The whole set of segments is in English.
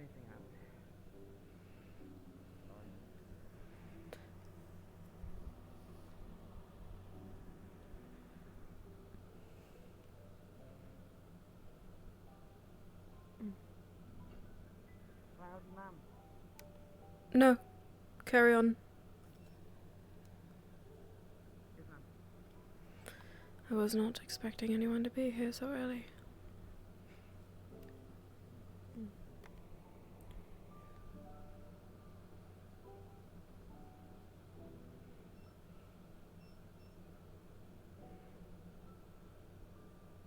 sniffing out. Cloud lamp. No. Carry on. Yes, ma'am. I was not expecting anyone to be here so early.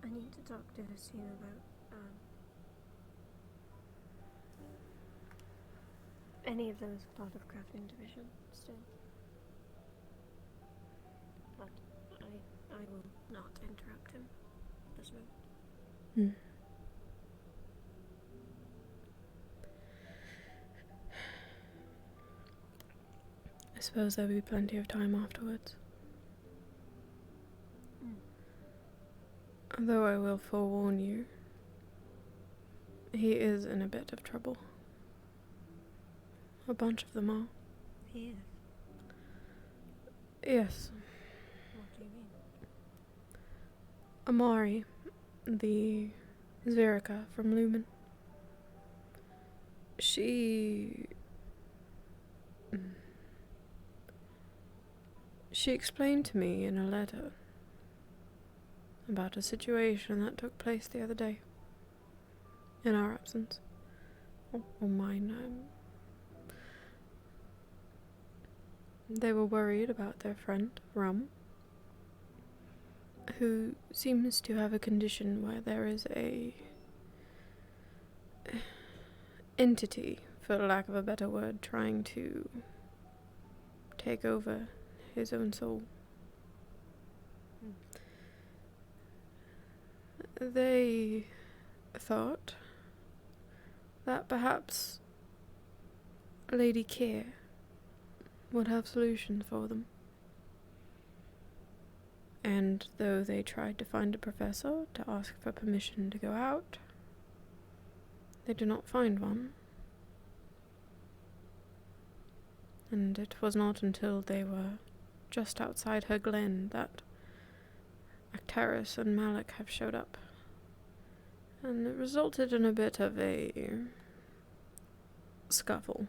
I need to talk to Hussein about any of those plot of crafting division still. But I will not interrupt him at this moment. I suppose there'll be plenty of time afterwards. Though I will forewarn you, he is in a bit of trouble. A bunch of them are. He is? Yes. What do you mean? Amari, the Zvirika from Lumen. She explained to me in a letter about a situation that took place the other day, in our absence, or mine. They were worried about their friend, Rum, who seems to have a condition where there is a entity, for lack of a better word, trying to take over his own soul. They thought that perhaps Lady Keir would have solutions for them. And though they tried to find a professor to ask for permission to go out, they did not find one. And it was not until they were just outside her glen that Actaris and Malik have showed up. And it resulted in a bit of a scuffle,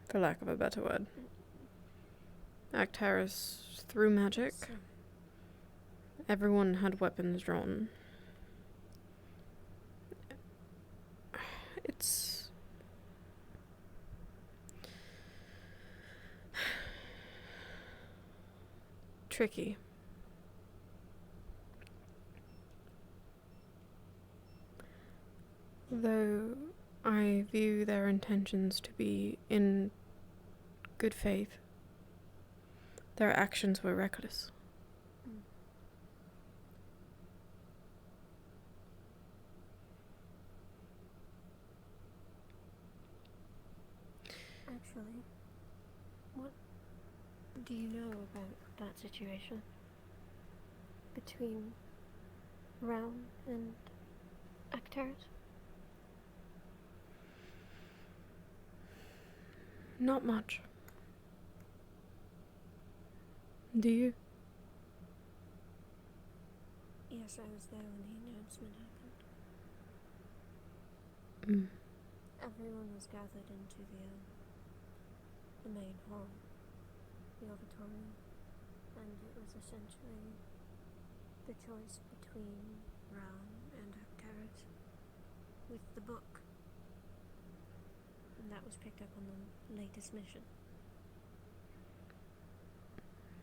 for lack of a better word. Actaris threw magic. Everyone had weapons drawn. It's tricky. Though I view their intentions to be in good faith, their actions were reckless. Actually, what do you know about that situation between Ram and Actaris? Not much. Do you? Yes, I was there when the announcement happened. Everyone was gathered into the main hall, the auditorium, and it was essentially the choice between Ram and Actaris with the book. And that was picked up on the latest mission.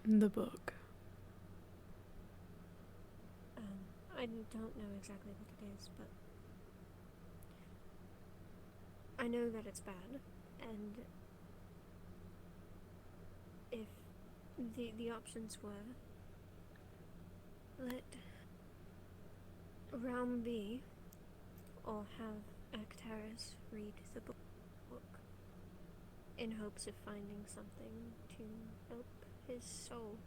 The book. I don't know exactly what it is, but I know that it's bad, and if the options were let Ram be, or have Actaris read the book in hopes of finding something to help his soul,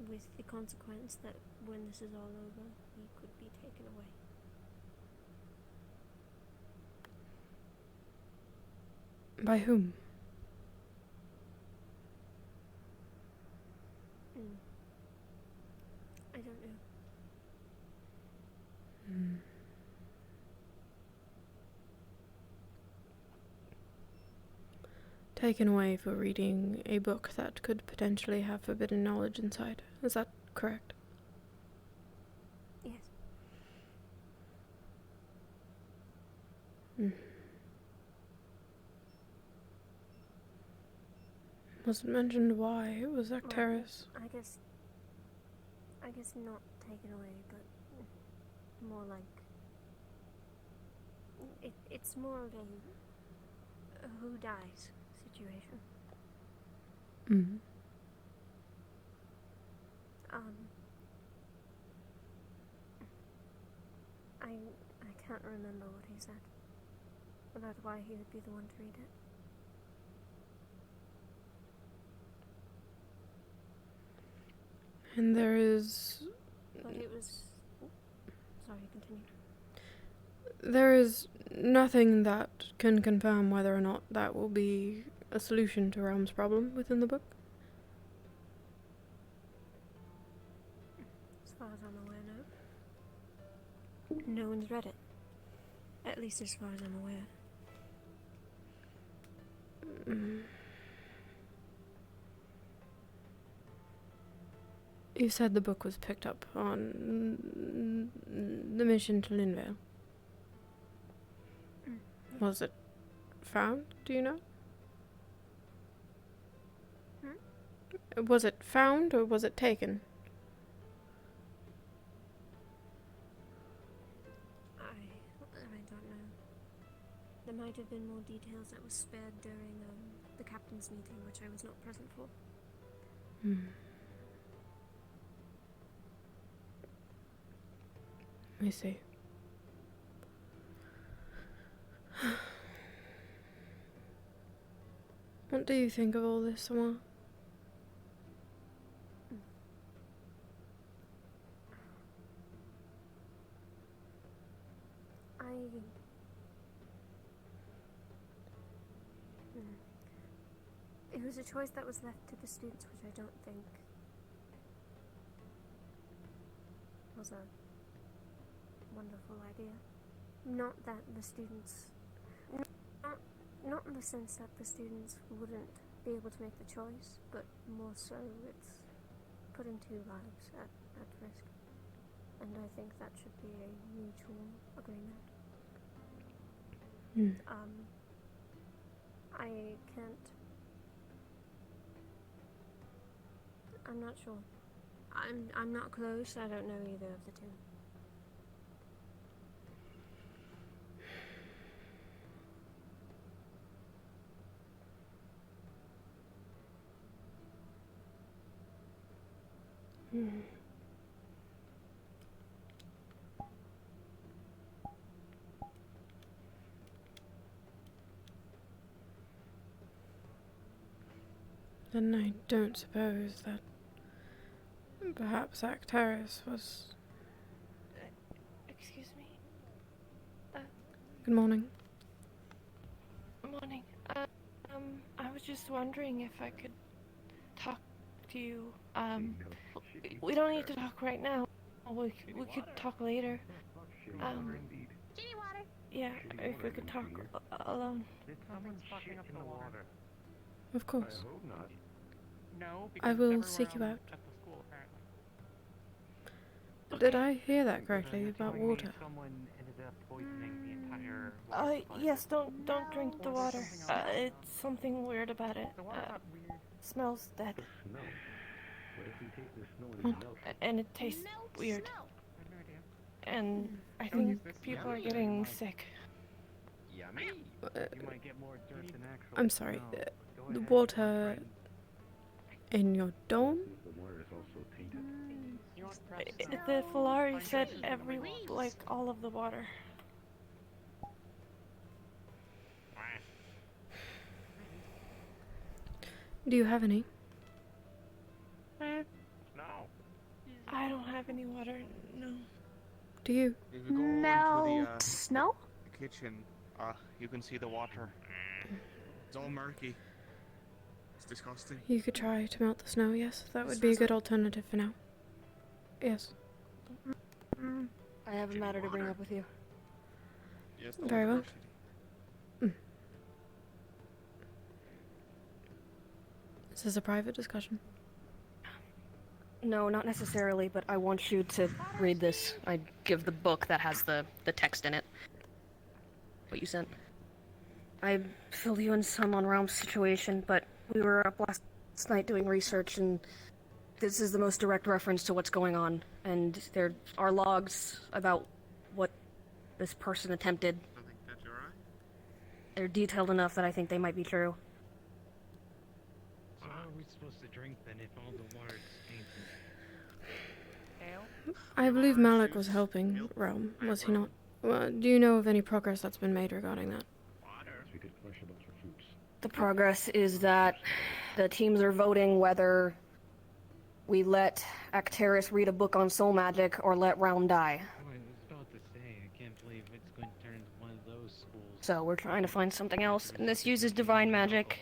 with the consequence that when this is all over, he could be taken away. By whom? I don't know. Hmm. Taken away for reading a book that could potentially have forbidden knowledge inside. Is that correct? Yes. Hmm. Wasn't mentioned why it was Actaris. I guess not taken away, but more like it's more of a who dies situation. Mm. I can't remember what he said about why he would be the one to read it. And there is... But it was... Sorry, continue. There is nothing that can confirm whether or not that will be a solution to Realm's problem within the book. As far as I'm aware, no. No one's read it. At least as far as I'm aware. You said the book was picked up on the mission to Linvale. Was it found? Do you know? Was it found or was it taken? I don't know. There might have been more details that were spared during the captain's meeting, which I was not present for. I see. What do you think of all this, Samar? It was a choice that was left to the students, which I don't think was a wonderful idea. Not that the students... Not in the sense that the students wouldn't be able to make the choice, but more so it's putting two lives at risk. And I think that should be a mutual agreement. I can't... I'm not sure. I'm not close. I don't know either of the two. Then I don't suppose that perhaps Actaris was... Excuse me? Good morning. Morning. I was just wondering if I could talk to you. We don't need to talk right now. We could talk later. Ginny water. Yeah, if we could talk alone. Someone's fucking up in the water. Of course. I hope not. No, I because will everyone seek you out. at the school, apparently. Did I hear that correctly about water? Someone ended up poisoning the entire water supply. Yes, don't drink the water. It's something weird about it. The water's not weird. Smells dead. Snow. What if we take the snow and melt it? And it tastes weird. I have no idea. And I think people are getting sick. Yummy. You might get more dirt than actual I'm sorry. snow. Go The ahead. water in your dome? The water is also tainted. You want press? The Falari said all of the water. Do you have any? No. I don't have any water, no. Do you? If you go into Snow? the kitchen, you can see the water. It's all murky. It's disgusting. You could try to melt the snow, yes. That would be a good alternative for now. Yes. I have a matter to bring up with you. Yes, Very well. Is this a private discussion? No, not necessarily, but I want you to read this. I give the book that has the text in it. What you sent. I filled you in some on Realm's situation, but we were up last night doing research, and this is the most direct reference to what's going on. And there are logs about what this person attempted. I think that's alright. They're detailed enough that I think they might be true. So how are we supposed to drink then if all the water's tainted? I believe Malik was helping Realm, was he not? Well, do you know of any progress that's been made regarding that? We could flush a bunch of fruits. The progress is that the teams are voting whether we let Acteris read a book on soul magic or let Realm die. Oh, I was about to say, I can't believe it's going to turn into one of those schools. So we're trying to find something else, and this uses divine magic.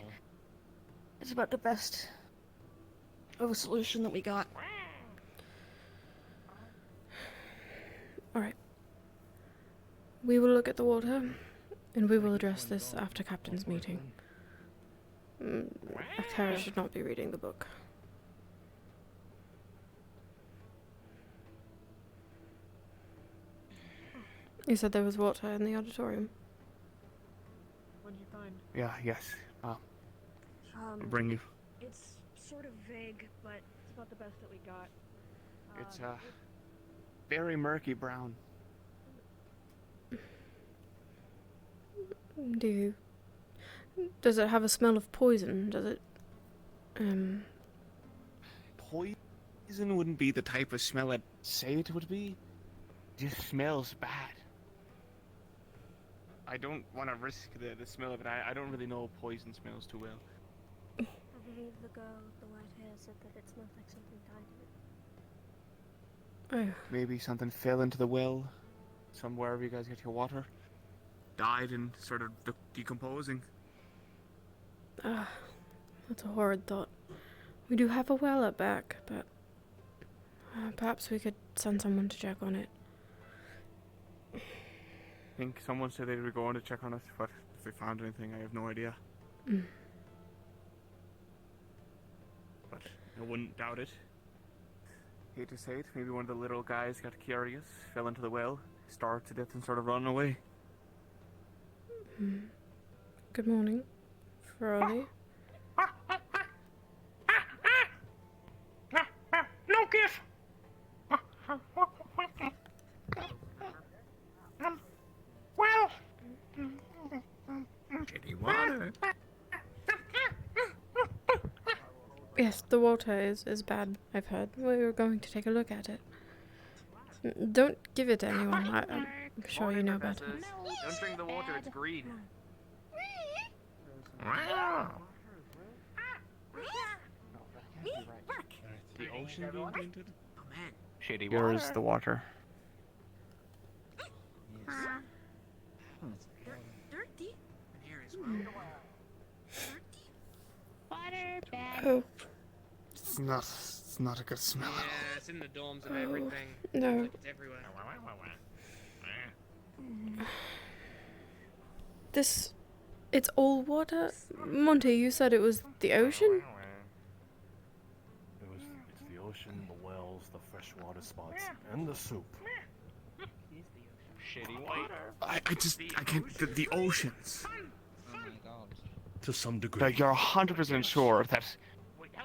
It's about the best of a solution that we got. Alright. We will look at the water, and we will address this after Captain's meeting. Actera should not be reading the book. You said there was water in the auditorium. What did you find? Yeah, yes. I'll bring you. It's sort of vague, but it's about the best that we got. It's very murky brown. Does it have a smell of poison? Does it, Poison wouldn't be the type of smell I'd say it would be. It just smells bad. I don't want to risk the smell of it. I don't really know poison smells too well. I believe the girl with the white hair said that it smelled like something died in it. oh, Maybe something fell into the well, somewhere where you guys get your water. Died and sort of decomposing. that's a horrid thought. We do have a well at back, but perhaps we could send someone to check on it. I think someone said they were going to check on it, but if they found anything, I have no idea. But I wouldn't doubt it. Hate to say it, maybe one of the little guys got curious, fell into the well, starved to death and started running away. Good morning, Froley. No gift! Well... Shitty water. Yes, the water is bad, I've heard. We were going to take a look at it. Don't give it to anyone. I'm sure you know better. Don't drink the water, it's green. The ocean being painted? Oh man. Shitty Here water. is the water. Dirty. Here as well. Water bad. Oh, It's not a good smell at all. Yeah, it's in the dorms and everything. no. It's everywhere. It's all water? Monty, you said it was the ocean? It's the ocean, the wells, the freshwater spots, and the soup. Shitty water. I can't, the oceans. Oh my god. To some degree. Like, you're 100% sure that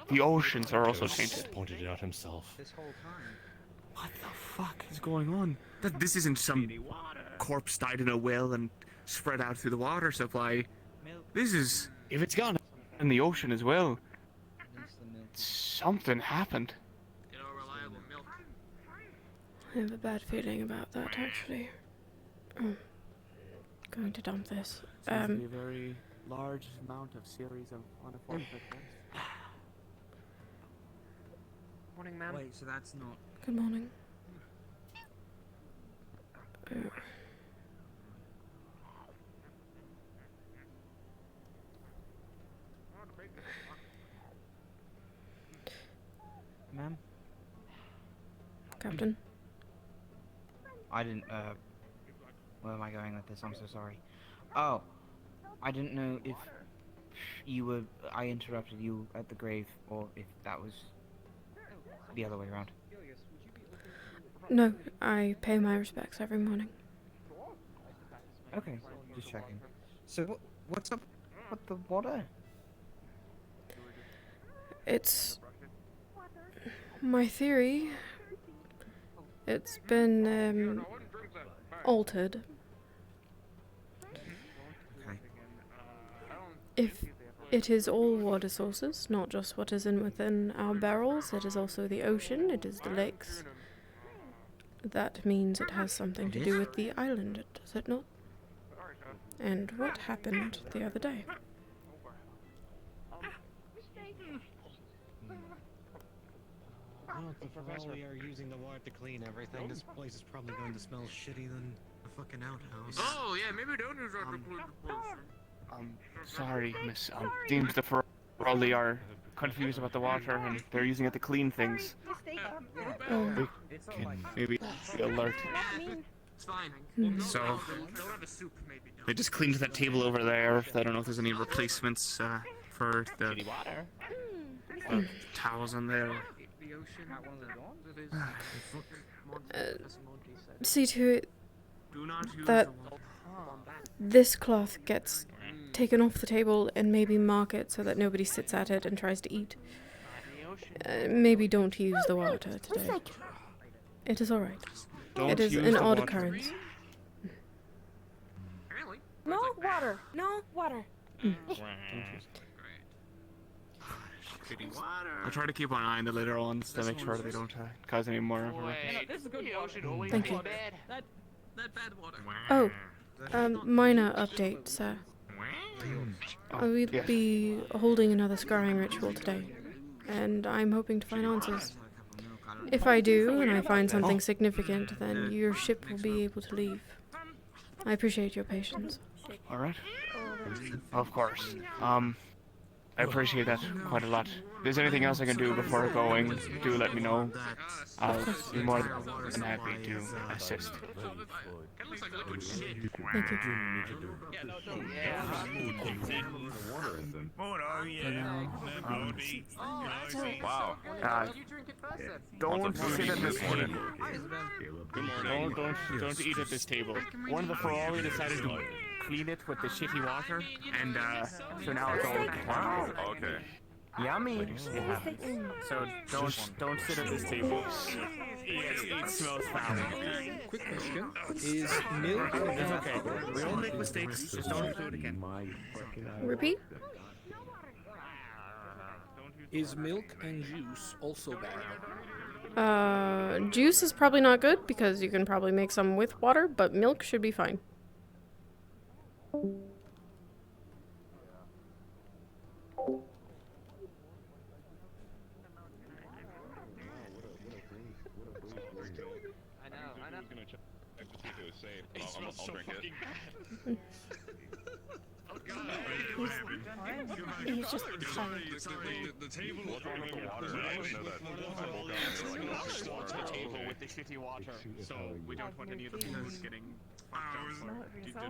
the oceans are also Ghosts tainted. pointed it out himself. This whole time. What the fuck is going on? This isn't some corpse died in a well and spread out through the water supply. This is, if it's gone in the ocean as well, something happened. Get all reliable milk. I have a bad feeling about that, actually. Going to dump this. Seems to be a very large amount of series of unfortunate events. Morning, ma'am. Wait, so that's not. Good morning. Captain. I didn't, where am I going with this? I'm so sorry. Oh, I didn't know if I interrupted you at the grave, or if that was the other way around. No, I pay my respects every morning. Okay, just checking. So, what's up with the water? It's my theory. It's been, altered. Okay. If it is all water sources, not just what is within our barrels, it is also the ocean, it is the lakes. That means it has something to do with the island, does it not? And what happened the other day? Well, if Professor, we are using the water to clean everything, this place is probably going to smell shitty than a fucking outhouse. Oh, yeah, maybe don't use water to clean the place. Sorry, Miss. Seems the Ferrari are confused about the water and they're using it to clean things. Oh, They can maybe be alert. It's fine. So, they just cleaned that table over there. I don't know if there's any replacements for the towels in there. see to it that this cloth gets taken off the table and maybe mark it so that nobody sits at it and tries to eat. Maybe don't use the water today. It is alright. It is an odd occurrence. No water. No water. I try to keep an eye on the later ones to make sure they don't cause any more. Thank you. Oh, minor update, sir. I will be holding another scrying ritual today, and I'm hoping to find answers. If I do, and I find something significant, then your ship will be able to leave. I appreciate your patience. Alright. Of course. I appreciate that quite a lot. If there's anything else I can do before going, do let me know. I'll be more than happy to assist. Thank you. Wow. Don't sit at this table. Don't eat at this table. One of the Ferrari decided to clean it with the shitty water, and so now it's all contaminated. Okay. Yummy. So don't sit at this table. It smells foul. Quick question: is milk? It's okay. We all make mistakes. Just don't do it again. Repeat? Is milk and juice also bad? Juice is probably not good because you can probably make some with water, but milk should be fine. I'll drink it. He's just The table with the water. I didn't know that. I woke up and The table with the shitty water. So we don't want any of the people getting. You don't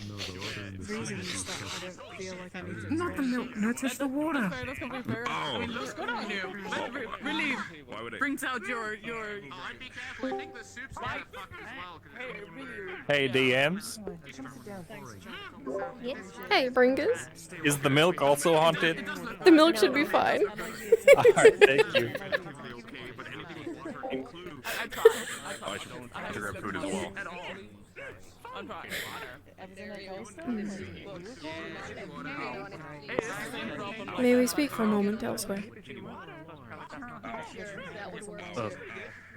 know the water in the Reasons that I don't feel like I need to Not the milk, no, it's the water. That's completely fair. I mean, what's going on here? That really brings out your. Be careful. I think the soup's gonna fuck as well. Hey, DMs. Hey, Bringus. Is the milk also haunted? The milk should be fine. Alright, thank you. I should grab food as well. May we speak for a moment elsewhere?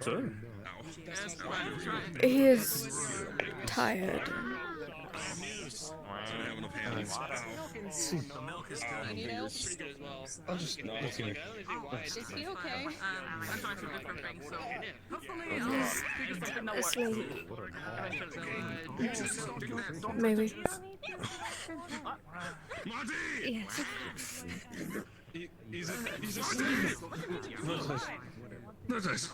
Sure. He is tired. The milk is good. I'll just. Is he okay? That's actually a different thing, so hopefully something that works. Maybe. Yes. He's a student. Notice.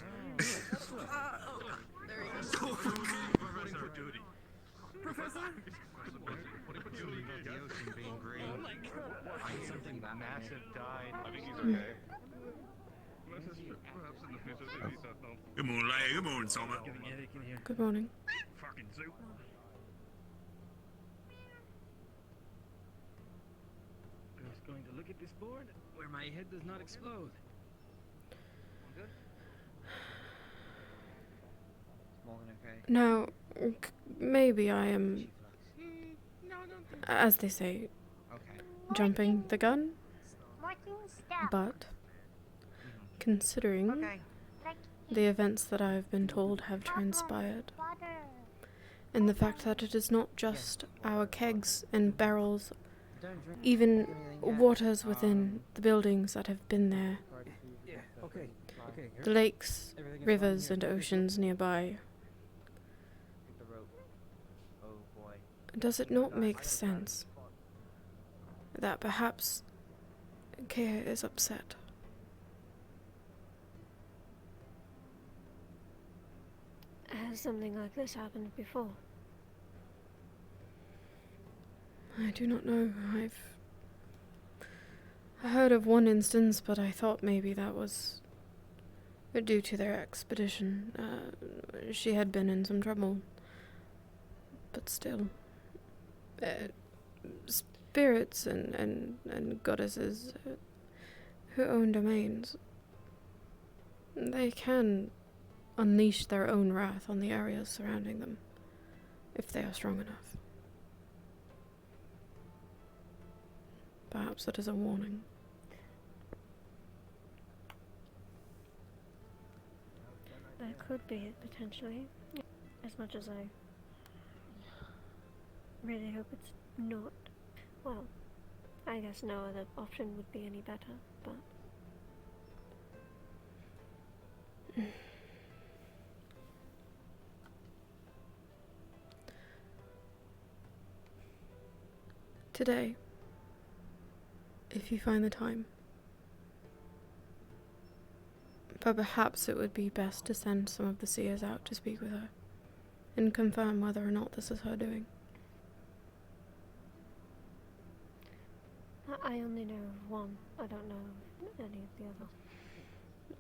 Professor? The ocean being green. Something massive died. I think he's okay. Good morning, lady. Good morning, Summer. Good morning. Fucking zoo. Just going to look at this board where my head does not explode. More than okay. Now, maybe I am, as they say, jumping the gun, but considering the events that I've been told have transpired, and the fact that it is not just our kegs and barrels, even waters within the buildings that have been there, the lakes, rivers, and oceans nearby, does it not make sense that perhaps Kea is upset? Has something like this happened before? I do not know. I've heard of one instance, but I thought maybe that was due to their expedition. She had been in some trouble. But still, spirits and goddesses who own domains, they can unleash their own wrath on the areas surrounding them, if they are strong enough. Perhaps it is a warning. That could be it, potentially. As much as I really hope it's not. Well, I guess no other option would be any better, but... Today, if you find the time, but perhaps it would be best to send some of the seers out to speak with her, and confirm whether or not this is her doing. I only know of one. I don't know of any of the others.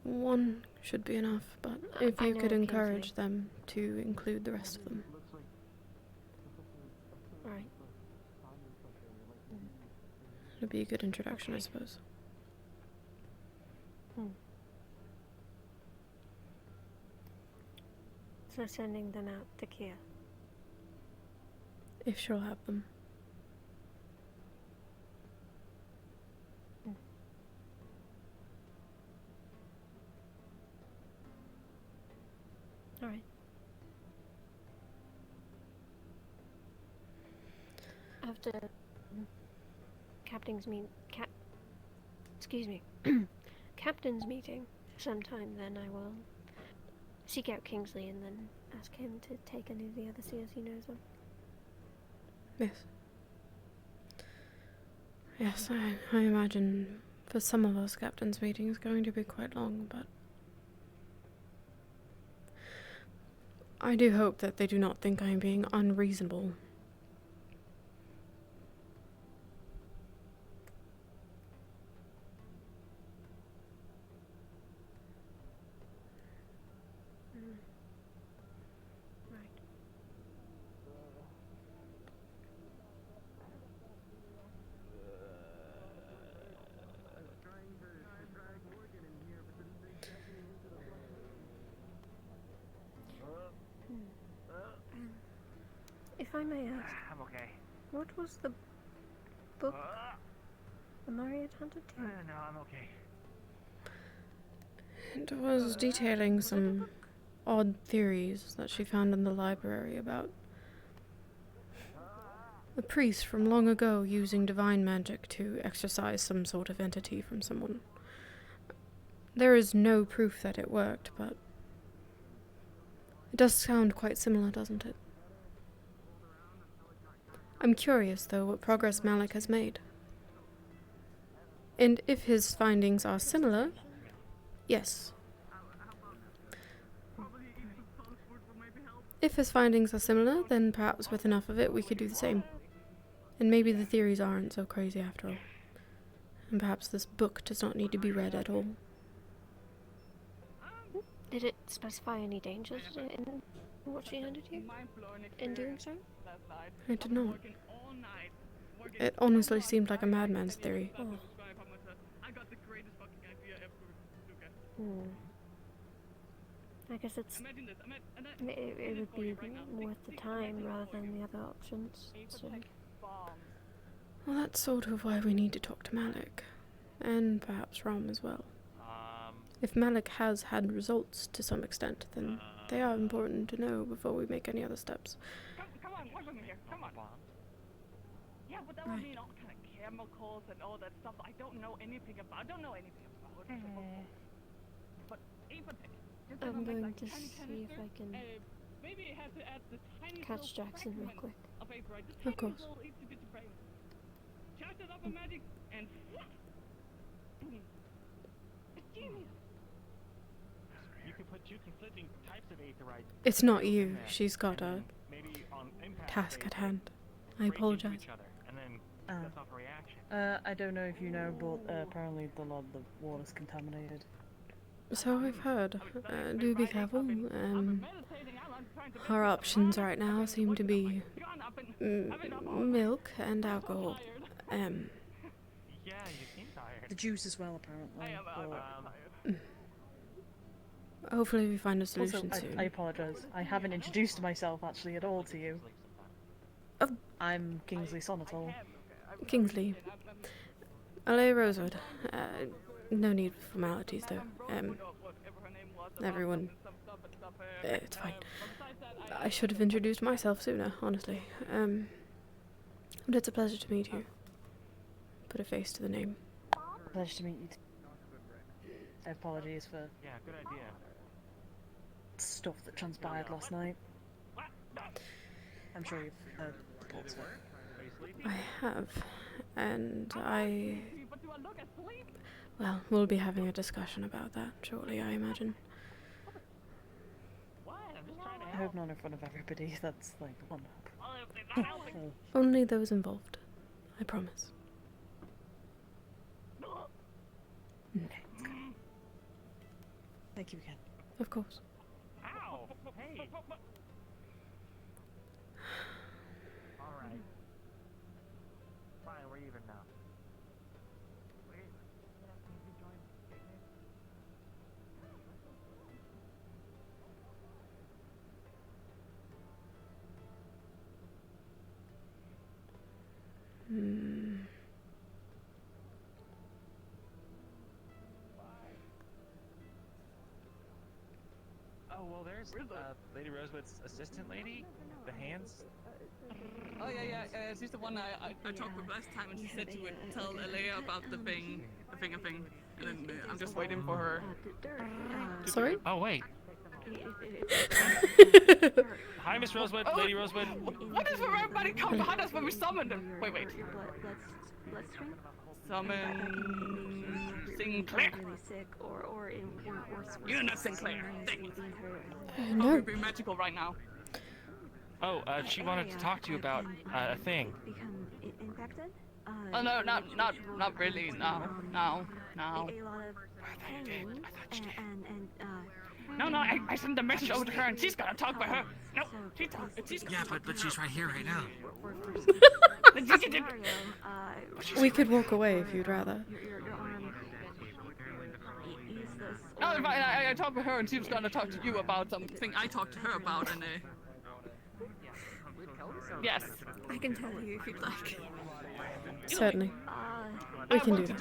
One should be enough, but if I you know could of encourage Kingsley. them to include the rest of them. Right. It'd be a good introduction, I suppose. So sending them out to Kia. If she'll have them. Alright. After captain's captain's meeting sometime, then I will seek out Kingsley and then ask him to take any of the other seers he knows of. Yes. Yes, I imagine for some of us captain's meeting is going to be quite long, but I do hope that they do not think I am being unreasonable. If I may ask, I'm okay. what was the book the Marriott hunted to? No, I'm okay. It was detailing some odd theories that she found in the library about a priest from long ago using divine magic to exorcise some sort of entity from someone. There is no proof that it worked, but it does sound quite similar, doesn't it? I'm curious, though, what progress Malik has made. And if his findings are similar, yes. If his findings are similar, then perhaps with enough of it we could do the same. And maybe the theories aren't so crazy after all. And perhaps this book does not need to be read at all. Did it specify any dangers in what she handed you? In doing so? I did not. It honestly seemed like a madman's theory. Oh. I guess it would be worth the time rather than the other options. So. Well, that's sort of why we need to talk to Malik. And perhaps Rom as well. If Malik has had results to some extent, then they are important to know before we make any other steps. Come on, work with me here. Come on. Yeah, but that would mean all kind of chemicals and all that stuff. I don't know anything about. But even I'm going to see if I can catch Jackson real quick. Of course. Charge it up in magic and it's genius. You can put two conflicting types of aetherite. It's not you. She's got a task at hand. I apologize. I don't know if you know, but apparently a lot of the water's contaminated. So I've heard. Do be careful. Our options right now seem to be milk and alcohol. The juice as well, apparently. Hopefully we find a solution Also, soon. I apologise. I haven't introduced myself actually at all to you. Oh. I'm Kingsley Sonatol. Kingsley. L.A. Rosewood. No need for formalities though. Everyone... it's fine. I should have introduced myself sooner, honestly. But it's a pleasure to meet you. Put a face to the name. Pleasure to meet you. Apologies for good idea. stuff that transpired last night. I'm sure you've heard reports of it. I have. And well, we'll be having a discussion about that shortly, I imagine. I hope not in front of everybody. That's like one up. Only those involved. I promise. Okay. Thank you again. Of course. Ow! Hey! Alright. Fine, we're even now. Wait, can you join picnic? Oh, well, there's Lady Rosewood's assistant lady, the hands. Oh yeah, she's the one I talked with last time, and she said she would tell Alea about the finger thing, and then I'm just waiting for her. Sorry? Oh wait. Hi, Miss Rosewood, Lady Rosewood. What is where everybody come behind us when we summon them? Wait. Summon Sinclair. You're not Sinclair. Dang it. No. Be magical right now. Oh, she wanted to talk to you about a thing. Oh no, not really. No. No, I sent the message over to her and she's gonna talk with her. No, she's Yeah, but she's right here right now. We could walk away if you'd rather. No, I talked with her and she was gonna talk to you about something I talked to her about, and yes. I can tell you if you'd like. Certainly. We can do that.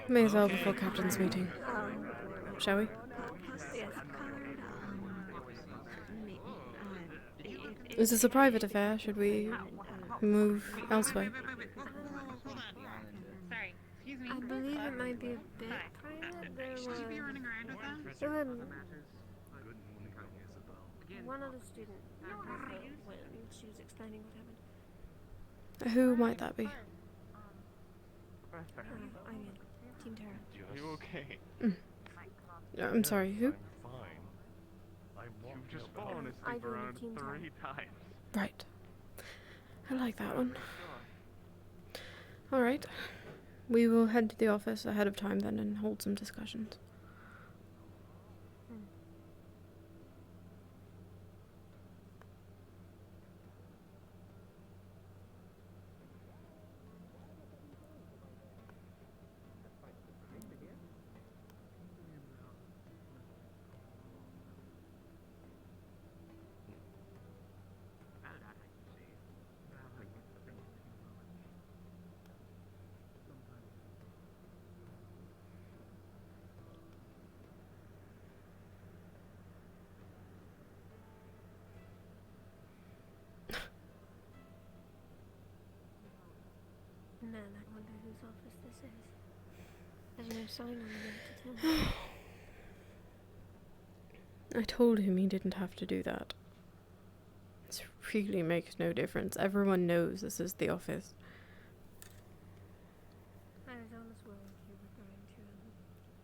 May as well before Captain's meeting. Shall we? Is this a private affair? Should we move elsewhere? Sorry. Excuse me. I believe it might be a bit private. There were one other student when she was explaining what happened. Who might that be? I mean, Team Terra. Are you okay? I'm sorry, who? I'm fine. You've just fallen asleep around 3 times. Right. I like that one. Alright. We will head to the office ahead of time then and hold some discussions. Man, I wonder whose office this is. There's no sign on the way to town. I told him he didn't have to do that. This really makes no difference. Everyone knows this is the office. I was almost worried you were going to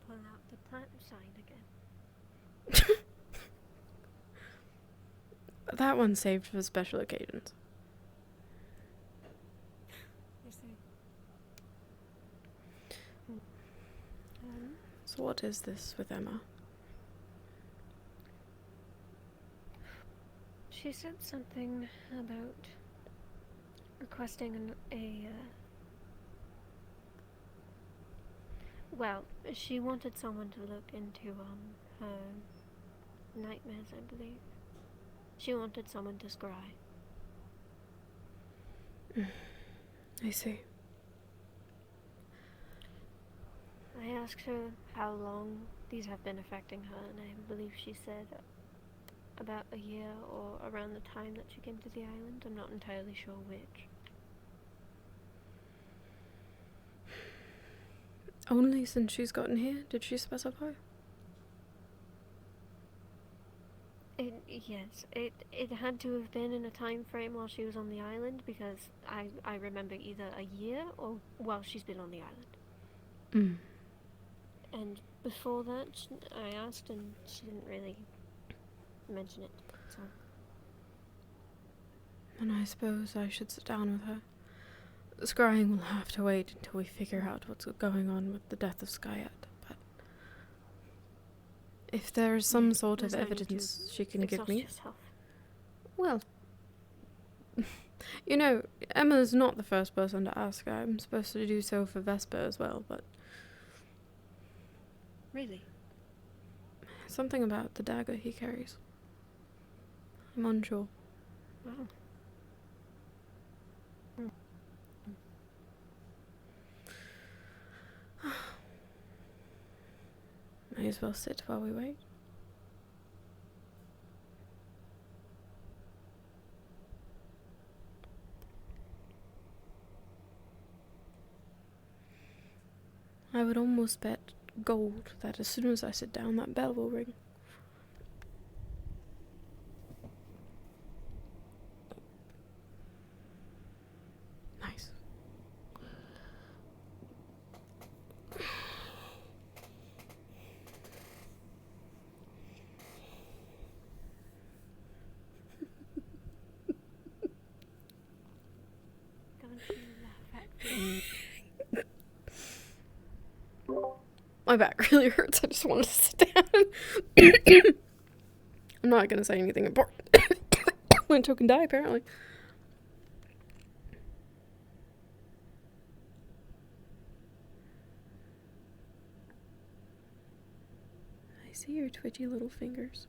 pull out the platinum sign again. That one's saved for special occasions. So what is this with Emma? She said something about requesting well, she wanted someone to look into her nightmares, I believe. She wanted someone to scry. I see. I asked her how long these have been affecting her, and I believe she said about a year or around the time that she came to the island. I'm not entirely sure which. Only since she's gotten here, did she specify? Yes, it had to have been in a time frame while she was on the island, because I remember either a year or while she's been on the island. And before that, I asked and she didn't really mention it, so. And I suppose I should sit down with her. Scrying will have to wait until we figure out what's going on with the death of Skyette, but if there is some sort of evidence she can give me... Well, you know, Emma's not the first person to ask. I'm supposed to do so for Vesper as well, but... Really? Something about the dagger he carries. I'm unsure. Wow. May as well sit while we wait. I would almost bet gold that as soon as I sit down, that bell will ring. Nice. Don't you laugh at me. My back really hurts. I just wanted to sit down. I'm not gonna say anything important. I'm gonna choke and die, apparently. I see your twitchy little fingers.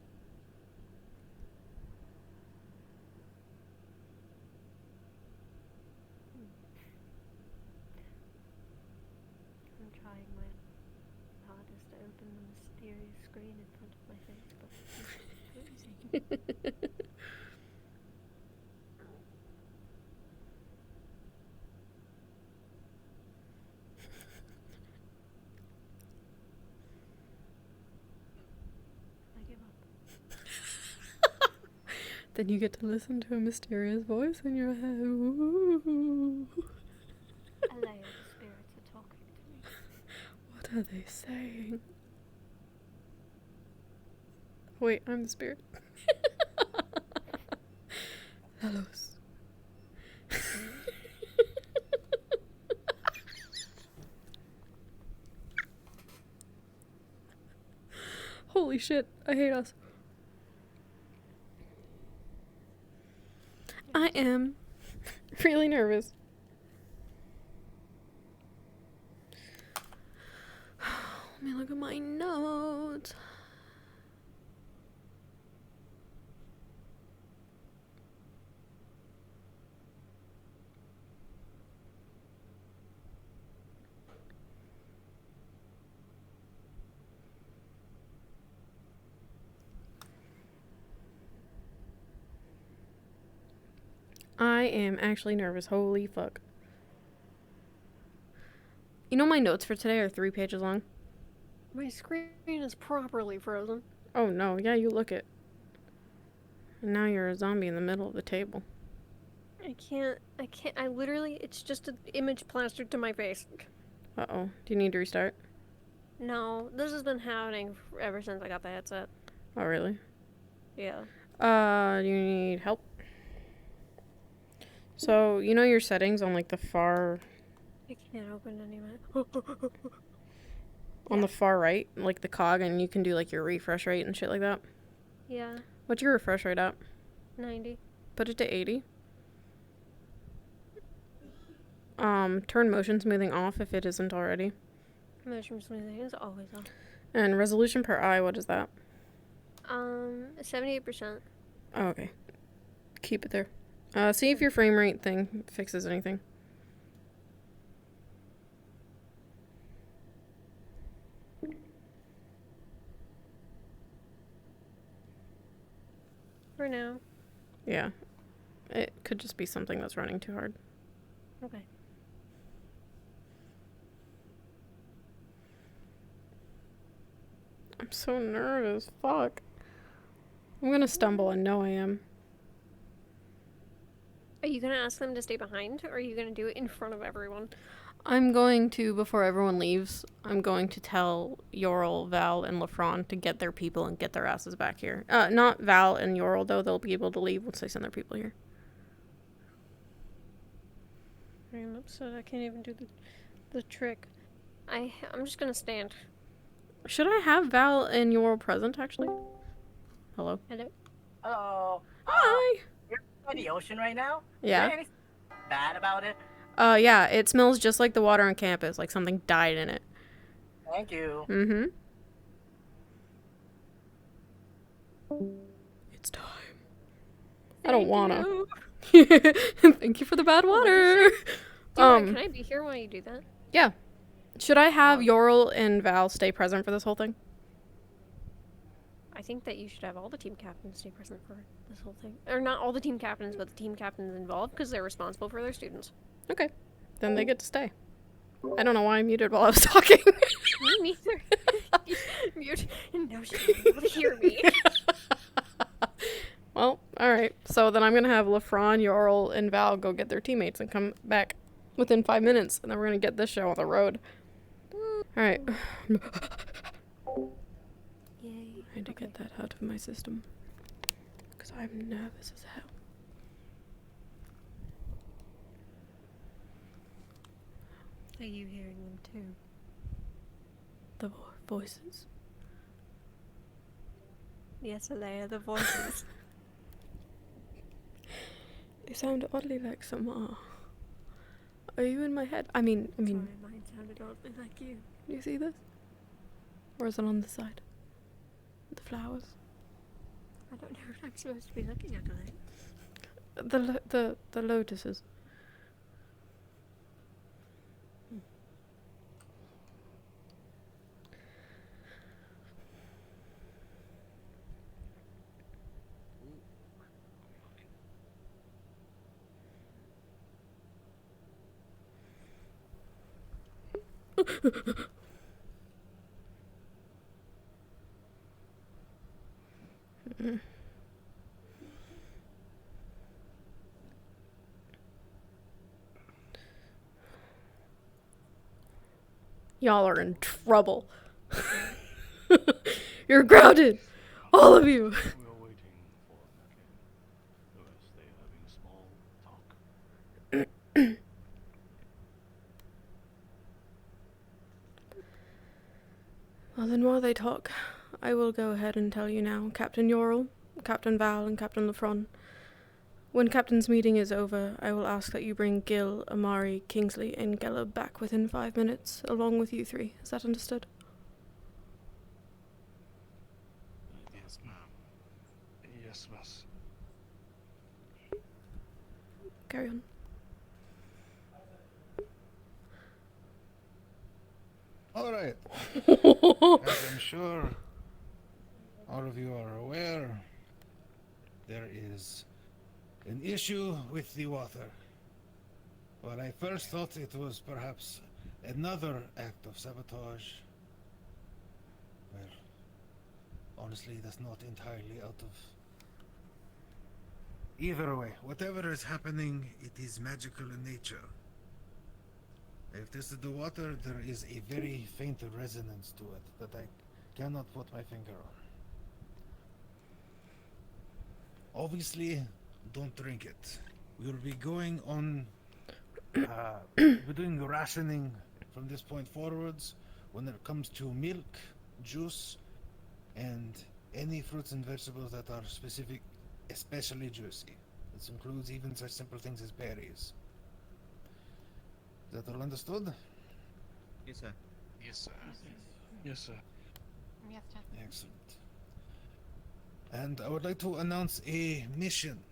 I'm trying my hardest to open the mysterious screen in front of my face, but it's too easy. I give up. Then you get to listen to a mysterious voice in your head. Ooh. Alea, the spirits are talking. are they saying? Wait, I'm the spirit. Lalos. Holy shit, I hate us. I am really nervous. Let me look at my notes. I am actually nervous. Holy fuck. You know my notes for today are 3 pages long? My screen is properly frozen. Oh no, yeah, you look it. And now you're a zombie in the middle of the table. I literally, it's just an image plastered to my face. Uh-oh. Do you need to restart? No, this has been happening ever since I got the headset. Oh, really? Yeah. Do you need help? So, you know your settings on, like, the far... I can't open anymore. On the far right, like the cog, and you can do, like, your refresh rate and shit like that? Yeah. What's your refresh rate at? 90. Put it to 80. Turn motion smoothing off if it isn't already. Motion smoothing is always on. And resolution per eye, what is that? 78%. Oh, okay. Keep it there. See if your frame rate thing fixes anything. For now. Yeah. It could just be something that's running too hard. Okay. I'm so nervous. Fuck. I'm gonna stumble. I know I am. Are you gonna ask them to stay behind, or are you gonna do it in front of everyone? I'm going to, before everyone leaves, I'm going to tell Yorl, Val, and Lafron to get their people and get their asses back here. Not Val and Yorl, though. They'll be able to leave once they send their people here. I'm upset I can't even do the trick. I'm just gonna stand. Should I have Val and Yorl present, actually? Hello? Hello? Hello. Hi! You're by the ocean right now? Yeah. Is there anything bad about it? Yeah, it smells just like the water on campus, like something died in it. Thank you. Mm-hmm. It's time. I don't wanna. Thank you for the bad water. Can I be here while you do that? Yeah. Should I have Yorl and Val stay present for this whole thing? I think that you should have all the team captains stay present for this whole thing. Or not all the team captains, but the team captains involved, because they're responsible for their students. Okay. Then they get to stay. I don't know why I muted while I was talking. Me neither. Mute. No, she won't be able to hear me. Well, alright. So then I'm gonna have Lafron, Yorl, and Val go get their teammates and come back within 5 minutes, and then we're gonna get this show on the road. Alright. Yay. I had to get that out of my system. Because I'm nervous as hell. Are you hearing them too? The voices. Yes, Alea, the voices. They sound oddly like some, Are you in my head? I mean... Sorry, mine sounded oddly like you. Do you see this? Or is it on the side? The flowers? I don't know what I'm supposed to be looking at, Alea. The lotuses. Y'all are in trouble. You're grounded! All of you! We are waiting for Megan, who is they having a small talk. Well, then while they talk, I will go ahead and tell you now, Captain Yorl, Captain Val, and Captain Lefron. When Captain's meeting is over, I will ask that you bring Gil, Amari, Kingsley, and Gelab back within 5 minutes, along with you three. Is that understood? Yes, ma'am. Yes, miss. Carry on. All right. As I'm sure all of you are aware, there is an issue with the water. Well, I first thought it was perhaps another act of sabotage. Well, honestly, that's not entirely out of... Either way, whatever is happening, it is magical in nature. If this is the water, there is a very faint resonance to it that I cannot put my finger on. Obviously, don't drink it. We will be going on... we're doing rationing from this point forwards when it comes to milk, juice, and any fruits and vegetables that are specific, especially juicy. This includes even such simple things as berries. Is that all understood? Yes, sir. Yes, sir. Yes, sir. Yes, sir. Excellent. And I would like to announce a mission.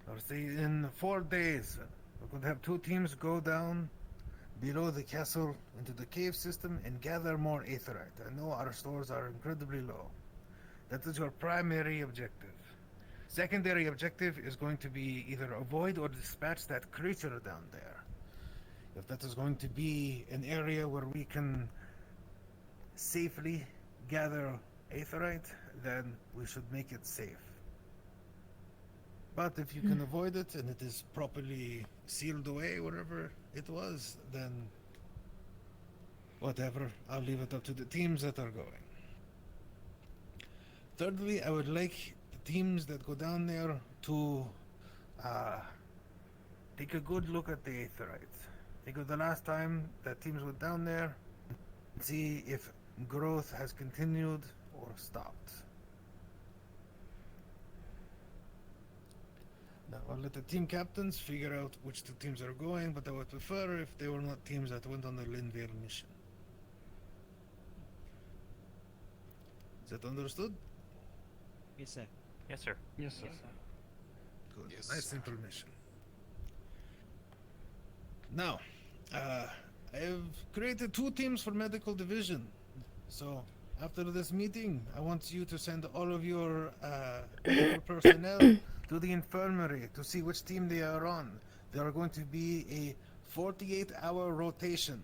I'll say in 4 days, we're going to have 2 teams go down below the castle into the cave system and gather more aetherite. I know our stores are incredibly low. That is your primary objective. Secondary objective is going to be either avoid or dispatch that creature down there. If that is going to be an area where we can safely gather aetherite, then we should make it safe. But if you can avoid it and it is properly sealed away wherever it was, then whatever, I'll leave it up to the teams that are going. Thirdly, I would like the teams that go down there to take a good look at the aetherite. Think of the last time that teams went down there and see if growth has continued or stopped. Now, I'll let the team captains figure out which 2 teams are going, but I would prefer if they were not teams that went on the Linvale mission. Is that understood? Yes, sir. Yes, sir. Yes, sir. Good. Nice simple mission. Now, I have created 2 teams for medical division. So, after this meeting, I want you to send all of your medical personnel to the infirmary to see which team they are on. There are going to be a 48-hour rotation.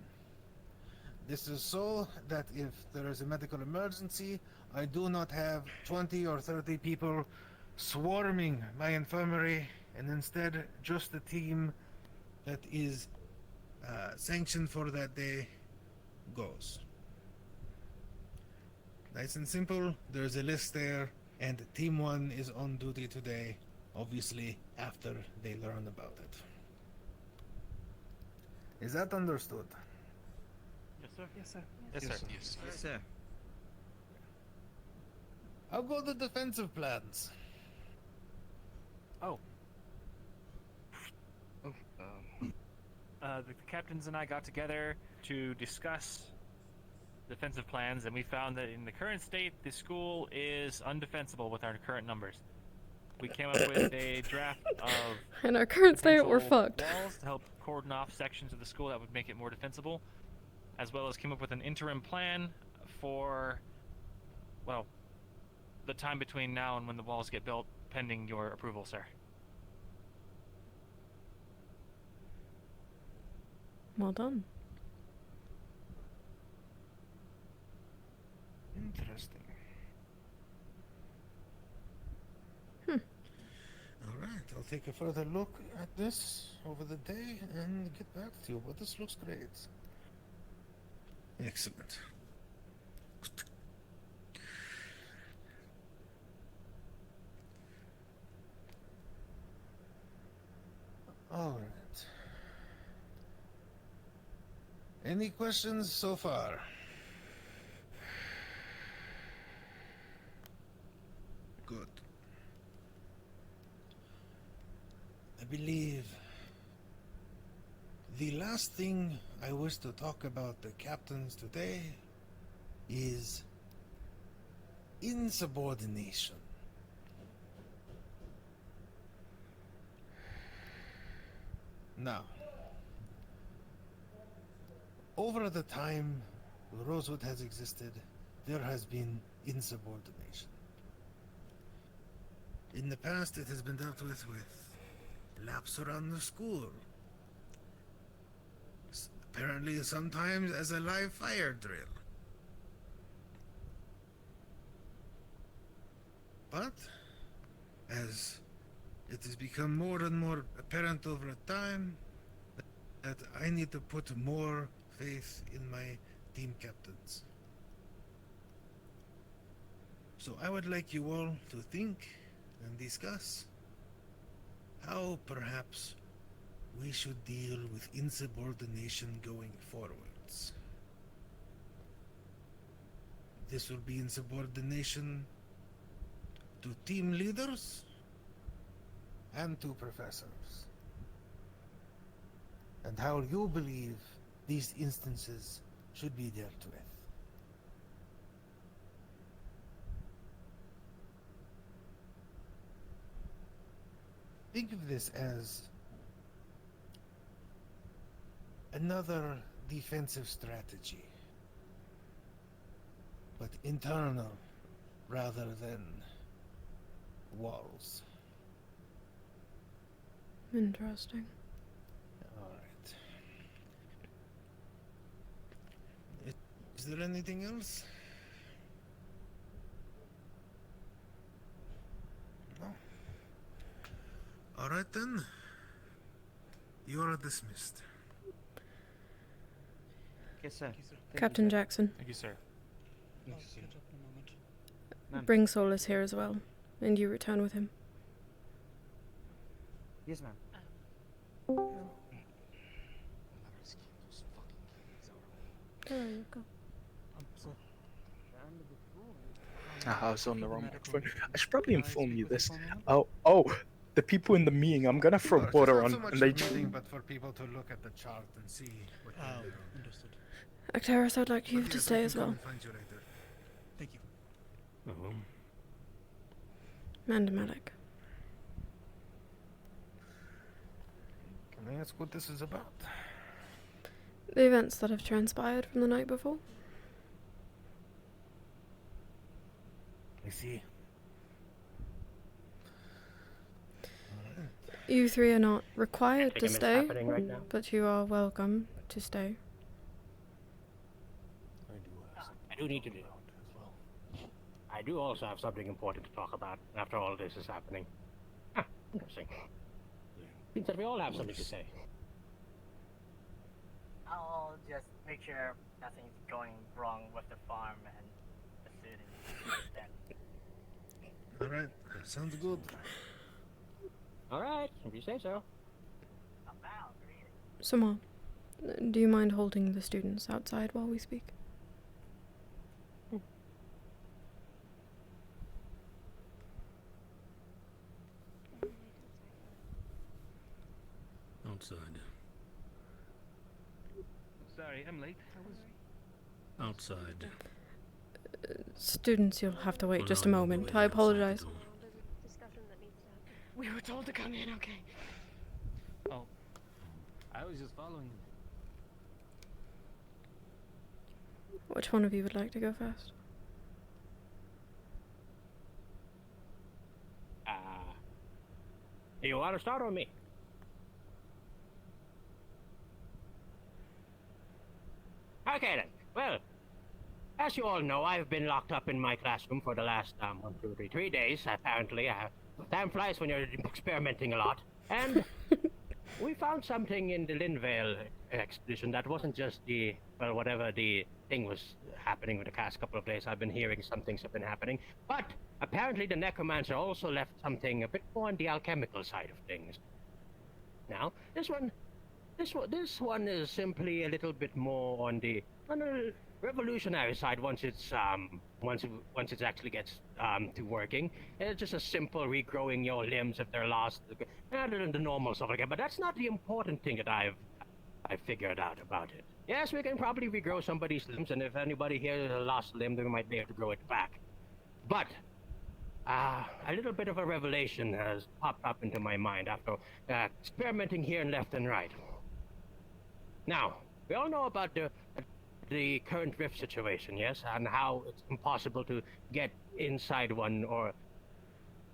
This is so that if there is a medical emergency, I do not have 20 or 30 people swarming my infirmary, and instead just the team that is sanctioned for that day goes. Nice and simple. There's a list there, and Team 1 is on duty today, obviously after they learn about it. Is that understood? Yes, sir. Yes, sir. Yes, sir. Yes, Yes, sir. How go the defensive plans? Oh. The captains and I got together to discuss defensive plans, and we found that in the current state, the school is undefensible with our current numbers. We came up with a draft of In our current state, we're potential fucked. walls to help cordon off sections of the school that would make it more defensible, as well as came up with an interim plan for, well, the time between now and when the walls get built, pending your approval, sir. Well done. Interesting. Hmm. All right, I'll take a further look at this over the day and get back to you, but this looks great. Excellent. All right. Any questions so far? Good. I believe the last thing I wish to talk about the captains today is insubordination. Now, over the time Rosewood has existed, there has been insubordination. In the past, it has been dealt with laps around the school. Apparently, sometimes as a live fire drill. But, as it has become more and more apparent over time that I need to put more faith in my team captains. So I would like you all to think and discuss how perhaps we should deal with insubordination going forwards. This will be insubordination to team leaders and to professors. And how you believe these instances should be dealt with. Think of this as another defensive strategy, but internal rather than walls. Interesting. All right. Is there anything else? No. All right then. You are dismissed. Yes, sir. Captain Jackson. Thank you, sir. I'll catch up in a moment. Bring Solus here as well, and you return with him. Yes, ma'am. There you go. I was on the wrong microphone. I should probably inform you this. Oh, the people in the meeting, I'm gonna throw water on, and they just... But for people to look at the chart and see what they're doing. Understood. Actaris, I'd like you to stay as well. Thank you. And Malik. Can I ask what this is about? The events that have transpired from the night before. I see. You three are not required to it's stay, happening right now. but you are welcome to stay. I do need to do. I do also have something important to talk about after all this is happening. Interesting. Means that we all have something to say. I'll just make sure nothing's going wrong with the farm and the students. Then. All right, sounds good. All right, if you say so. Samar, do you mind holding the students outside while we speak? Outside. Sorry, I'm late. Outside. Students, you'll have to wait Well, just no, a I know moment. where I the outside apologize. go. We were told to come in, okay? Oh, I was just following. Which one of you would like to go first? You want to start on me? Okay then. Well, as you all know, I've been locked up in my classroom for the last 3 days. Apparently, time flies when you're experimenting a lot. And we found something in the Linvale expedition that wasn't just the thing was happening with the past couple of days. I've been hearing some things have been happening, but apparently the necromancer also left something a bit more on the alchemical side of things. Now, this one is simply a little bit more on the revolutionary side once it actually gets to working. It's just a simple regrowing your limbs if they're lost, other than the normal stuff again. But that's not the important thing that I figured out about it. Yes, we can probably regrow somebody's limbs, and if anybody here has a lost limb, they might be able to grow it back. But a little bit of a revelation has popped up into my mind after experimenting here and left and right. Now, we all know about the current rift situation, yes, and how it's impossible to get inside one or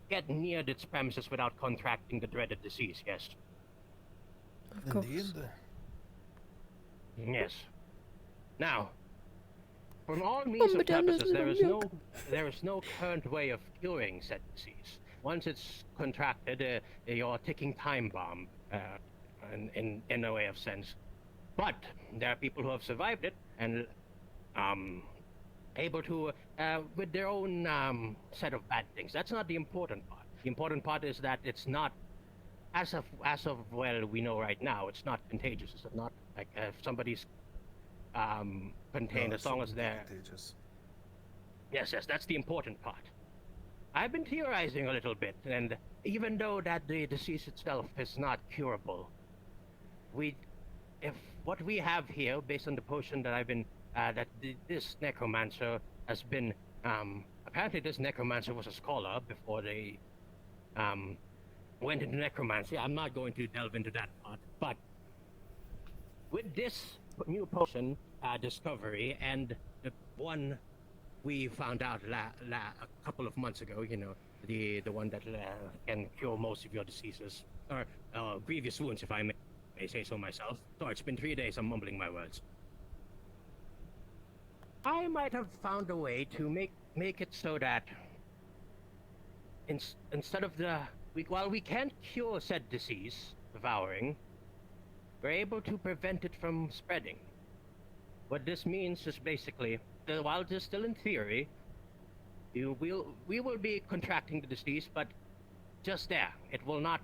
get near its premises without contracting the dreaded disease, yes? Of course. Indeed. Yes. Now, from all means and purposes, there is no current way of curing said disease. Once it's contracted, you're a ticking time bomb, in a way of sense. But there are people who have survived it and able to, with their own set of bad things. That's not the important part. The important part is that it's not, as of well, we know right now, it's not contagious. It's not like if somebody's contained, No, as long as they're contagious. Yes, that's the important part. I've been theorizing a little bit, and even though that the disease itself is not curable, if what we have here, based on the potion that I've been, this necromancer has been, apparently this necromancer was a scholar before they, went into necromancy. I'm not going to delve into that part, but with this new potion discovery and the one we found out a couple of months ago, you know, the one that can cure most of your diseases, or grievous wounds, if I may say so myself. Sorry, it's been 3 days, I'm mumbling my words. I might have found a way to make it so that instead of while we can't cure said disease, devouring, we're able to prevent it from spreading. What this means is basically that while it is still in theory, we will be contracting the disease, but just there. It will not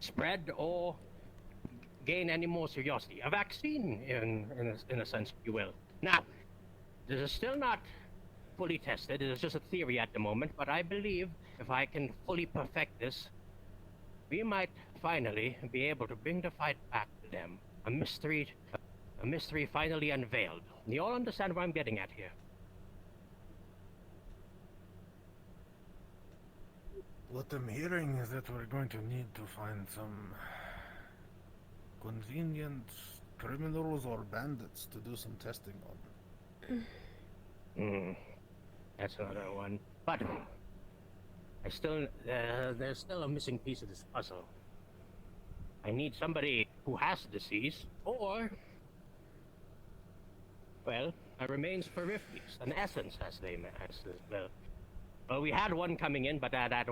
spread or gain any more seriously. A vaccine, in a sense, if you will. Now, this is still not fully tested. It is just a theory at the moment, but I believe if I can fully perfect this, we might finally be able to bring the fight back to them. A mystery finally unveiled. You all understand what I'm getting at here? What I'm hearing is that we're going to need to find some convenient criminals or bandits to do some testing on. That's another one. But there's still a missing piece of this puzzle. I need somebody who has the disease, or, well, a remains for rifties, an essence, well, we had one coming in, but that's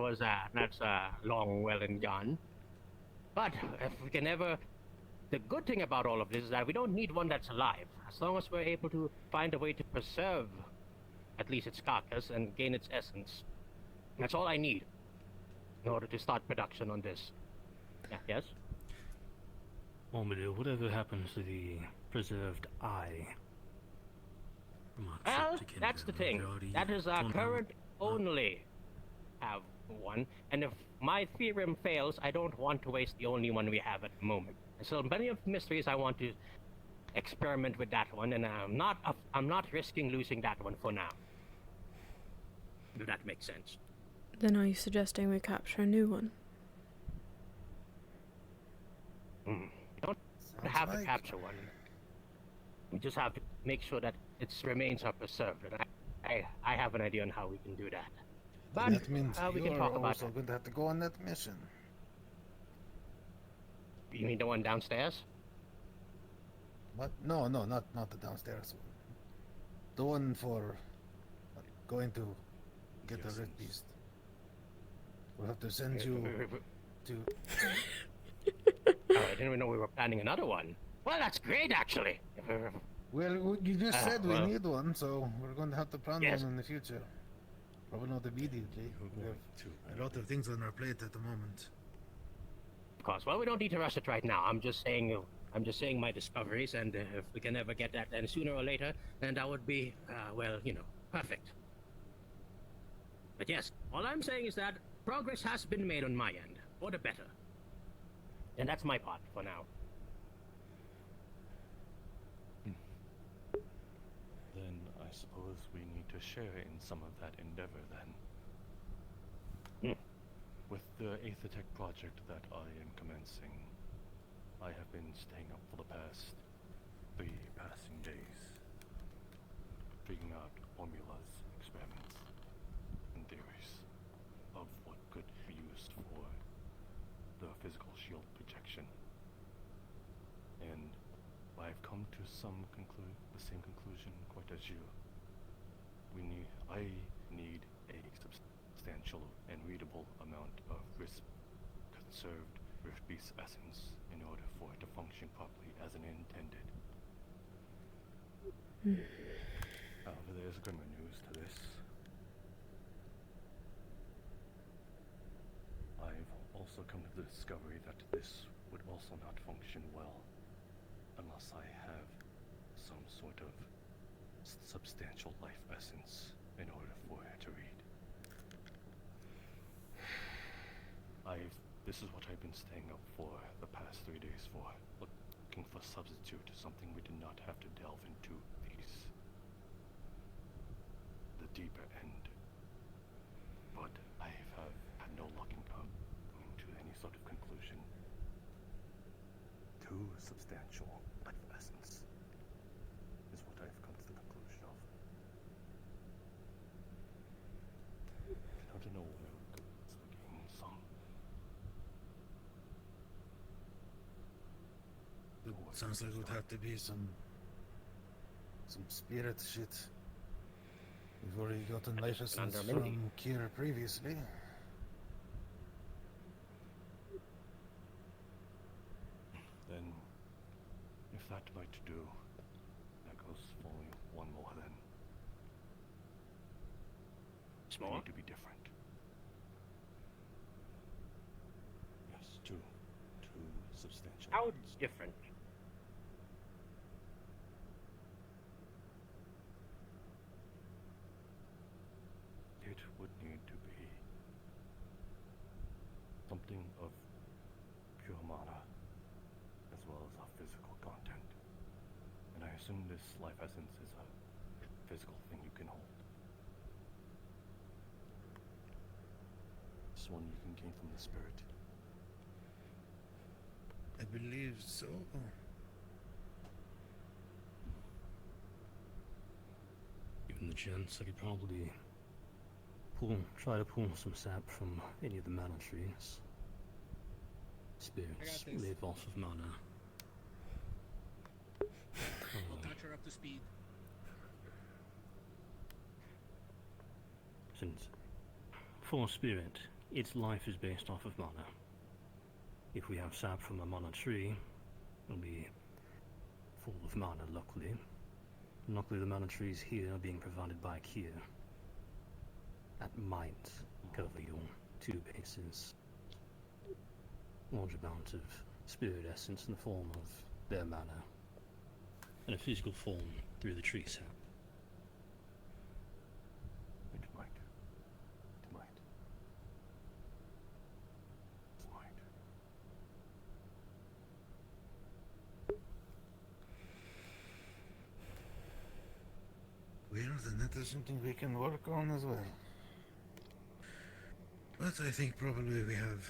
long well and gone. But if we can ever, the good thing about all of this is that we don't need one that's alive, as long as we're able to find a way to preserve at least its carcass and gain its essence. That's all I need in order to start production on this. Yeah, yes? Momadou, whatever happens to the preserved eye? Well, that's the thing. That is our current only have one, and if my theorem fails, I don't want to waste the only one we have at the moment. So many of the mysteries I want to experiment with that one, and I'm not risking losing that one for now. If that makes sense. Then are you suggesting we capture a new one? We don't have to capture one. We just have to make sure that its remains are preserved, and I have an idea on how we can do that. But that means we can talk about also going to have to go on that mission. You mean the one downstairs? What? No, not the downstairs one. The one for going to get the red beast. We'll have to send you to... Oh, I didn't even know we were planning another one. Well, that's great, actually. Well, you just said we well. need one, so we're going to have to plan Yes. one in the future. Probably not immediately. We have a lot of things on our plate at the moment. Of course. Well, we don't need to rush it right now. I'm just saying my discoveries, and if we can ever get that, then sooner or later, then that would be, well, you know, perfect. But yes, all I'm saying is that progress has been made on my end, for the better. And that's my part for now. Then I suppose we need to share in some of that endeavor then. With the Aethertech project that I am commencing, I have been staying up for the past 3 passing days, figuring out formulas, experiments, and theories of what could be used for the physical shield projection. And I've come to the same conclusion quite as you. I need a substantial and readable amount of conserved Rift Beast essence in order for it to function properly as it intended. However, there's grimmer news to this. I've also come to the discovery that this would also not function well unless I have some sort of substantial life essence in order for it to read. This is what I've been staying up for the past 3 days for, looking for a substitute, something we did not have to delve into the deeper end. But I have had no luck in coming to any sort of conclusion. Too substantial life essence is what I've come to the conclusion of. I don't know where it goes again, some. It sounds like it would have to be some spirit shit. We've already gotten life essence from Kira previously. Then, if that might do, that goes for only one more then. They need to be different. Yes, two substantial. How different? It would need to be something of pure mana, as well as a physical content. And I assume this life essence is a physical thing you can hold. This one you can gain from the spirit. I believe so. Given the chance, I could probably try to pull some sap from any of the mana trees. Spirits live off of mana. I'll catch her up to speed. Since for a spirit, its life is based off of mana. If we have sap from a mana tree, it'll be full of mana, luckily. Luckily the mana trees here are being provided by Kier. That might cover your 2 bases. Large amount of spirit essence in the form of their mana, and a physical form through the tree sap. It might. It might. It might. Well, then that is something we can work on as well. But I think probably we have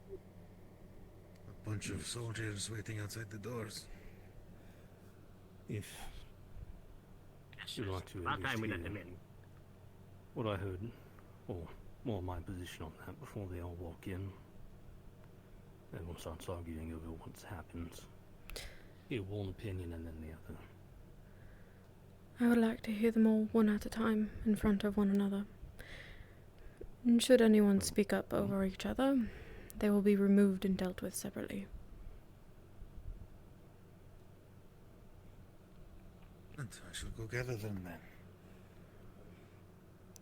a bunch of soldiers waiting outside the doors. If you'd like to About time we let hear them in. what I heard, or more my position on that before they all walk in. Everyone starts arguing over what's happened. Hear one opinion and then the other. I would like to hear them all one at a time in front of one another. And should anyone speak up over each other, they will be removed and dealt with separately. Excellent. I shall go gather them then.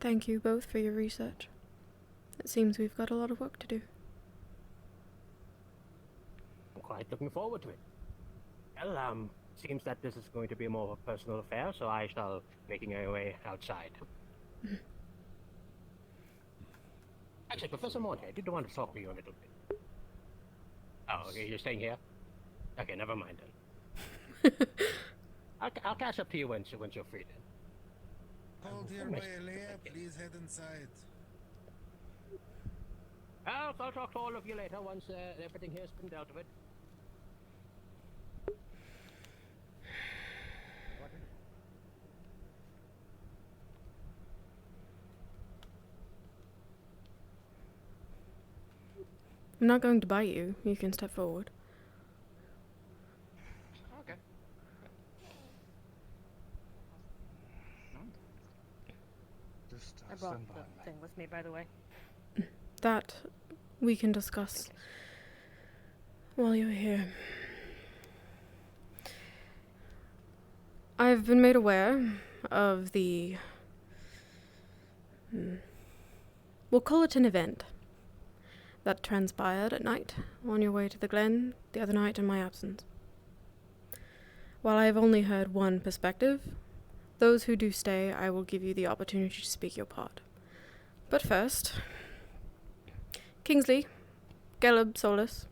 Thank you both for your research. It seems we've got a lot of work to do. I'm quite looking forward to it. Well, seems that this is going to be more of a personal affair, so I shall making my way outside. Actually, Professor Monte, I did want to talk to you a little bit. Oh, okay, you're staying here? Okay, never mind then. I'll catch up to you once you're free then. Called here by Alea, please head inside. I'll talk to all of you later once everything here's been dealt with. I'm not going to bite you. You can step forward. Okay. Just I brought stand by the me. thing with me, by the way. That we can discuss while you're here. I've been made aware of the... we'll call it an event that transpired at night on your way to the Glen the other night in my absence. While I have only heard one perspective, those who do stay, I will give you the opportunity to speak your part. But first, Kingsley, Geleb, Solus,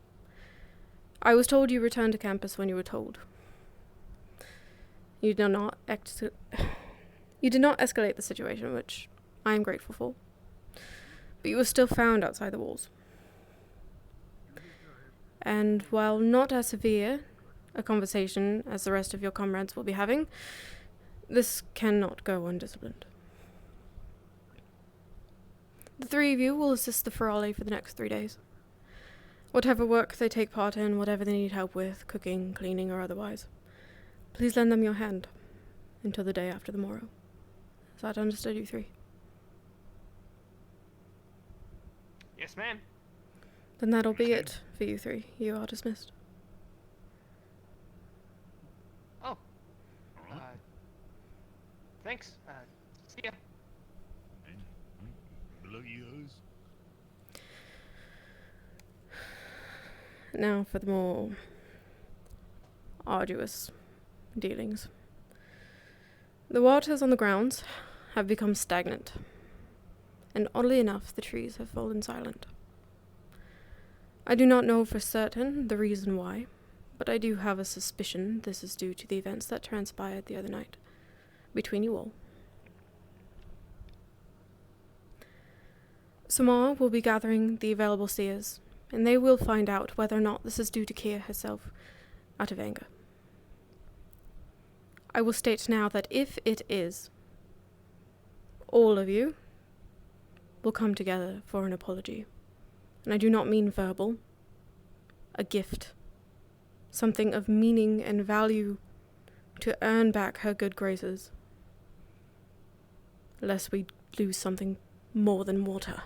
I was told you returned to campus when you were told. You did not escalate the situation, which I am grateful for. But you were still found outside the walls. And while not as severe a conversation as the rest of your comrades will be having, this cannot go undisciplined. The three of you will assist the Ferali for the next 3 days. Whatever work they take part in, whatever they need help with, cooking, cleaning, or otherwise, please lend them your hand until the day after the morrow. Is that understood, you three? Yes, ma'am. Then that'll be it for you three. You are dismissed. Oh. Thanks. See ya. Now for the more arduous dealings. The waters on the grounds have become stagnant, and oddly enough, the trees have fallen silent. I do not know for certain the reason why, but I do have a suspicion this is due to the events that transpired the other night between you all. Samar will be gathering the available seers, and they will find out whether or not this is due to Kia herself out of anger. I will state now that if it is, all of you will come together for an apology. And I do not mean verbal, a gift, something of meaning and value to earn back her good graces, lest we lose something more than water.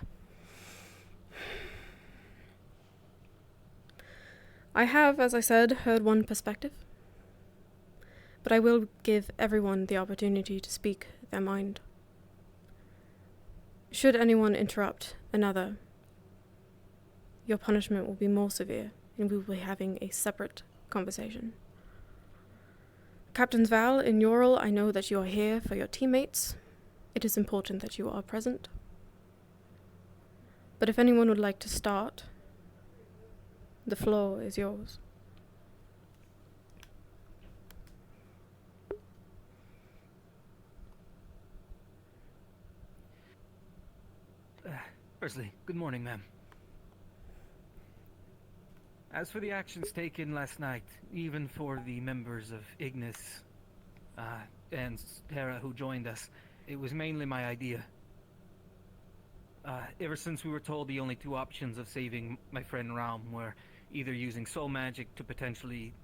I have, as I said, heard one perspective, but I will give everyone the opportunity to speak their mind. Should anyone interrupt another, your punishment will be more severe, and we will be having a separate conversation. Captains Val and Yoral, I know that you are here for your teammates. It is important that you are present. But if anyone would like to start, the floor is yours. Firstly, good morning, ma'am. As for the actions taken last night, even for the members of Ignis and Terra who joined us, it was mainly my idea. Ever since we were told the only two options of saving my friend Raum were either using soul magic to potentially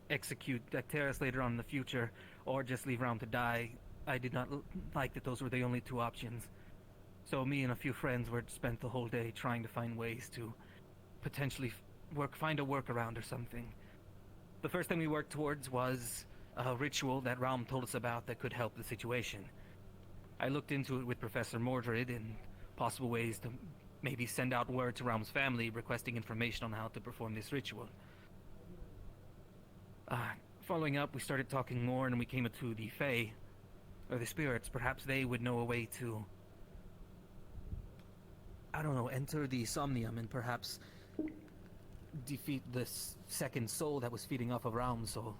execute Acteris later on in the future, or just leave Raum to die, I did not like that those were the only two options. So me and a few friends were spent the whole day trying to find ways to potentially find a workaround or something. The first thing we worked towards was a ritual that Raum told us about that could help the situation. I looked into it with Professor Mordred and possible ways to maybe send out word to Raum's family requesting information on how to perform this ritual. Following up, we started talking more and we came to the Fae, or the spirits. Perhaps they would know a way to, I don't know, enter the Somnium and perhaps defeat this second soul that was feeding off of Raum's soul.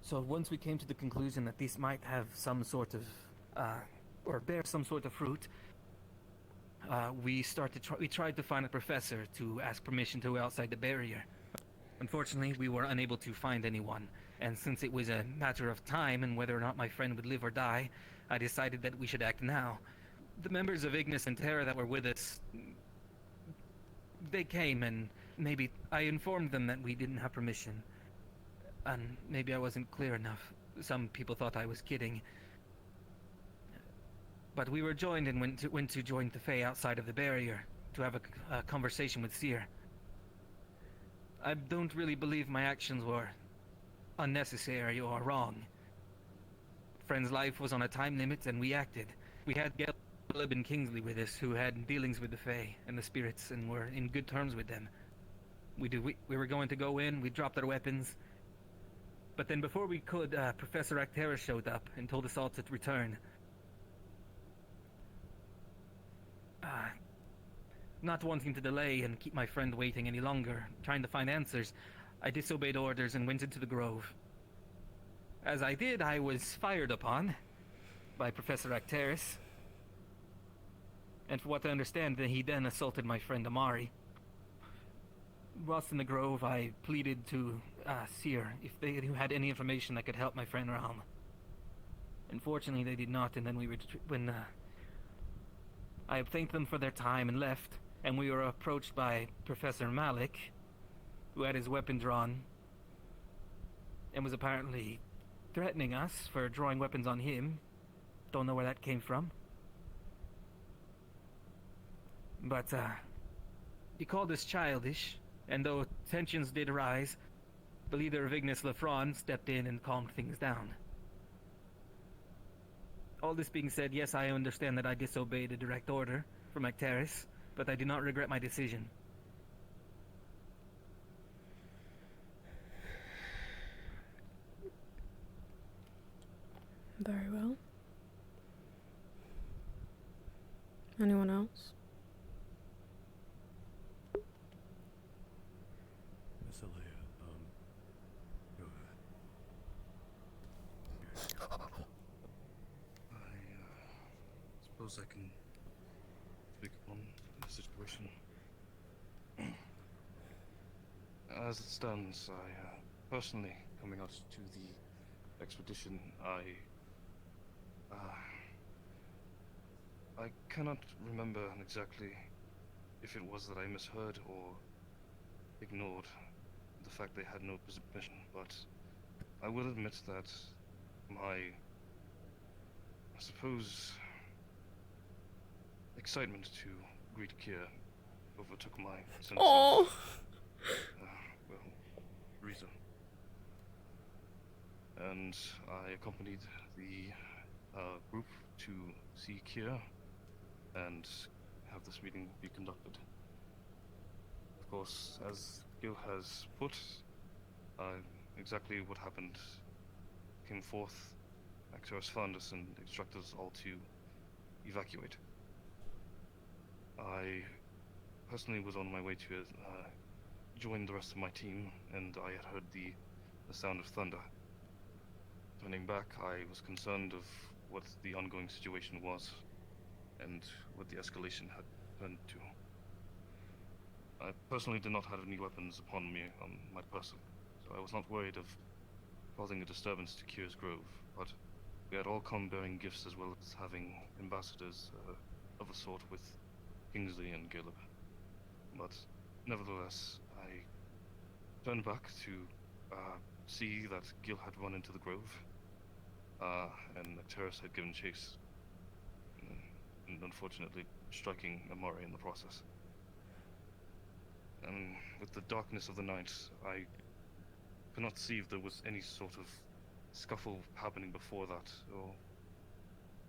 So once we came to the conclusion that this might have some sort of, or bear some sort of fruit, we tried to find a professor to ask permission to go outside the barrier. Unfortunately, we were unable to find anyone, and since it was a matter of time and whether or not my friend would live or die, I decided that we should act now. The members of Ignis and Terra that were with us, they came and maybe I informed them that we didn't have permission. And maybe I wasn't clear enough. Some people thought I was kidding. But we were joined and went to join the Fae outside of the barrier to have a conversation with Seer. I don't really believe my actions were unnecessary or wrong. Friend's life was on a time limit and we acted. We had Gelb and Kingsley with us who had dealings with the Fae and the spirits and were in good terms with them. We were going to go in, we dropped our weapons. But then before we could, Professor Actera showed up and told us all to return. Not wanting to delay and keep my friend waiting any longer, trying to find answers, I disobeyed orders and went into the grove. As I did, I was fired upon by Professor Acteris. And for what I understand, he then assaulted my friend Amari. Whilst in the grove, I pleaded to Seer if they had any information that could help my friend Raum. Unfortunately, they did not, and then when I thanked them for their time and left, and we were approached by Professor Malik, who had his weapon drawn, and was apparently threatening us for drawing weapons on him. Don't know where that came from. But, he called us childish, and though tensions did rise, the leader of Ignis Lefron stepped in and calmed things down. All this being said, yes, I understand that I disobeyed a direct order from Acteris, but I do not regret my decision. Very well. Anyone else? Miss Alea, go ahead. I suppose I can speak upon the situation. As it stands, personally, coming out to the expedition, I cannot remember exactly if it was that I misheard or ignored the fact they had no permission, but I will admit that my, I suppose, excitement to greet Kier overtook my sense of, reason. And I accompanied the group to see Kier and have this meeting be conducted. Of course, as Gil has put, exactly what happened came forth. Acteris found us and instructed us all to evacuate. I personally was on my way to join the rest of my team, and I had heard the sound of thunder. Turning back, I was concerned of what the ongoing situation was, and what the escalation had turned to. I personally did not have any weapons upon me on my person, so I was not worried of causing a disturbance to Kier's Grove, but we had all come bearing gifts as well as having ambassadors of a sort with Kingsley and Gilib. But nevertheless, I turned back to see that Gil had run into the grove, and Acteris had given chase, and unfortunately striking Amari in the process. And with the darkness of the night, I cannot see if there was any sort of scuffle happening before that, or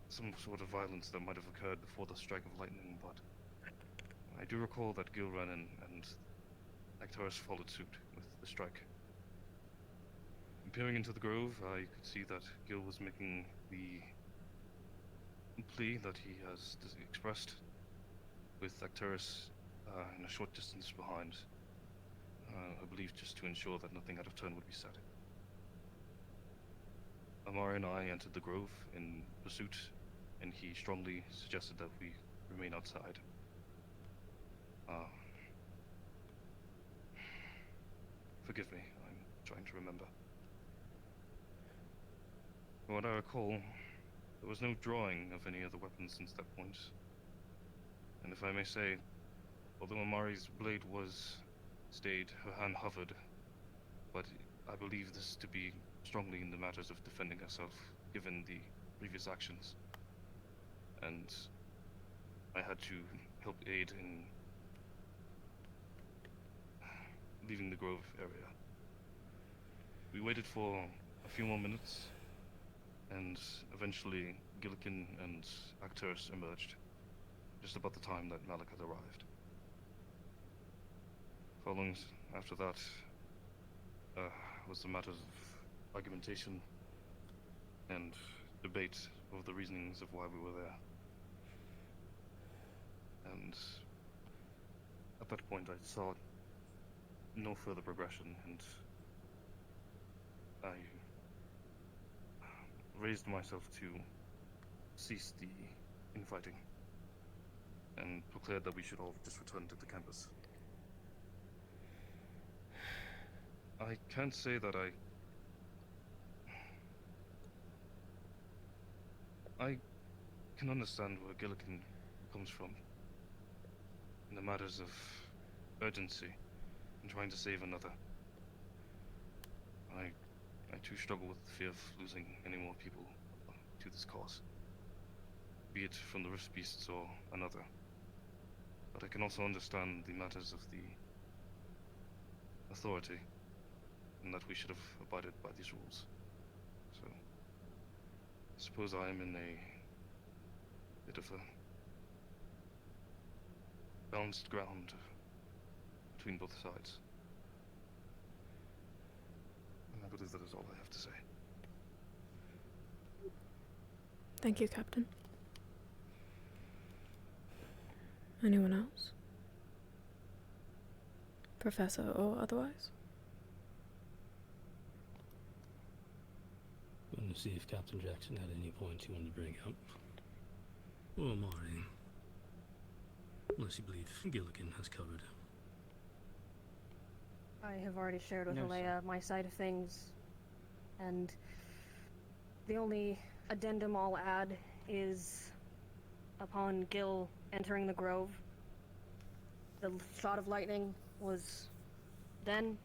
some sort of violence that might have occurred before the strike of lightning, but I do recall that Gilran and Actaris followed suit with the strike. Peering into the grove, I could see that Gil was making the plea that he has expressed, with Actaris in a short distance behind. I believe just to ensure that nothing out of turn would be said. Amari and I entered the grove in pursuit, and he strongly suggested that we remain outside. Forgive me, I'm trying to remember. From what I recall, there was no drawing of any other weapons since that point. And if I may say, although Amari's blade was stayed, her hand hovered, but I believe this to be strongly in the matters of defending herself, given the previous actions. And I had to help aid in leaving the grove area. We waited for a few more minutes, and eventually Gillikin and Actaris emerged, just about the time that Malik had arrived. Following after that was the matters of argumentation and debate over the reasonings of why we were there. And at that point I saw no further progression, and I raised myself to cease the infighting and declared that we should all just return to the campus. I can't say that I can understand where Gillikin comes from in the matters of urgency and trying to save another. I too struggle with the fear of losing any more people to this cause, be it from the Rift Beasts or another. But I can also understand the matters of the authority, and that we should have abided by these rules. So, I suppose I am in a bit of a balanced ground between both sides. And I believe that is all I have to say. Thank you, Captain. Anyone else? Professor or otherwise? I'm going to see if Captain Jackson had any points he wanted to bring up. Or Amari. Unless you believe Gillikin has covered. I have already shared with No, Alea my side of things, and the only addendum I'll add is upon Gil entering the grove, the shot of lightning was then,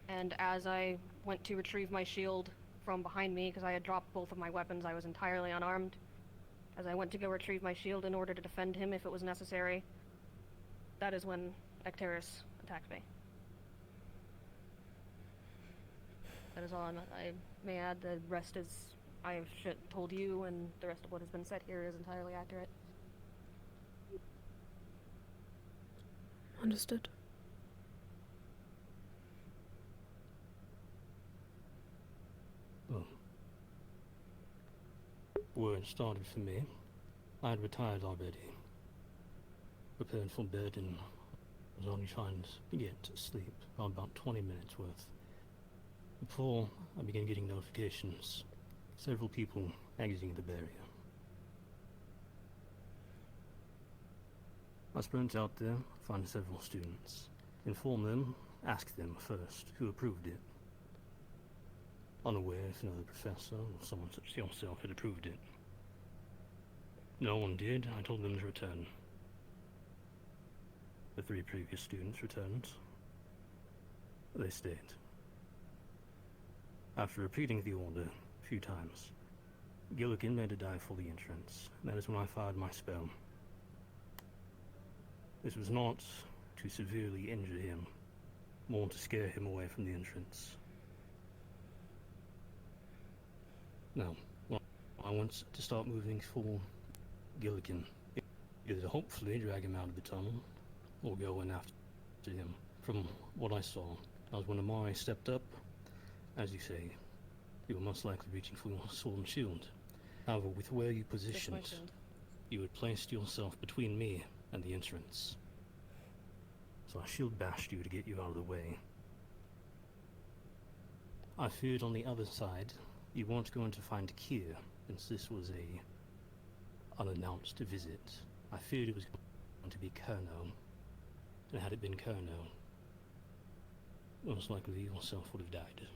and as I went to retrieve my shield from behind me, because I had dropped both of my weapons, I was entirely unarmed. As I went to go retrieve my shield in order to defend him if it was necessary, that is when Actaris attacked me. That is all I may add. The rest is, I have told you, and the rest of what has been said here is entirely accurate. Understood. Well, word started for me. I had retired already, prepared for bed, and was only trying to get to sleep for about 20 minutes worth before I began getting notifications. Several people exiting the barrier. I sprint out there, find several students, inform them, ask them first who approved it. Unaware if another professor or someone such as yourself had approved it. No one did. I told them to return. The 3 previous students returned. They stayed. After repeating the order a few times, Gillikin made a dive for the entrance. That is when I fired my spell. This was not to severely injure him, more to scare him away from the entrance. Now, well, I want to start moving for Gilligan. Either hopefully drag him out of the tunnel, or go in after him. From what I saw, as when Amari stepped up, as you say, you were most likely reaching for your sword and shield. However, with where you positioned, you had placed yourself between me and the entrance. So I shield bashed you to get you out of the way. I feared on the other side, you weren't going to find Kier, since this was a unannounced visit. I feared it was going to be Kerno, and had it been Kerno, most likely yourself would have died.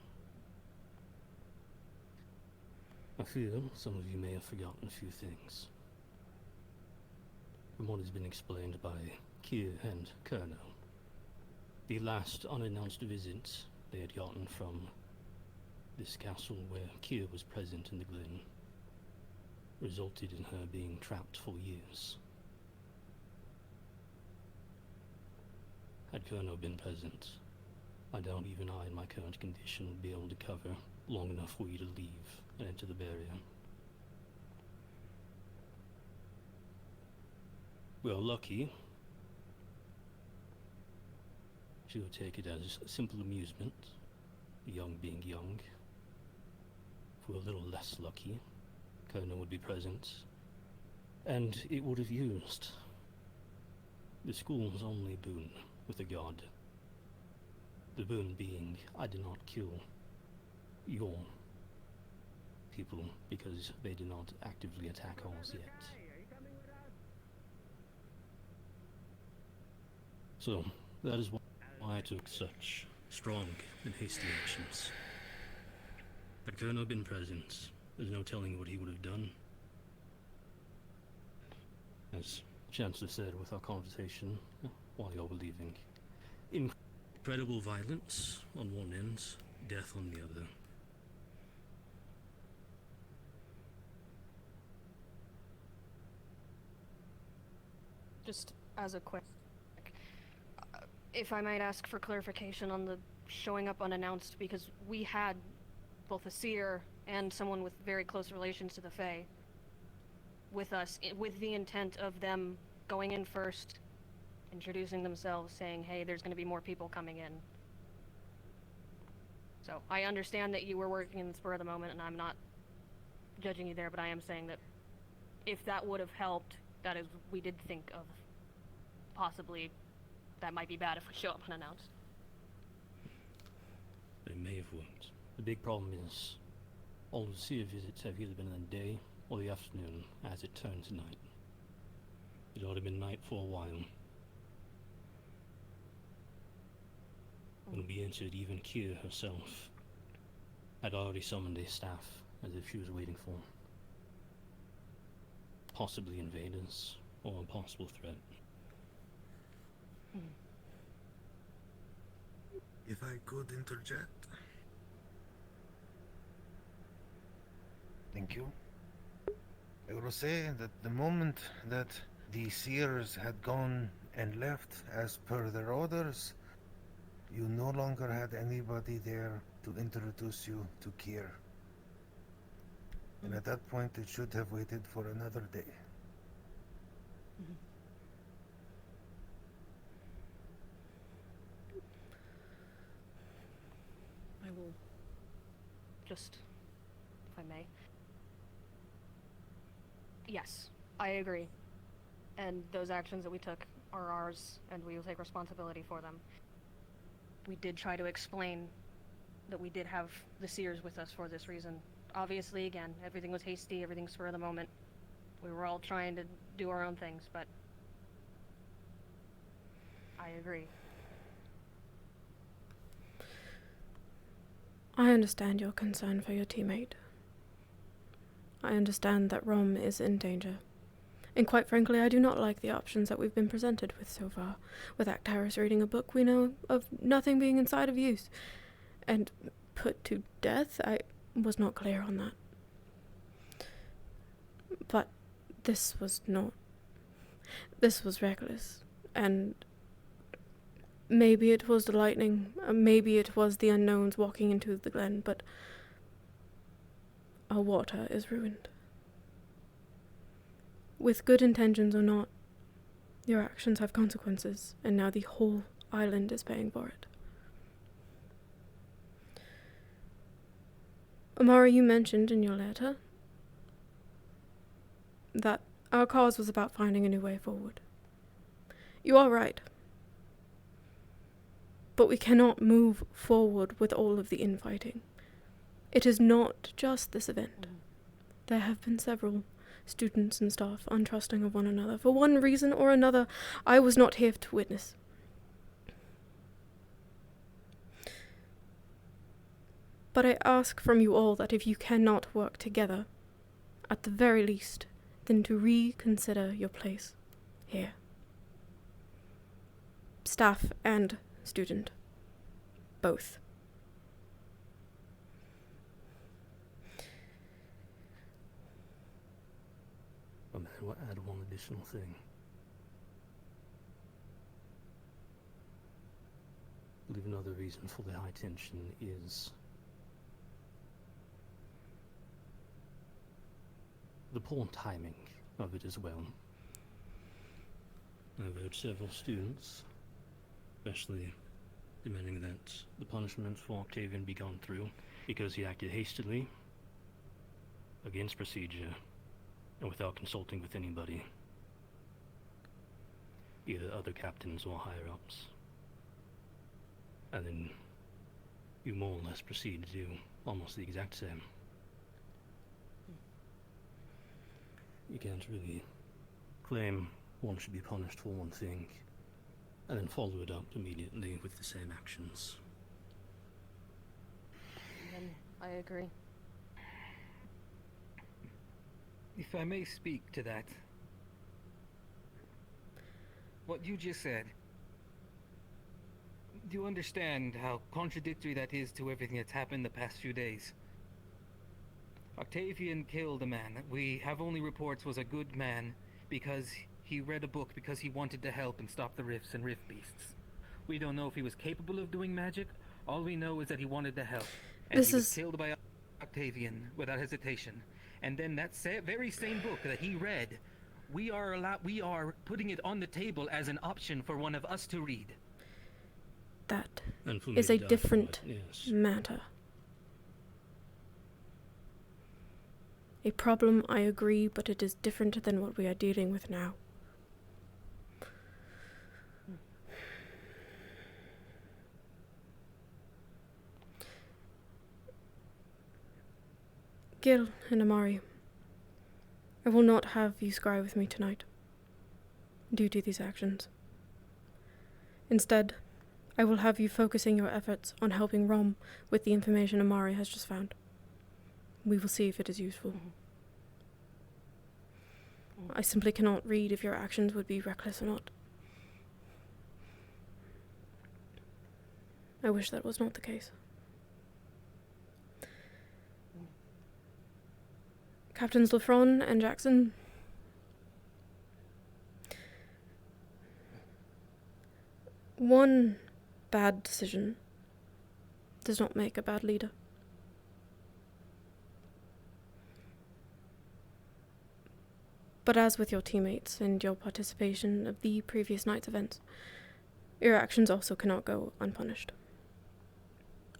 I fear some of you may have forgotten a few things. From what has been explained by Kier and Kerno, the last unannounced visit they had gotten from this castle where Kier was present in the glen resulted in her being trapped for years. Had Kerno been present, I doubt even I in my current condition would be able to cover long enough for you to leave and enter the barrier. We are lucky. She would take it as a simple amusement, young being young. If we were a little less lucky, Kerno would be present, and it would have used the school's only boon with a god. The boon being, I did not kill your people because they did not actively attack ours yet. So, that is why I took such strong and hasty actions. Had Kerno been present, there's no telling what he would have done. As Chancellor said with our conversation while you were leaving, incredible violence on one end, death on the other. Just as a quick, if I might ask for clarification on the showing up unannounced, because we had both a seer and someone with very close relations to the Fae with us, with the intent of them going in first, introducing themselves, saying, hey, there's going to be more people coming in. So, I understand that you were working in the spur of the moment, and I'm not judging you there, but I am saying that if that would have helped, that is, we did think of possibly that might be bad if we show up unannounced. It may have worked. The big problem is, all the seer visits have either been in the day or the afternoon as it turns night. It ought to have been night for a while. When we entered, even Kier herself had already summoned a staff as if she was waiting for possibly invaders or a possible threat. If I could interject. Thank you. I will say that the moment that the seers had gone and left as per their orders, you no longer had anybody there to introduce you to Kier. And at that point, it should have waited for another day. I will just, if I may. Yes, I agree. And those actions that we took are ours, and we will take responsibility for them. We did try to explain that we did have the seers with us for this reason. Obviously, again, everything was hasty, everything spur of the moment. We were all trying to do our own things, but I agree. I understand your concern for your teammate. I understand that Rom is in danger. And quite frankly, I do not like the options that we've been presented with so far. With Actaris reading a book, we know of nothing being inside of use. And put to death, I was not clear on that. But this was not. This was reckless. And maybe it was the lightning, maybe it was the unknowns walking into the glen, but our water is ruined. With good intentions or not, your actions have consequences, and now the whole island is paying for it. Amari, you mentioned in your letter that our cause was about finding a new way forward. You are right. But we cannot move forward with all of the infighting. It is not just this event. There have been several students and staff untrusting of one another. For one reason or another, I was not here to witness. But I ask from you all that if you cannot work together, at the very least, then to reconsider your place here. Staff and student. Both. I may well add one additional thing. I believe another reason for the high tension is the poor timing of it as well. I've heard several students, especially demanding that the punishment for Octavian be gone through because he acted hastily, against procedure, and without consulting with anybody, either other captains or higher-ups. And then you more or less proceed to do almost the exact same. You can't really claim one should be punished for one thing and then follow it up immediately with the same actions. I agree. If I may speak to that. What you just said. Do you understand how contradictory that is to everything that's happened the past few days? Octavian killed a man that we have only reports was a good man because he read a book because he wanted to help and stop the rifts and rift beasts. We don't know if he was capable of doing magic. All we know is that he wanted to help. And he was killed by Octavian without hesitation. And then that very same book that he read, we are putting it on the table as an option for one of us to read. That is a different matter. A problem, I agree, but it is different than what we are dealing with now. Gil and Amari, I will not have you scry with me tonight due to these actions. Instead, I will have you focusing your efforts on helping Rom with the information Amari has just found. We will see if it is useful. I simply cannot read if your actions would be reckless or not. I wish that was not the case. Captains Lafron and Jackson, one bad decision does not make a bad leader. But as with your teammates and your participation of the previous night's events, your actions also cannot go unpunished.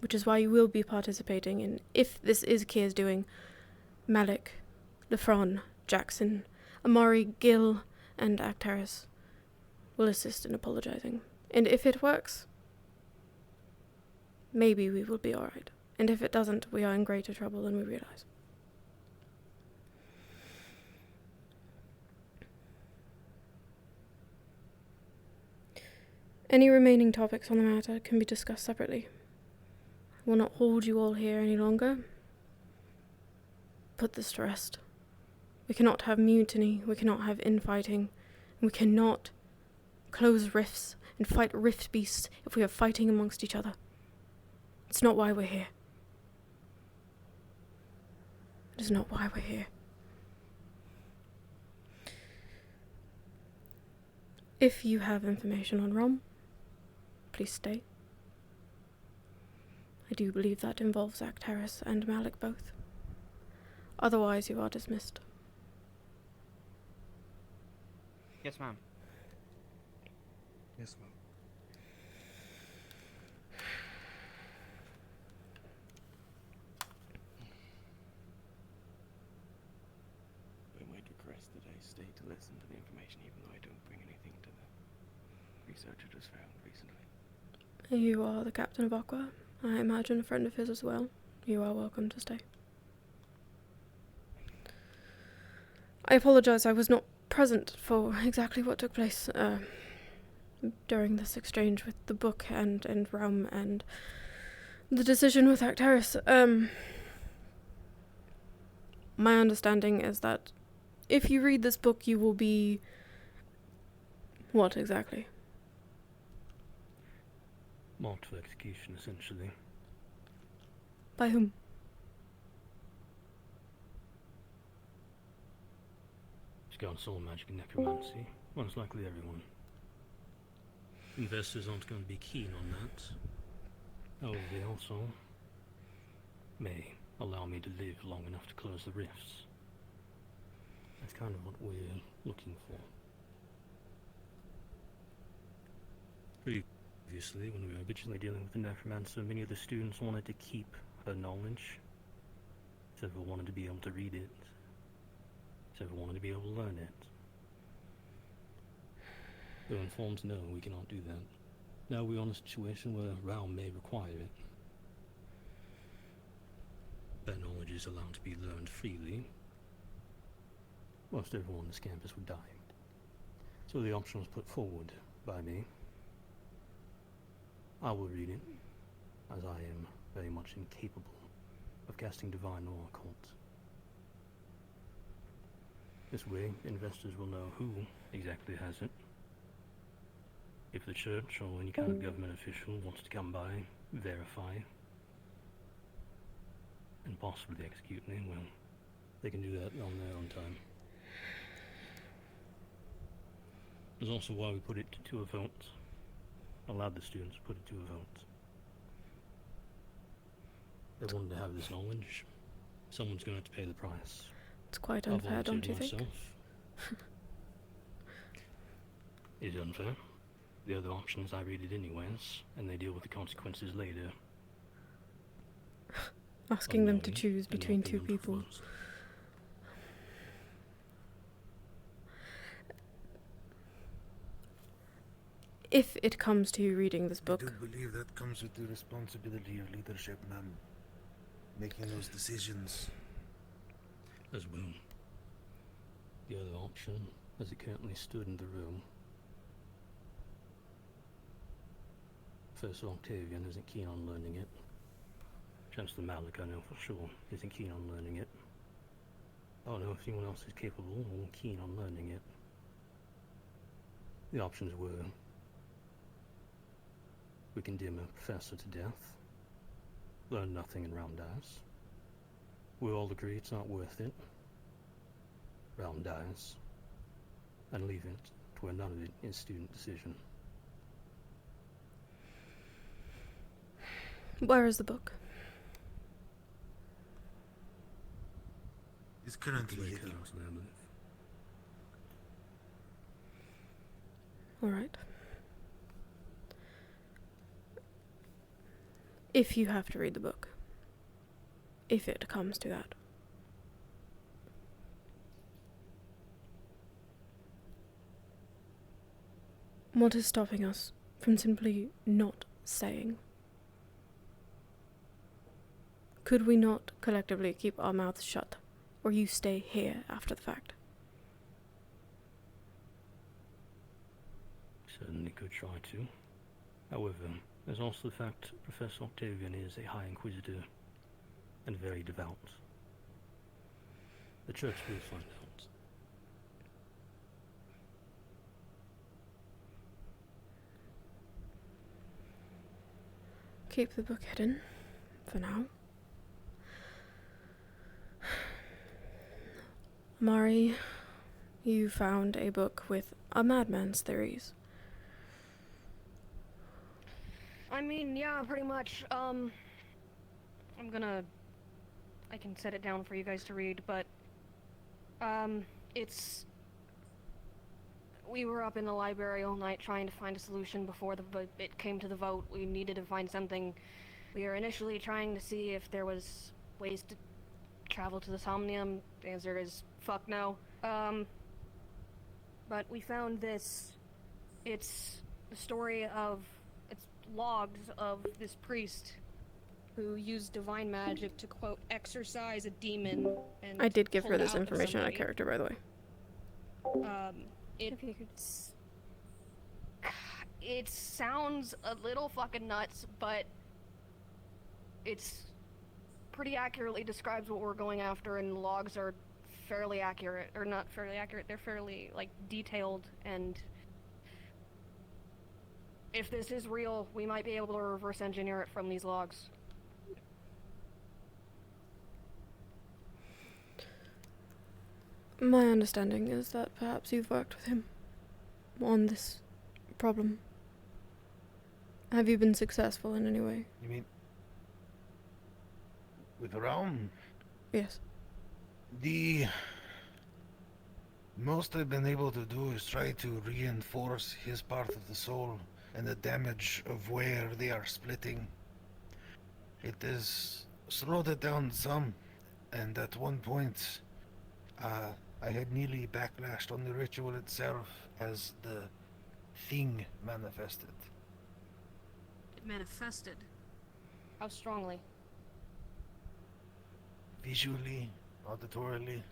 Which is why you will be participating in, if this is Kier's doing, Malik, Lafron, Jackson, Amari, Gil, and Actaris will assist in apologizing. And if it works, maybe we will be alright. And if it doesn't, we are in greater trouble than we realize. Any remaining topics on the matter can be discussed separately. I will not hold you all here any longer. Put this to rest. We cannot have mutiny, we cannot have infighting, and we cannot close rifts and fight rift beasts if we are fighting amongst each other. It's not why we're here. It is not why we're here. If you have information on Rom, please stay. I do believe that involves Actaris and Malik both. Otherwise, you are dismissed. Yes, ma'am. Yes, ma'am. I might regress that I stayed to listen to the information even though I don't bring anything to the research I just found recently. You are the captain of Aqua. I imagine a friend of his as well. You are welcome to stay. I apologize, I was not present for exactly what took place during this exchange with the book and Realm and the decision with Actaris. My understanding is that if you read this book, you will be... What exactly? Marked for execution, essentially. By whom? Scout soul magic and necromancy. Most likely everyone. Investors aren't going to be keen on that. However, they also may allow me to live long enough to close the rifts. That's kind of what we're looking for. Previously, when we were originally dealing with the necromancer, many of the students wanted to keep her knowledge. Several wanted to be able to read it. Several wanted to be able to learn it. Though informed, no, we cannot do that. Now we're in a situation where Realm may require it. That knowledge is allowed to be learned freely. Most everyone on this campus would die. So the option was put forward by me. I will read it, as I am very much incapable of casting divine or occult. This way, investors will know who exactly has it. If the church or any kind of government official wants to come by, verify, and possibly execute me, well, they can do that on their own time. That's also why we put it to a vote. Allowed the students to put it to a vote. They wanted to have this knowledge. Someone's going to have to pay the price. It's quite unfair, don't you think? Is it unfair? The other option is I read it anyways, and they deal with the consequences later. Asking them to choose between two people. If it comes to you reading this book... I do believe that comes with the responsibility of leadership, ma'am. Making those decisions. As well. The other option, as it currently stood in the room, Professor Octavian isn't keen on learning it. Chancellor Malik, I know for sure, isn't keen on learning it. I don't know if anyone else is capable or keen on learning it. The options were: we condemn a professor to death, learn nothing and Realm dies. We all agree it's not worth it. Realm dies, and leave it to where none of it is student decision. Where is the book? It's currently hidden. Alright. If you have to read the book. If it comes to that. What is stopping us from simply not saying? Could we not collectively keep our mouths shut? Or you stay here after the fact? Certainly could try to. However, there's also the fact Professor Octavian is a High Inquisitor and very devout. The church will find out. Keep the book hidden, for now. Mari, you found a book with a madman's theories. I mean, yeah, pretty much. I I can set it down for you guys to read, but it's. We were up in the library all night trying to find a solution before it came to the vote. We needed to find something. We were initially trying to see if there was ways to travel to the Somnium. The answer is fuck no. But we found this. It's the story of. It's logs of this priest who used divine magic to, quote, exorcise a demon and I did give pull her this out of information on a somebody. character, by the way. It sounds a little fucking nuts, but it's pretty accurately describes what we're going after, and logs are fairly accurate, or not fairly accurate, they're fairly, like, detailed, and if this is real, we might be able to reverse engineer it from these logs. My understanding is that perhaps you've worked with him on this problem. Have you been successful in any way? You mean with Realm? Yes. The most I've been able to do is try to reinforce his part of the soul and the damage of where they are splitting. It has slowed it down some, and at one point, I had nearly backlashed on the ritual itself as the thing manifested. It manifested? How strongly? Visually, auditorily,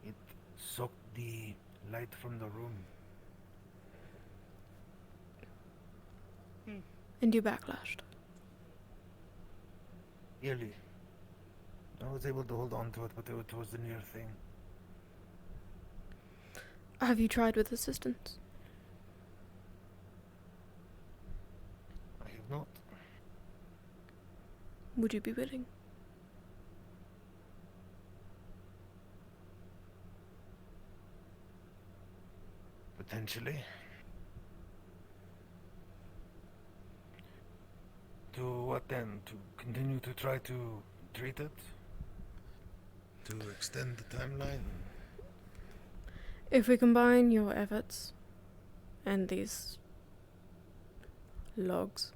it sucked the light from the room. And you backlashed? Nearly. I was able to hold on to it, but it was the near thing. Have you tried with assistance? I have not. Would you be willing? Potentially. To what then? To continue to try to treat it? To extend the timeline? If we combine your efforts and these logs,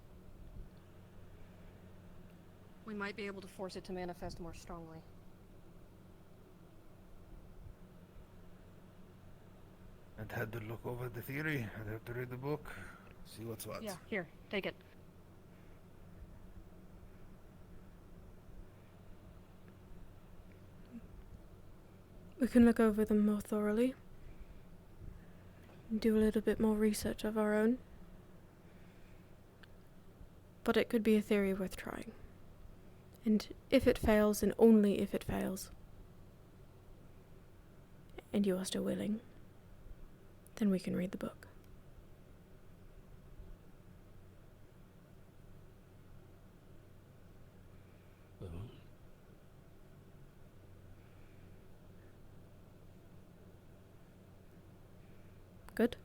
We might be able to force it to manifest more strongly. I'd had to look over the theory. I'd have to read the book, see what's what. Yeah, here, take it. we can look over them more thoroughly. Do a little bit more research of our own. But it could be a theory worth trying. And if it fails, and only if it fails, and you are still willing, then we can read the book. Good?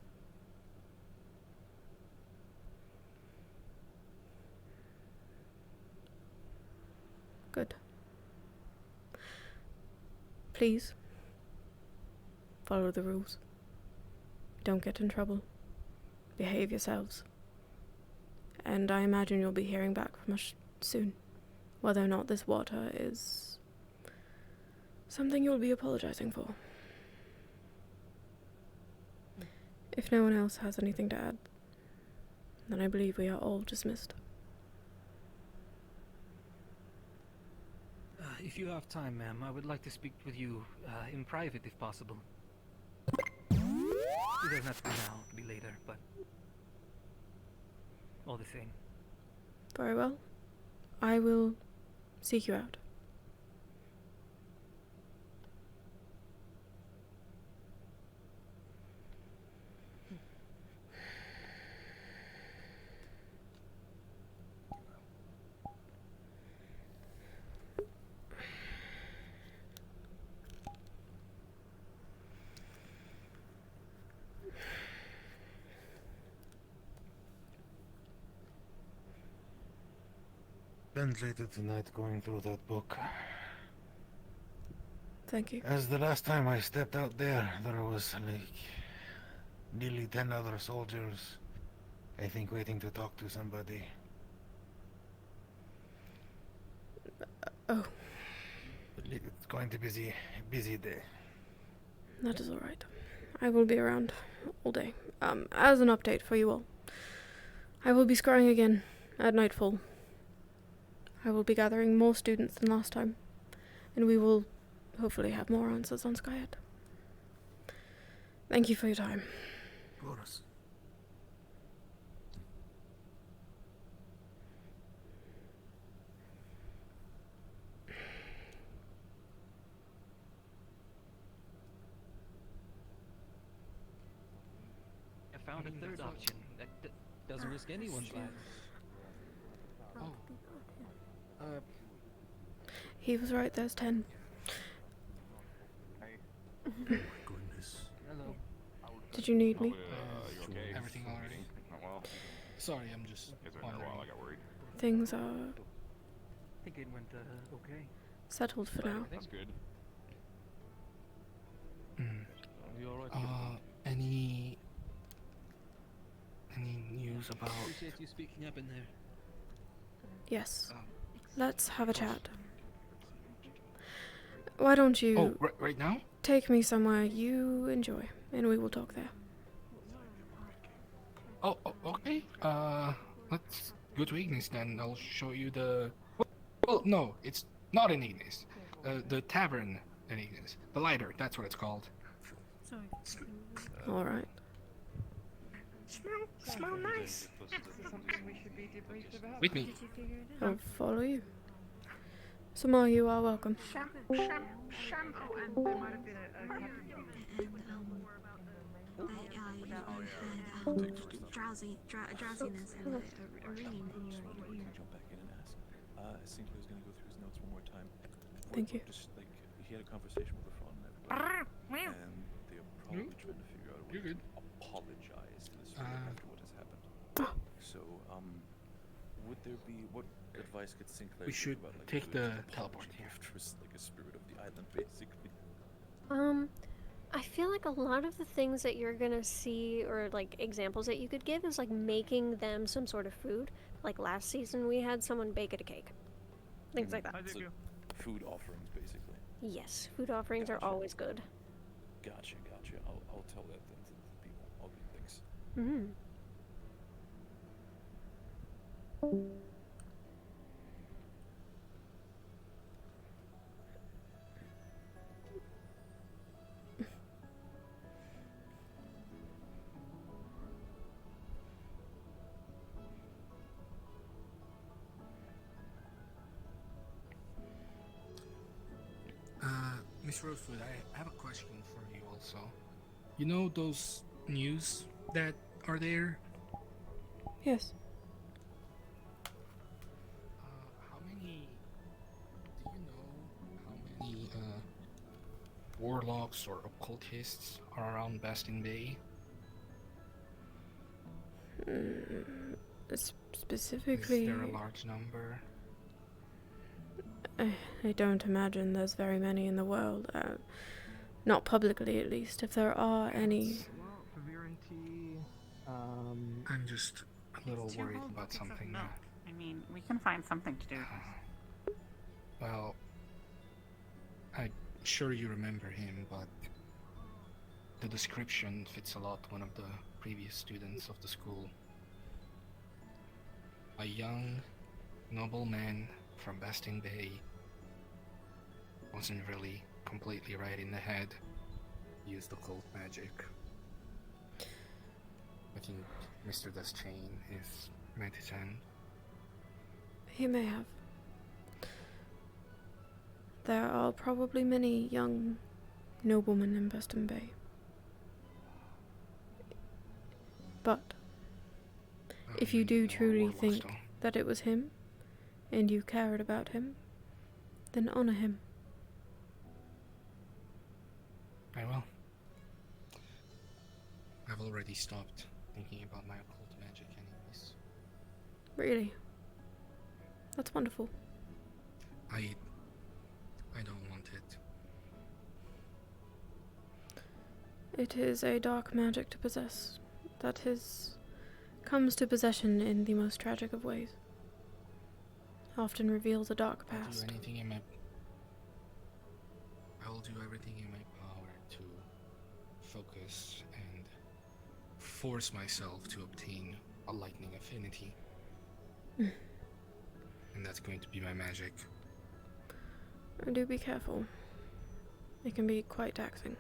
Good. Please, follow the rules. Don't get in trouble. Behave yourselves. And I imagine you'll be hearing back from us soon. Whether or not this water is something you'll be apologizing for. If no one else has anything to add, then I believe we are all dismissed. If you have time, ma'am, I would like to speak with you in private if possible. It doesn't have to be now, it can be later, but all the same. Very well. I will seek you out. Spent later tonight going through that book. Thank you. As the last time I stepped out there, there was like nearly 10 other soldiers, I think, waiting to talk to somebody. Oh. It's going to be a busy day. That is alright. I will be around all day. As an update for you all, I will be scrying again at nightfall. I will be gathering more students than last time, and we will hopefully have more answers on Skyhead. Thank you for your time. Of course. I found a third option that doesn't risk anyone's life. Oh. He was right, there's 10. Oh my goodness. Hello. Did you need me? You okay? Everything already? Oh, well. Sorry, I'm just You guys were in there a while, I got worried. Things are I think it went okay. settled for now. That's good. You alright? Any news about... Appreciate you speaking up in there. Yes. Let's have a chat. Why don't you... Oh, right now? Take me somewhere you enjoy, and we will talk there. Oh, okay. Let's go to Ignis then. I'll show you the... Well, no, it's not in Ignis. The tavern in Ignis. The lighter, that's what it's called. Alright. Smell nice. With me. I'll follow you. Samar, you are welcome. Shampoo, and there might have been a drowsiness and a ringing in your ear. Jump back in and ask. Sinclair was going to go through his notes one more time. Thank you. Just like he had a conversation with the front and everybody, and they are probably trying to figure out a way to apologize to this family after what has happened. So, would there be what advice could Sinclair? We should give about, like, take doing the an teleport apology here. after it's like a spirit of the island, basically. I feel like a lot of the things that you're gonna see, or like examples that you could give, is like making them some sort of food. Like last season, we had someone bake it a cake. Things like that. So, food offerings, basically. Yes, food offerings are always good. Gotcha. I'll tell that then to the people. I'll do things. Mm-hmm. Miss Rosewood, I have a question for you also. You know those news that are there? Yes. How many... Do you know how many, warlocks or occultists are around Bastion Bay? Specifically... Is there a large number? I don't imagine there's very many in the world. Not publicly, at least. If there are any... I'm just a little worried about something. I mean, we can find something to do. Well, I'm sure you remember him, but the description fits a lot one of the previous students of the school. A young, noble man from Bastion Bay. Wasn't really completely right in the head. Used occult magic. I think Mr. Deschain is met his hand. He may have. There are probably many young noblemen in Bastion Bay. But if you do truly think that it was him, and you cared about him, then honor him. I will. I've already stopped thinking about my occult magic anyways. Really? That's wonderful. I don't want it. It is a dark magic to possess. That is, comes to possession in the most tragic of ways. Often reveals a dark I'll do past. anything in my... I'll do everything in my power to focus and force myself to obtain a lightning affinity. And that's going to be my magic. Do be careful. It can be quite taxing.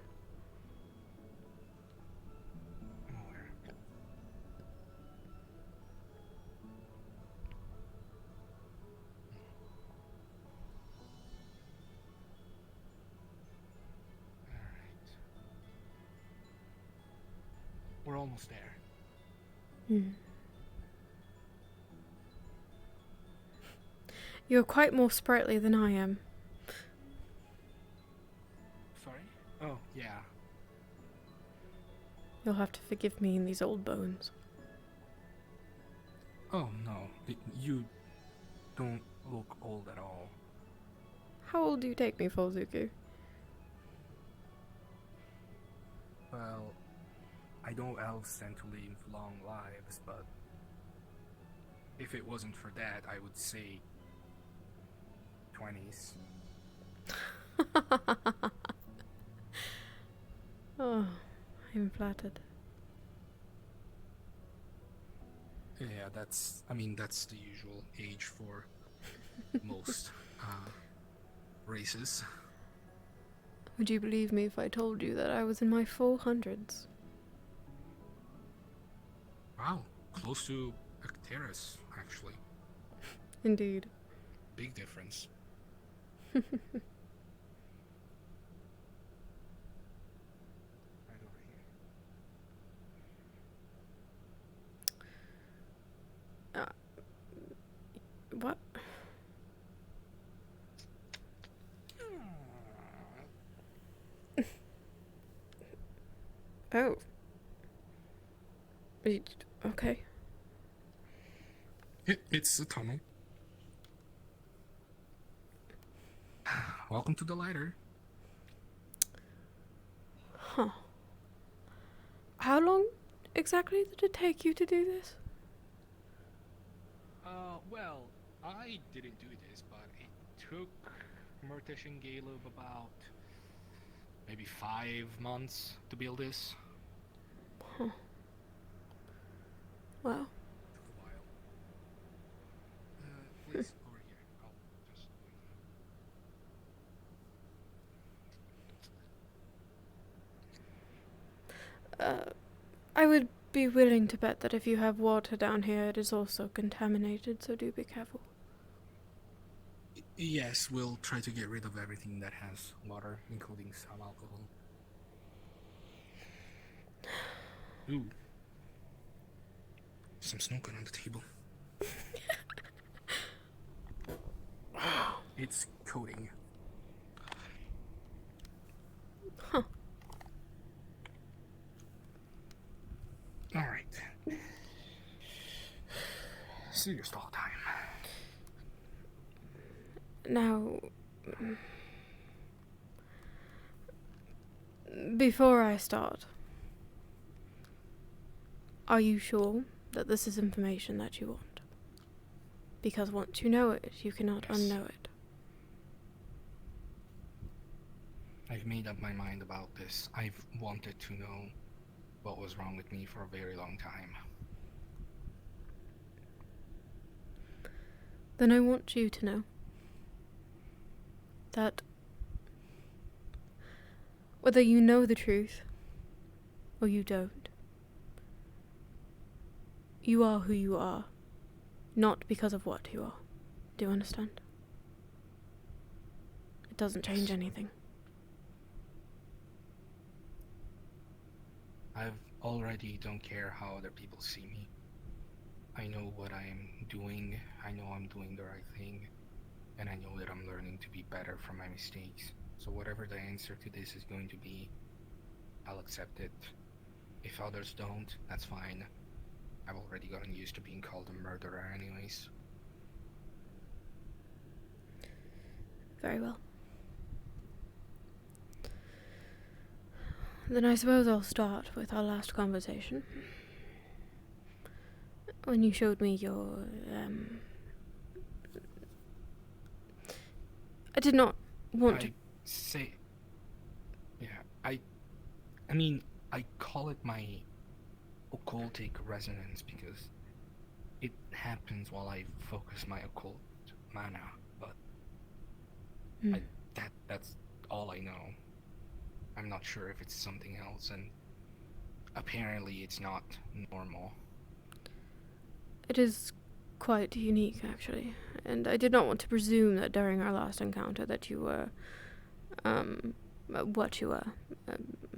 I'm aware. Alright. We're almost there. You're quite more sprightly than I am. Sorry? Oh, yeah. You'll have to forgive me in these old bones. Oh, no. You don't look old at all. How old do you take me for, Zuko? Well, I know elves tend to live long lives, but if it wasn't for that, I would say 20s. Oh, I'm flattered. Yeah, that's the usual age for most races. Would you believe me if I told you that I was in my 400s? Wow, close to Arcturus, actually. Indeed. Big difference. Right over here. What? Oh. Okay. It's a tunnel. Welcome to the lighter. Huh. How long exactly did it take you to do this? Well, I didn't do this, but it took Murtish and Caleb about maybe 5 months to build this. Huh. Wow. Took a while. Please, over here. I'll just... I would be willing to bet that if you have water down here, it is also contaminated, so do be careful. Yes, we'll try to get rid of everything that has water, including some alcohol. Ooh. Some smoke on the table. It's coating. Huh. Alright. Serious all the time. Now, before I start, are you sure that this is information that you want? Because once you know it, you cannot unknow it. I've made up my mind about this. I've wanted to know what was wrong with me for a very long time. Then I want you to know that whether you know the truth or you don't, you are who you are, not because of what you are. Do you understand? It doesn't change anything. I've already don't care how other people see me. I know what I'm doing, I know I'm doing the right thing, and I know that I'm learning to be better from my mistakes. So whatever the answer to this is going to be, I'll accept it. If others don't, that's fine. I've already gotten used to being called a murderer anyways. Very well. Then I suppose I'll start with our last conversation. When you showed me your, I did not want to... say... Yeah, I mean, I call it my occultic resonance because it happens while I focus my occult mana, but that's all I know. I'm not sure if it's something else, and apparently it's not normal. It is quite unique, actually, and I did not want to presume that during our last encounter that you were, what you were,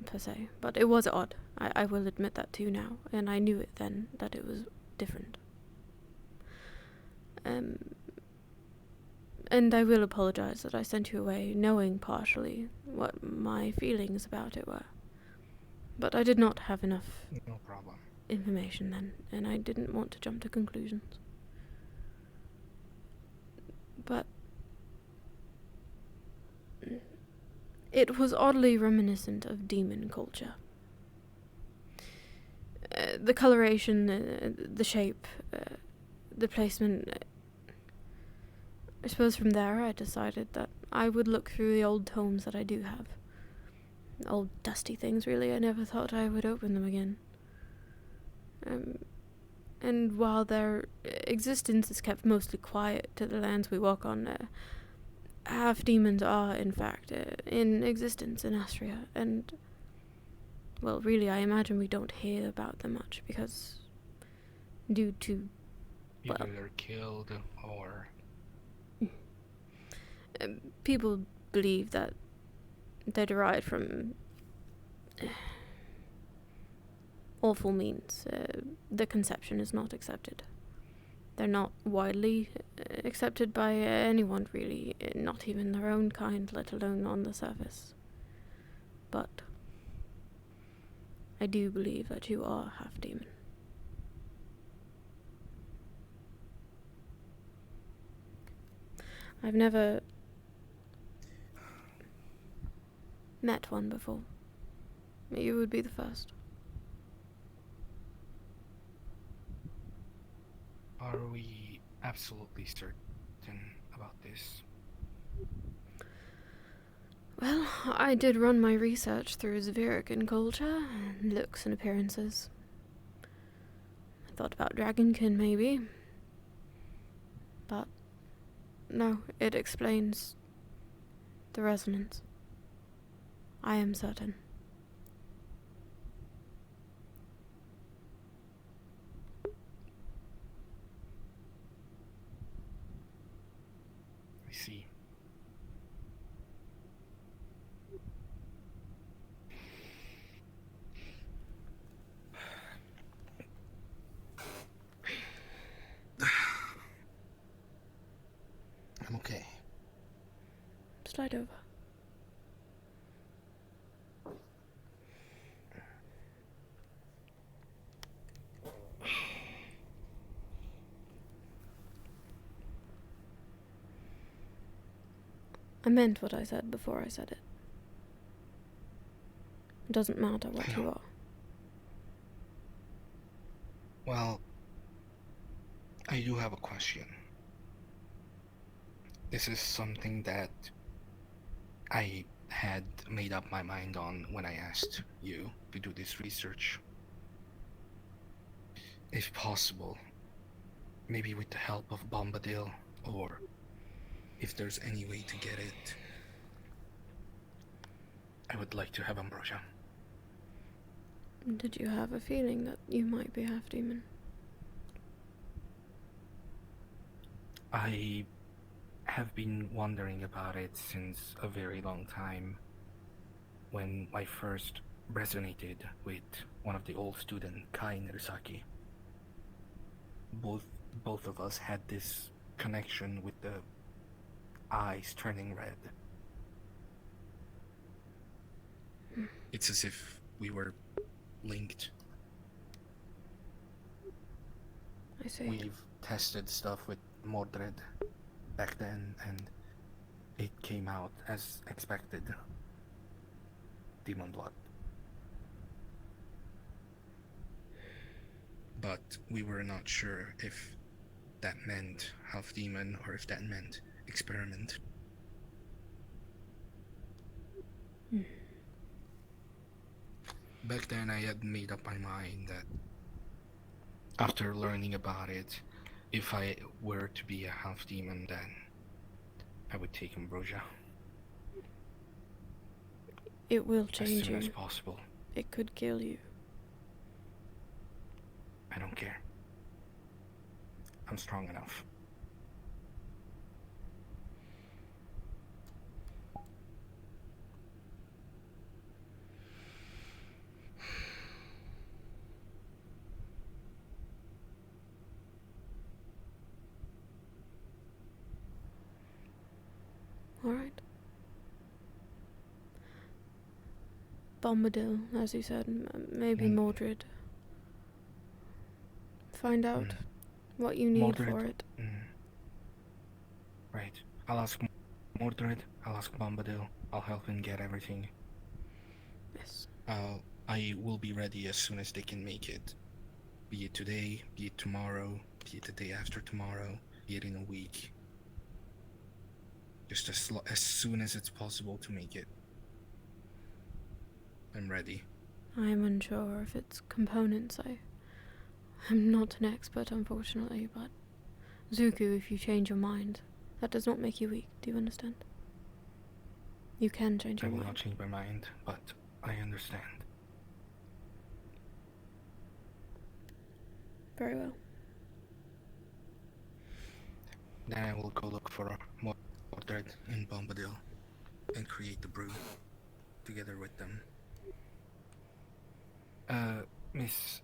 per se, but it was odd. I will admit that too now, and I knew it then that it was different. And I will apologize that I sent you away knowing partially what my feelings about it were. But I did not have enough No problem. information then, and I didn't want to jump to conclusions. But it was oddly reminiscent of demon culture. The coloration, the shape, the placement. I suppose from there I decided that I would look through the old tomes that I do have. Old dusty things, really. I never thought I would open them again. And while their existence is kept mostly quiet to the lands we walk on, half-demons are, in fact, in existence in Astria, and, well, really, I imagine we don't hear about them much, because due to, well... Either they're killed, or... people believe that they're derived from awful means. The conception is not accepted. They're not widely accepted by anyone, really, not even their own kind, let alone on the surface. But I do believe that you are half-demon. I've never met one before. You would be the first. Are we absolutely certain about this? Well, I did run my research through Zverican culture, and looks and appearances. I thought about Dragonkin, maybe. But, no, it explains the resonance. I am certain. I see. I'm okay. Slide over. I meant what I said before I said it. It doesn't matter what you are. Well, I do have a question. This is something that I had made up my mind on when I asked you to do this research. If possible, maybe with the help of Bombadil, or if there's any way to get it, I would like to have ambrosia. Did you have a feeling that you might be half-demon? I have been wondering about it since a very long time, when I first resonated with one of the old students, Kai Narisaki. Both of us had this connection with the eyes turning red. It's as if we were linked. I see. We've tested stuff with Mordred back then, and it came out as expected. Demon blood. but we were not sure if that meant half demon or if that meant experiment. Back then I had made up my mind that after learning about it, if I were to be a half demon, then I would take ambrosia. It will As change soon you. as possible. It could kill you. I don't care. I'm strong enough. Alright. Bombadil, as you said, maybe Mordred. Find out what you need Mordred. for it. Right. I'll ask Mordred, I'll ask Bombadil, I'll help him get everything. Yes. I will be ready as soon as they can make it. Be it today, be it tomorrow, be it the day after tomorrow, be it in a week. Just as soon as it's possible to make it. I'm ready. I am unsure if it's components. I'm not an expert, unfortunately, but Zuko, if you change your mind, that does not make you weak. Do you understand? You can change I your will mind. not change my mind, but I understand. Very well. Then I will go look for Mordred and Bombadil and create the brew together with them. Miss,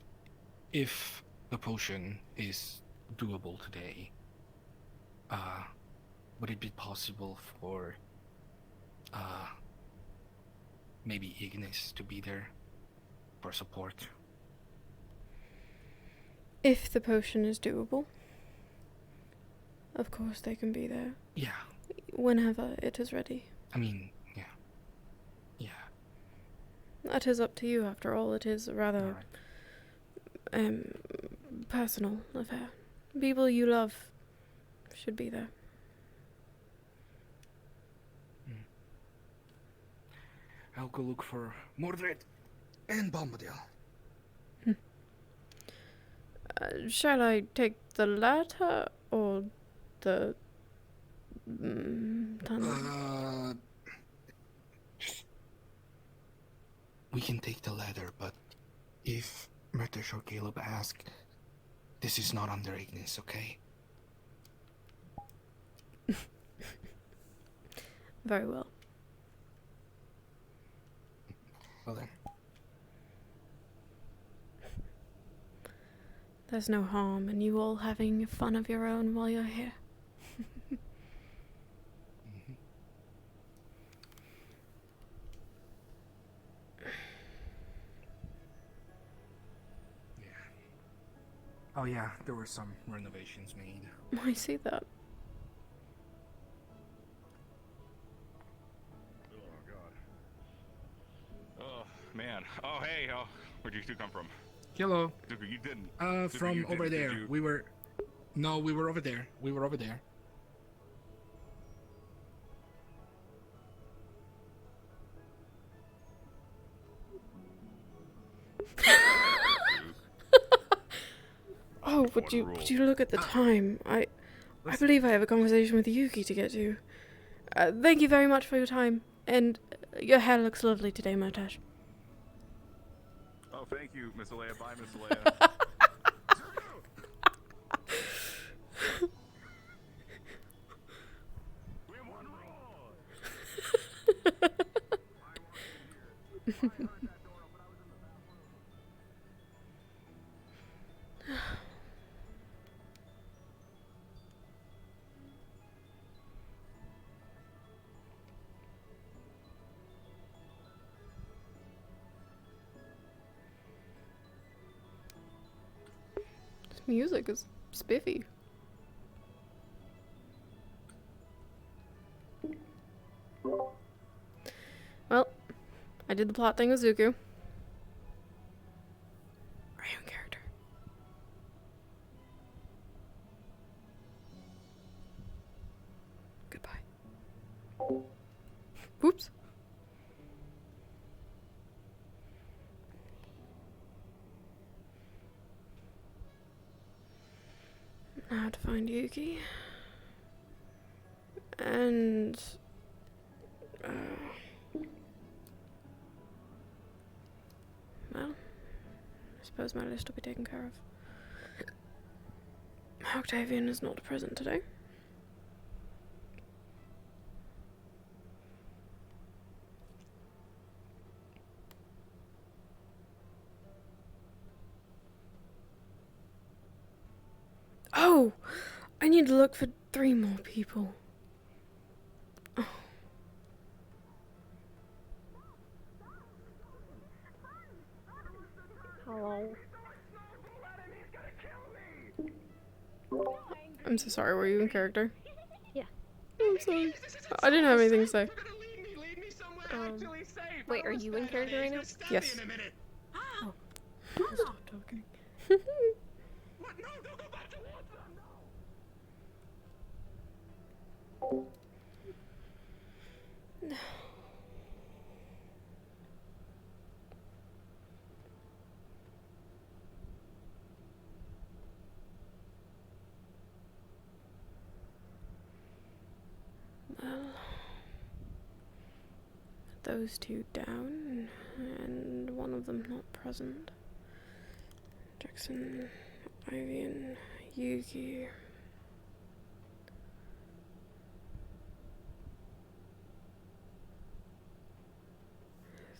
if the potion is doable today, would it be possible for, maybe Ignis to be there for support? If the potion is doable, of course they can be there. Yeah. Whenever it is ready. I mean, yeah. That is up to you, after all. It is a rather personal affair. People you love should be there. I'll go look for Mordred and Bombadil. Shall I take the latter or the tunnel? We can take the ladder, but if Murtish or Caleb ask, this is not under Ignis, okay? Very well. Well then. There's no harm in you all having fun of your own while you're here. Oh yeah, there were some renovations made. I see that. Oh, man. Oh, hey. Oh, where'd you two come from? Hello. Zuko, you didn't. Zuko, From you over didn't, there. did you? We were over there. We were over there. Oh, would you look at the time? I believe I have a conversation with Yuki to get to. Thank you very much for your time, and your hair looks lovely today, Murtash. Oh, thank you, Miss Alea. Bye, Miss Alea. This music is spiffy. Well, I did the plot thing with Zuko. Are you in character? Whoops. Now to find Yuki. And... well, I suppose my list will be taken care of. Octavian is not present today. Oh! I need to look for 3 more people. Oh. Hello. I'm so sorry, were you in character? Yeah. I'm sorry. I didn't have anything to say. Wait, are you in character right now? Yes. Oh. Stop talking. No. Well, those 2 down, and one of them not present. Jackson, Ivy, and Yuki.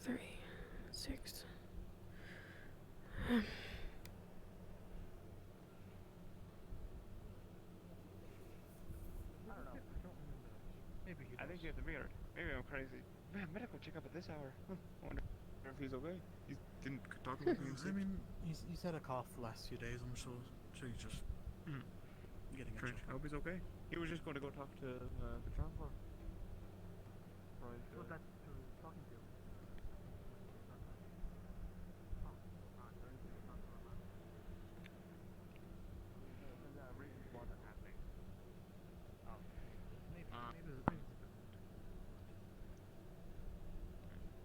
Three, 6. I think you have the mirror. Maybe I'm crazy. Man, medical checkup at this hour. I wonder if he's okay. He didn't talk about being sick. I mean, he's had a cough the last few days. I'm sure he's just getting a Trent, I hope he's okay. He was just going to go talk to the transfer. Right. What's that talking to?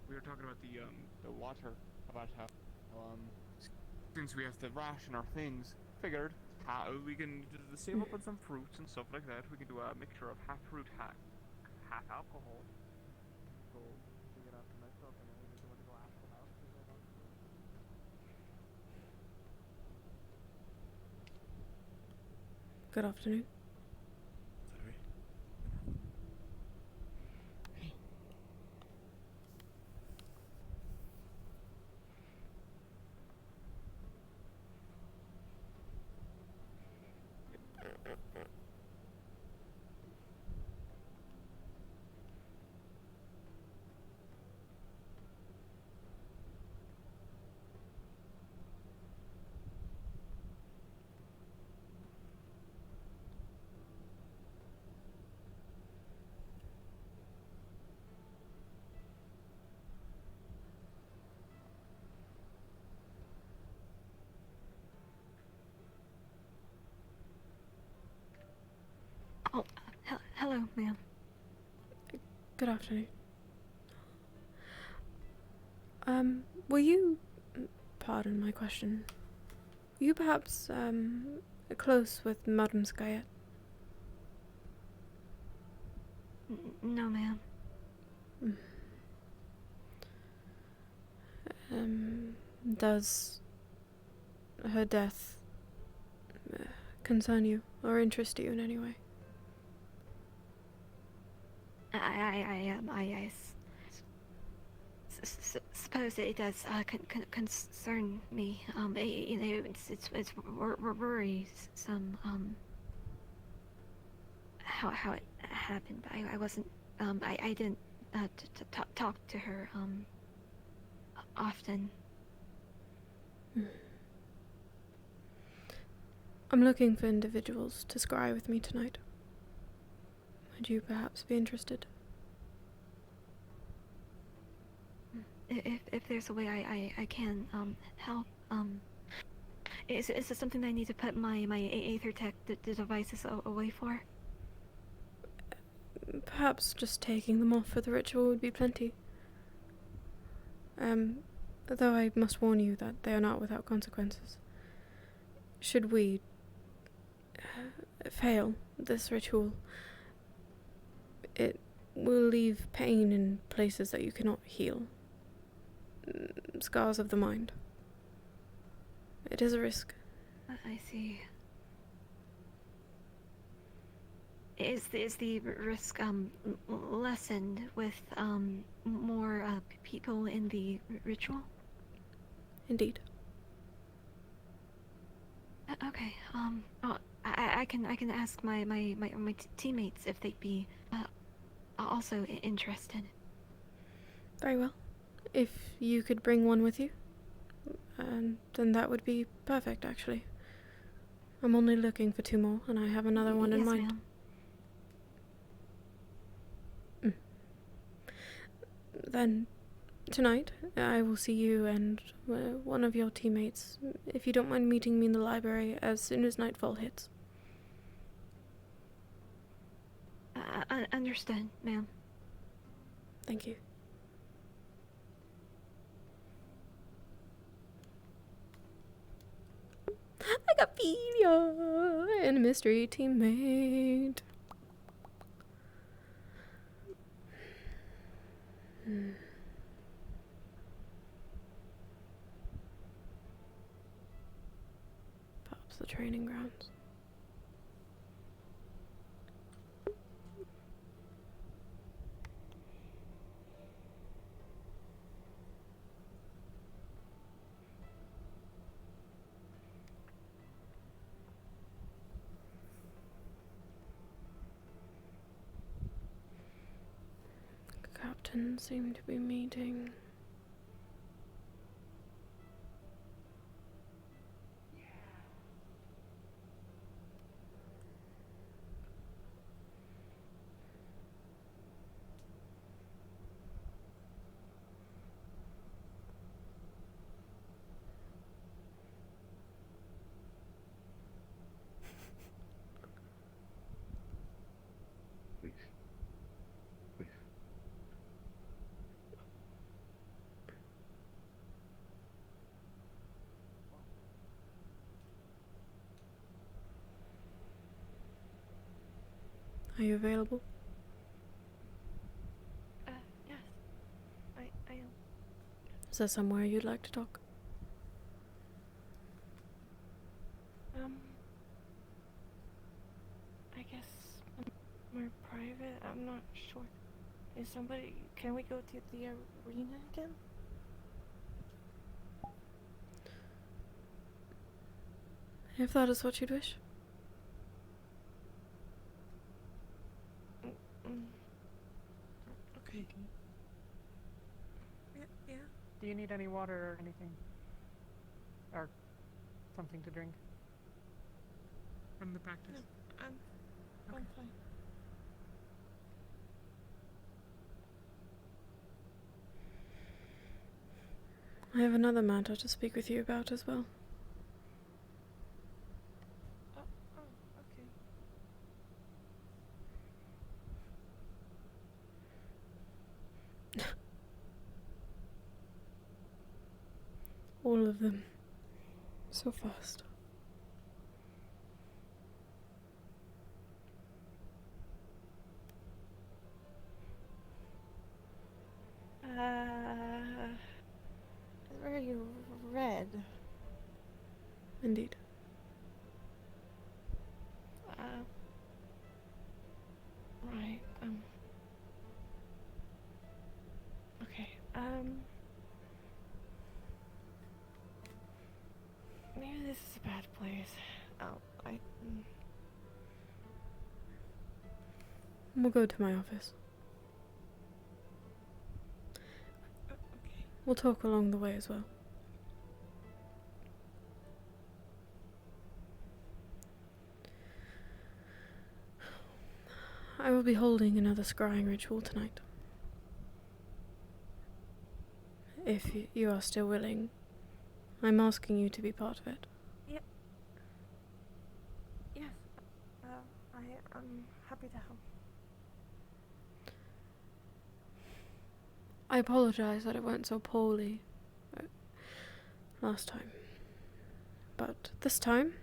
We were talking about the water, about how since we have to ration our things, figured how we can save up on some fruits and stuff like that. We can do a mixture of half fruit, half alcohol. So we get out some nice stuff, and then we just want to go ask them out. Good afternoon. Oh, hello, ma'am. Good afternoon. Were you, pardon my question, were you perhaps, close with Madame Skyette? No, ma'am. Does her death concern you or interest you in any way? I suppose it does concern me. You know, it's worrisome. How it happened. I wasn't. I didn't talk to her often. I'm looking for individuals to scry with me tonight. Would you perhaps be interested? If there's a way I can help, is this something that I need to put my Aether Tech devices away for? Perhaps just taking them off for the ritual would be plenty. Though I must warn you that they are not without consequences. Should we fail this ritual, it will leave pain in places that you cannot heal. Scars of the mind. It is a risk. I see. Is the risk lessened with more people in the ritual? Indeed. Okay. I can ask my teammates if they'd be also interested. Very well. If you could bring one with you, then that would be perfect, actually. I'm only looking for 2 more, and I have another one in Yes, mind. ma'am. Then, tonight, I will see you and one of your teammates, if you don't mind meeting me in the library as soon as nightfall hits. Understood, ma'am. Thank you. I got Ophelia and a mystery teammate. Perhaps the training grounds. Captain seemed to be meeting. Please. Please. Are you available? Yes. I am. Is there somewhere you'd like to talk? I guess more private. I'm not sure. Is somebody? Can we go to the arena again? If that is what you'd wish. Okay. Yeah. Do you need any water or anything? Or something to drink? From the practice? No, I'm fine. I have another matter to speak with you about as well. Okay. All of them. So fast. Very red. Indeed. Right. Okay. Maybe this is a bad place. We'll go to my office. Okay. We'll talk along the way as well. I will be holding another scrying ritual tonight. If you are still willing, I'm asking you to be part of it. Yep. Yes. I'm happy to help. I apologize that it went so poorly last time. But this time,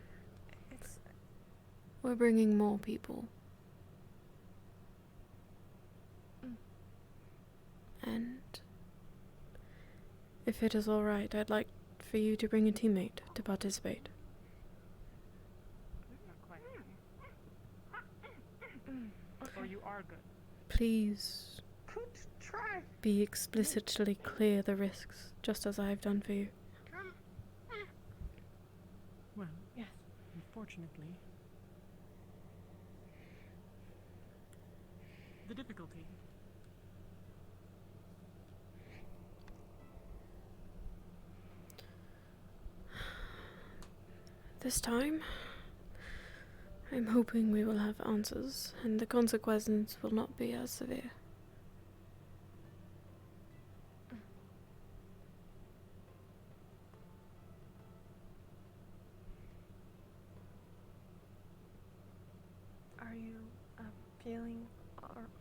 we're bringing more people. And if it is alright, I'd like for you to bring a teammate to participate. Or you are good. Please be explicitly clear the risks, just as I have done for you. Well, yes. Unfortunately, the difficulty. This time, I'm hoping we will have answers, and the consequences will not be as severe. Are you feeling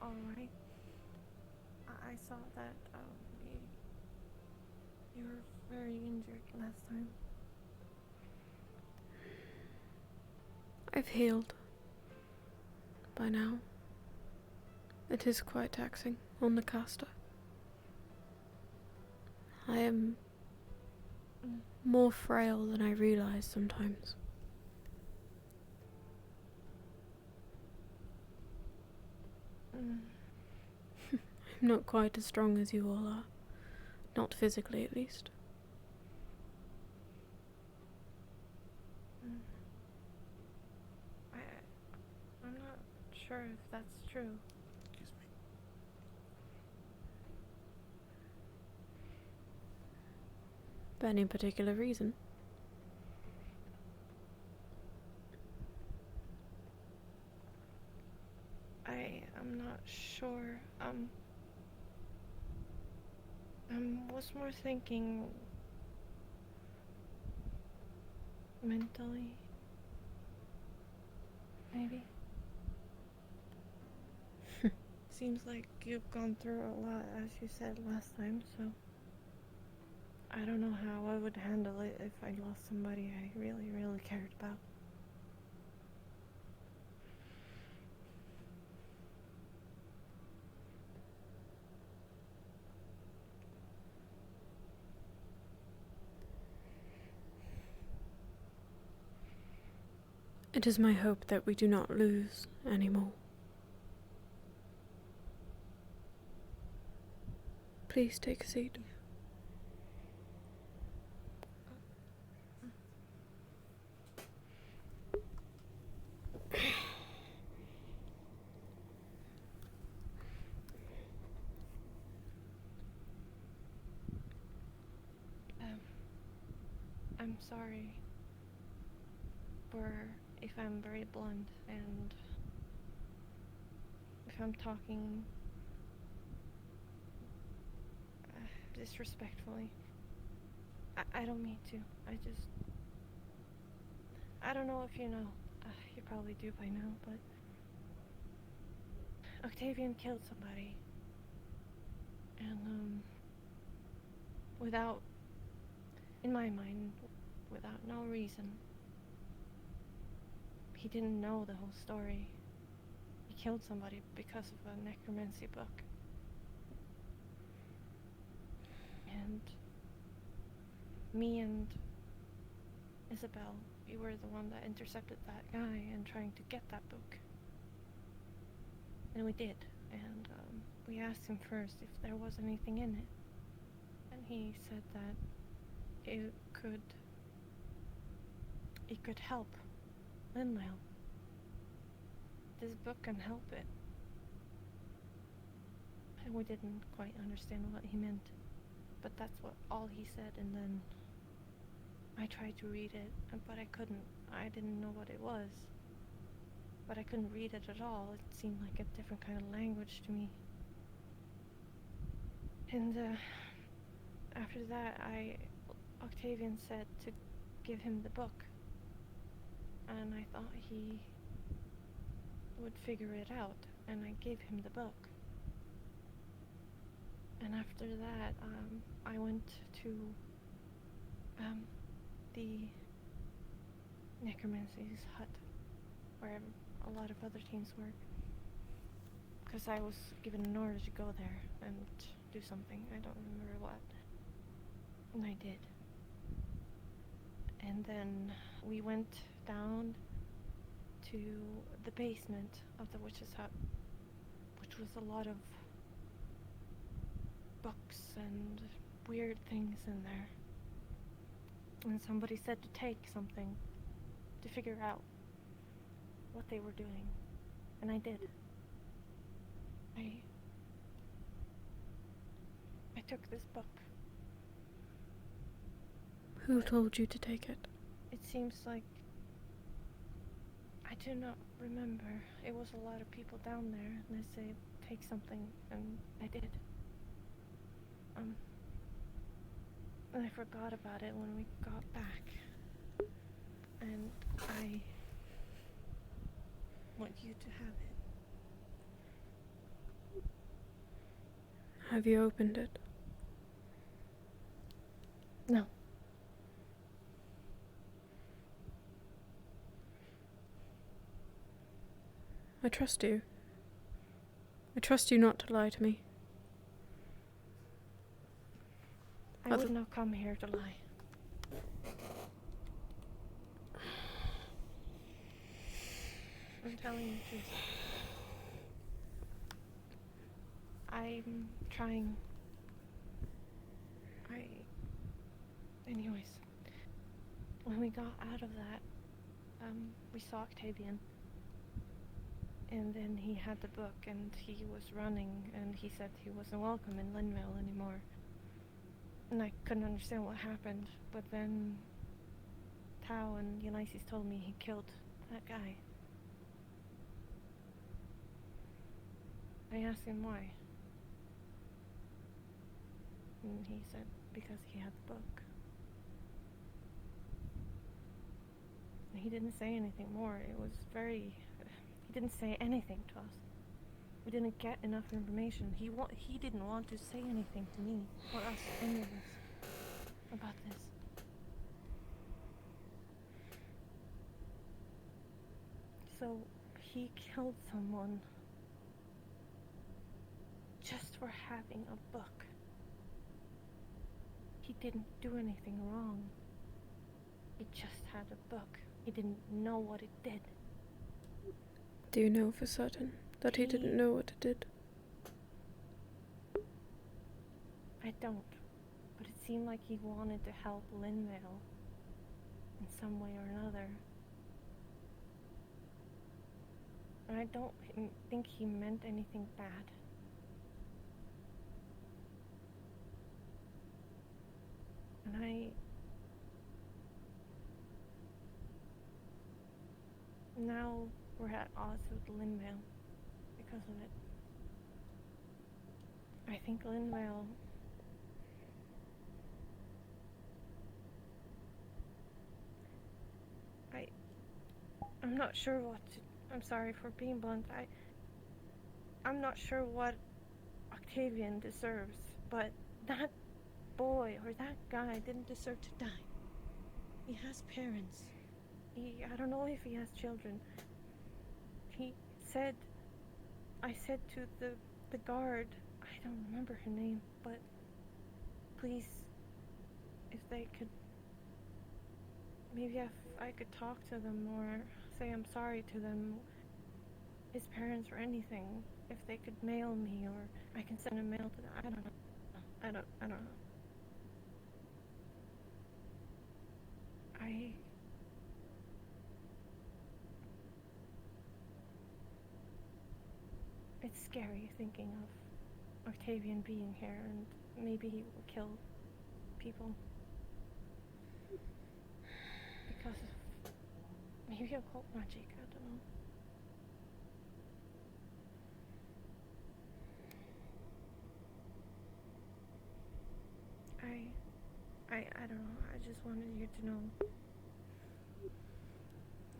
alright? I saw that you were very injured last time. I've healed by now. It is quite taxing on the caster. I am more frail than I realize sometimes. I'm not quite as strong as you all are. Not physically, at least. I'm not sure if that's true. Excuse me. For any particular reason. I'm not sure. I was more thinking mentally, maybe. Seems like you've gone through a lot, as you said last time, so I don't know how I would handle it if I lost somebody I really, really cared about. It is my hope that we do not lose anymore. Please take a seat. I'm sorry for if I'm very blunt and if I'm talking disrespectfully. I don't mean to. I don't know if you know. You probably do by now, but Octavian killed somebody. And, without, in my mind, without no reason. He didn't know the whole story. He killed somebody because of a necromancy book. And me and Isabel, we were the one that intercepted that guy and trying to get that book. And we did. And we asked him first if there was anything in it. And he said that it could help Linlail. This book can help it. And we didn't quite understand what he meant. But that's all he said, and then I tried to read it, but I couldn't. I didn't know what it was. But I couldn't read it at all. It seemed like a different kind of language to me. And after that, Octavian said to give him the book. And I thought he would figure it out, and I gave him the book. And after that, I went to the necromancy's hut, where a lot of other teens work. Because I was given an order to go there and do something. I don't remember what. And I did. And then we went down to the basement of the witch's hut, which was a lot of books and weird things in there. And somebody said to take something to figure out what they were doing. And I did. I took this book. Who told you to take it? It seems like I do not remember. It was a lot of people down there, and they say take something, and I did. And I forgot about it when we got back. And I want you to have it. Have you opened it? No. I trust you. I trust you not to lie to me. I would not come here to lie. I'm telling the truth. I'm trying. Anyways, when we got out of that, we saw Octavian. And then he had the book, and he was running, and he said he wasn't welcome in Linvale anymore. And I couldn't understand what happened, but then Tao and Ulysses told me he killed that guy. I asked him why. And he said because he had the book. And he didn't say anything more. It was very... He didn't say anything to us. We didn't get enough information. He didn't want to say anything to me or us, any of us, about this. So he killed someone just for having a book. He didn't do anything wrong. He just had a book. He didn't know what it did. Do you know for certain that he didn't know what it did? I don't. But it seemed like he wanted to help Linvale in some way or another. And I don't think he meant anything bad. And now we're at odds with Linvale because of it. I think Linvale... I'm not sure what to... I'm sorry for being blunt. I'm not sure what Octavian deserves, but that boy or that guy didn't deserve to die. He has parents. I don't know if he has children. He said... I said to the guard, I don't remember her name, but please, if they could... Maybe if I could talk to them or say I'm sorry to them, his parents or anything, if they could mail me or I can send a mail to them. I don't know. I don't know. It's scary thinking of Octavian being here and maybe he will kill people because of maybe occult magic, I don't know. I don't know, I just wanted you to know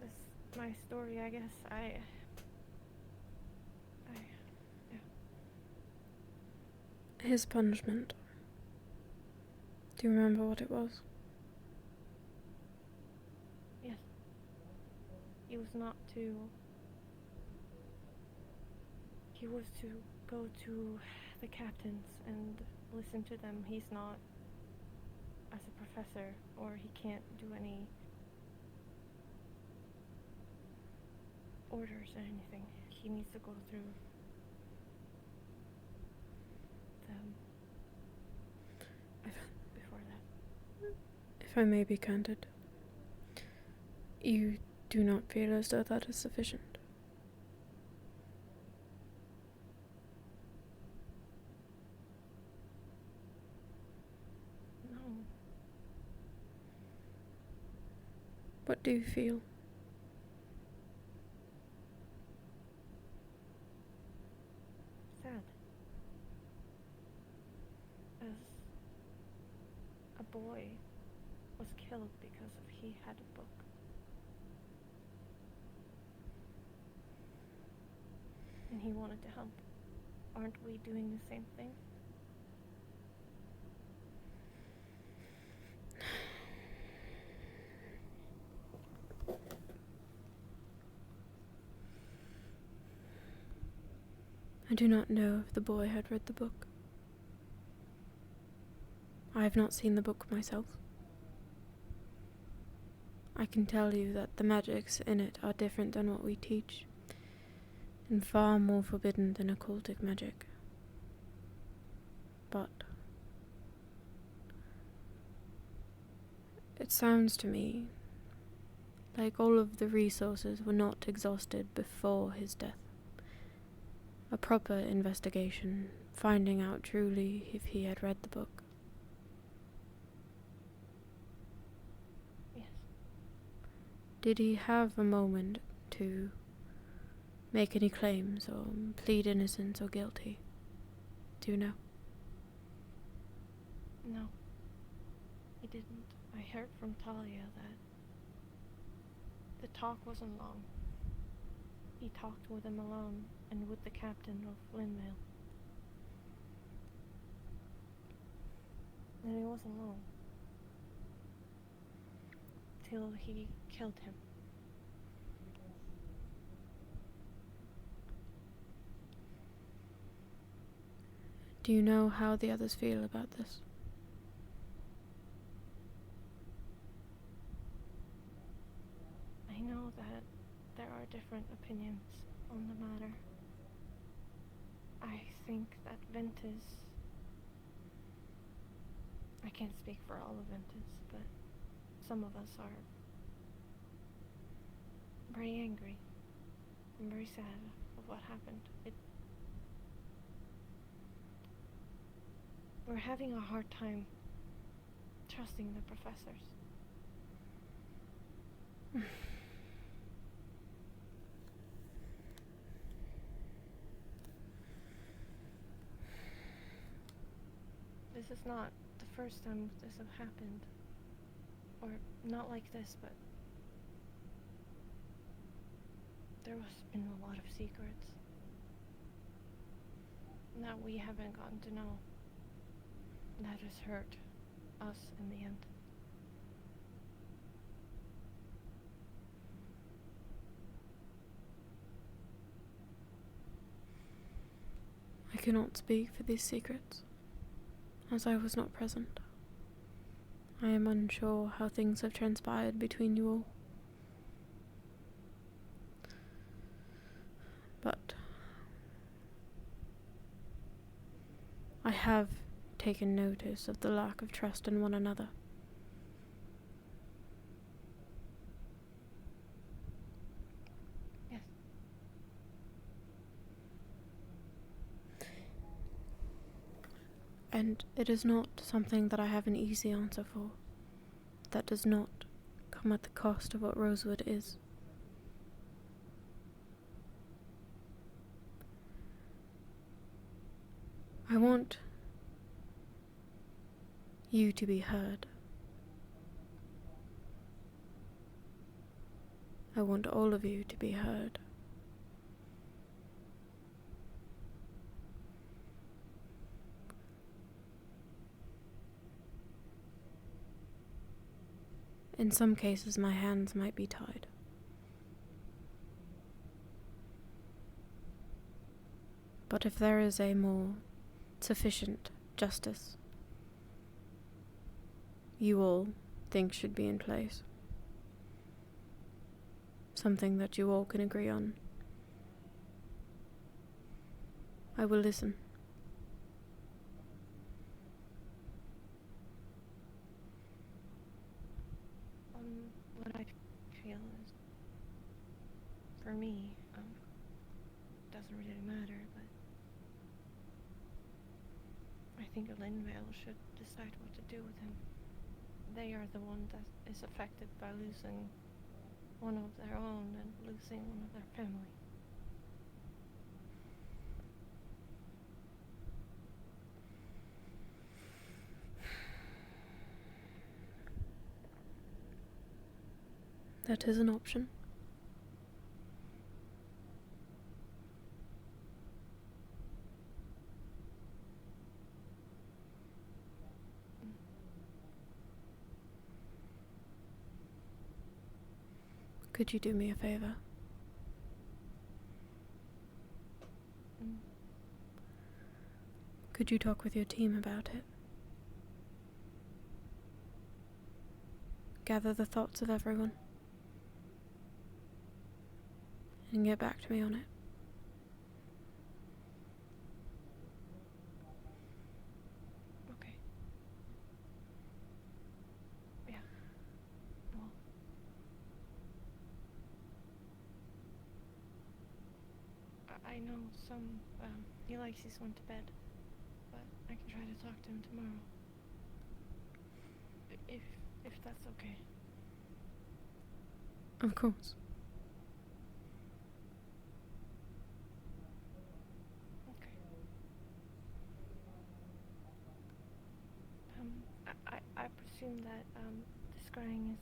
this, my story, I guess. His punishment. Do you remember what it was? Yes. He was not to... He was to go to the captains and listen to them. He's not as a professor, or he can't do any orders or anything. He needs to go through them before that. If I may be candid, you do not feel as though that is sufficient. No. What do you feel? Sad. As a boy was killed because he had a book. And he wanted to help. Aren't we doing the same thing? I do not know if the boy had read the book. I have not seen the book myself. I can tell you that the magics in it are different than what we teach, and far more forbidden than occultic magic. But it sounds to me like all of the resources were not exhausted before his death. A proper investigation, finding out truly if he had read the book. Yes. Did he have a moment to make any claims or plead innocence or guilty? Do you know? No. He didn't. I heard from Talia that the talk wasn't long. He talked with him alone and with the captain of Linvale. And it wasn't long. Till he killed him. Do you know how the others feel about this? I know that there are different opinions on the matter. I think that Ventus... I can't speak for all of Ventus, but some of us are very angry and very sad of what happened. We're having a hard time trusting the professors. This is not the first time this have happened. Or not like this, but there has been a lot of secrets that we haven't gotten to know. That has hurt us in the end. I cannot speak for these secrets, as I was not present. I am unsure how things have transpired between you all. But I have taken notice of the lack of trust in one another. Yes. And it is not something that I have an easy answer for. That does not come at the cost of what Rosewood is. I want you to be heard. I want all of you to be heard. In some cases, my hands might be tied. But if there is a more sufficient justice you all think should be in place, something that you all can agree on, I will listen. What I feel is, for me, doesn't really matter, but I think Linvale should decide what to do with him. They are the one that is affected by losing one of their own and losing one of their family. That is an option. Could you do me a favor? Could you talk with your team about it? Gather the thoughts of everyone and get back to me on it. Okay. Yeah. Well. I know some, Ulysses went to bed, but I can try to talk to him tomorrow. If that's okay. Of course. Okay. I presume that, the scrying is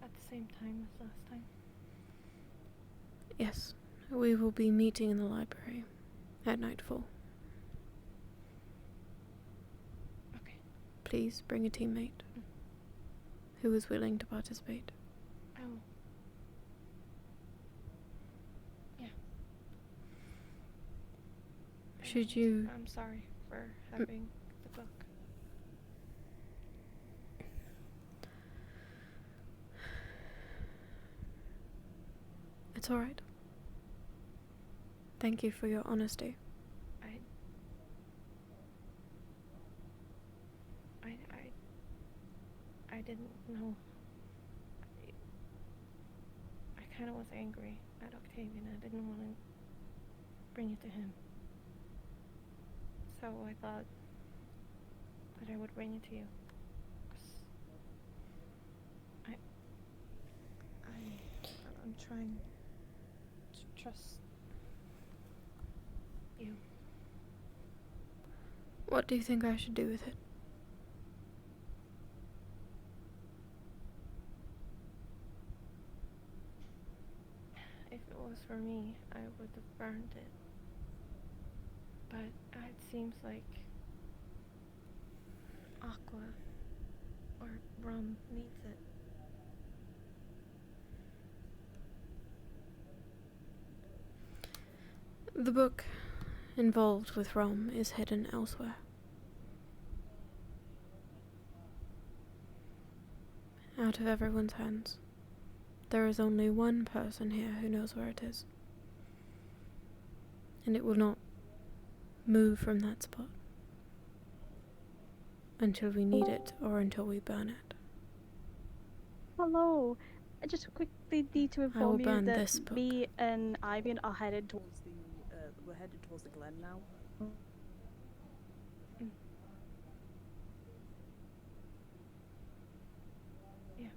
at the same time as last time? Yes, we will be meeting in the library at nightfall. Okay. Please bring a teammate who is willing to participate. I will. Yeah. Should you... I'm sorry for having the book. It's alright. Thank you for your honesty. I didn't know. I kind of was angry at Octavian. I didn't want to bring it to him. So I thought that I would bring it to you. 'Cause I'm trying to trust you. What do you think I should do with it? If it was for me, I would have burned it. But it seems like Aqua or Rum needs it. The book involved with Rom is hidden elsewhere. Out of everyone's hands, there is only one person here who knows where it is. And it will not move from that spot until we need it or until we burn it. Hello. I just quickly need to I will inform you burn that this book. me and Ivan are headed towards the we're headed towards the Glen now. Yeah.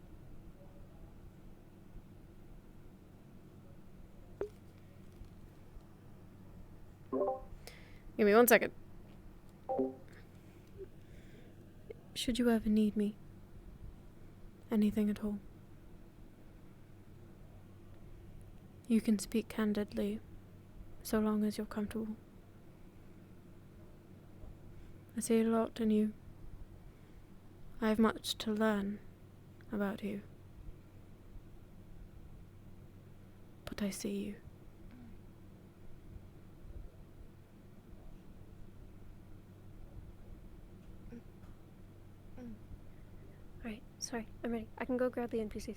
Give me 1 second. Should you ever need me, anything at all, you can speak candidly, so long as you're comfortable. I see a lot in you. I have much to learn. about you. But I see you. Alright, sorry, I'm ready. I can go grab the NPCs.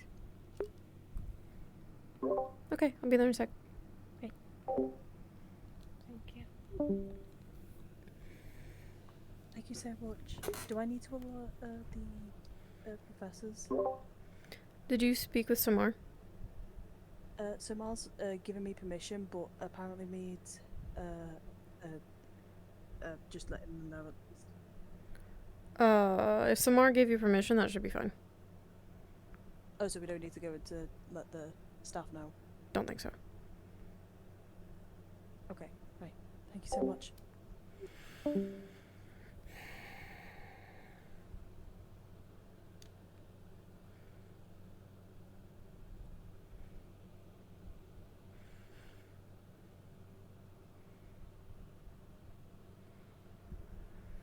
Okay, I'll be there in a sec. Right. Thank you. Thank you so much. Do I need to alert the professors? Did you speak with Samar? So Mar's given me permission, but apparently needs just letting them know at least. If Samar gave you permission, that should be fine. Oh, so we don't need to go to let the staff know? Don't think so. Okay, right. Thank you so much.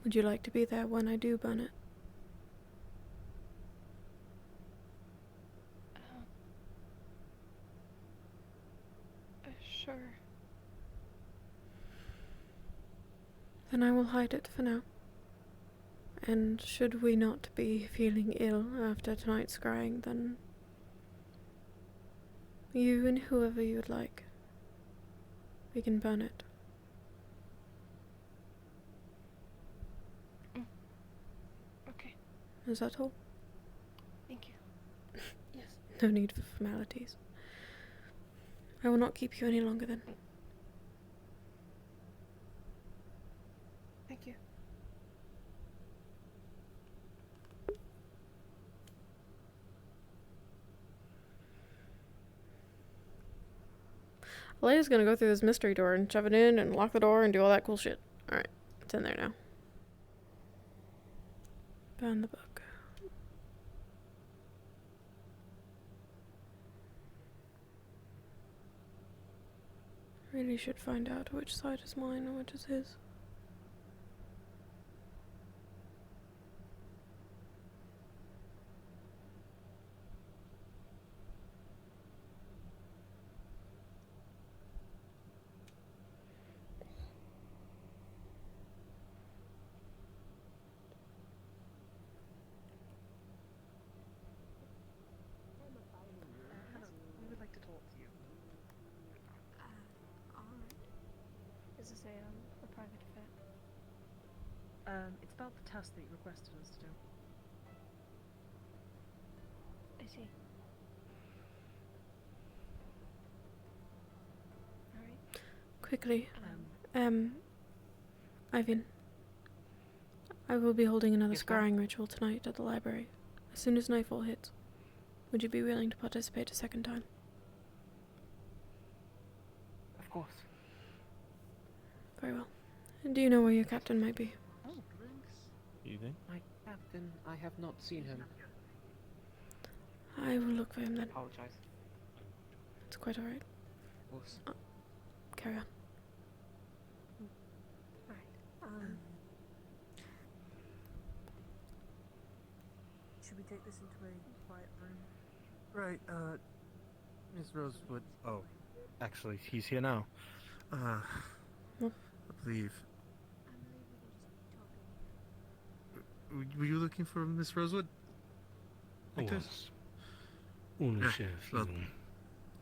Would you like to be there when I do burn it? Sure. Then I will hide it for now. And should we not be feeling ill after tonight's scrying, then you and whoever you would like, we can burn it. Okay. Is that all? Thank you. Yes. No need for formalities. I will not keep you any longer then. Thank you. Leia's gonna go through this mystery door and shove it in and lock the door and do all that cool shit. Alright, it's in there now. Burn the book. Really should find out which side is mine and which is his. Hello, we would like to talk to you. Alright. Is this a private affair? It's about the task that you requested us to do. I see. Alright. Quickly. Ivan. I will be holding another scrying ritual tonight at the library. As soon as nightfall hits. Would you be willing to participate a second time? Of course. Very well. And do you know where your captain might be? Oh, Evening. my captain, I have not seen him. I will look for him then. Apologize. It's quite alright. Of course. Carry on. Alright. Should we take this into a quiet room? Right, Miss Rosewood. Oh, actually, he's here now. I believe. Were you looking for Miss Rosewood? I Victor? was. Only share a well- few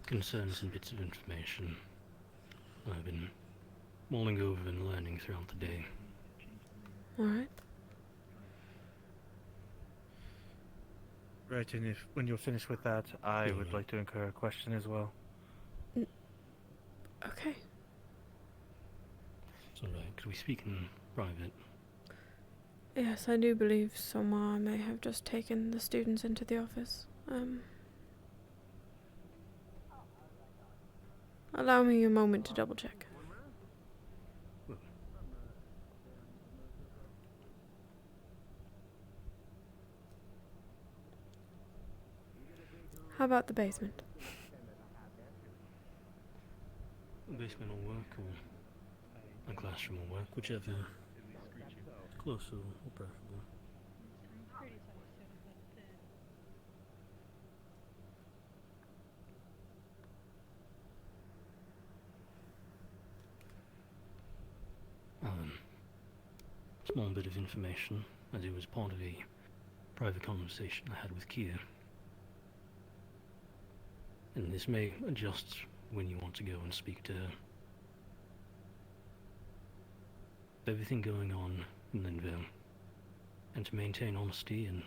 concerns and bits of information I've been mulling over and learning throughout the day. Alright. Right, and if when you're finished with that, I would like to incur a question as well. Okay. It's alright, could we speak in private? Yes, I do believe Somar may have just taken the students into the office. Allow me a moment to double check. How about the basement? The basement will work, or a classroom will work, whichever. Closer or preferable. small bit of information, as it was part of a private conversation I had with Kia. And this may adjust when you want to go and speak to her. With everything going on in Linville, and to maintain honesty and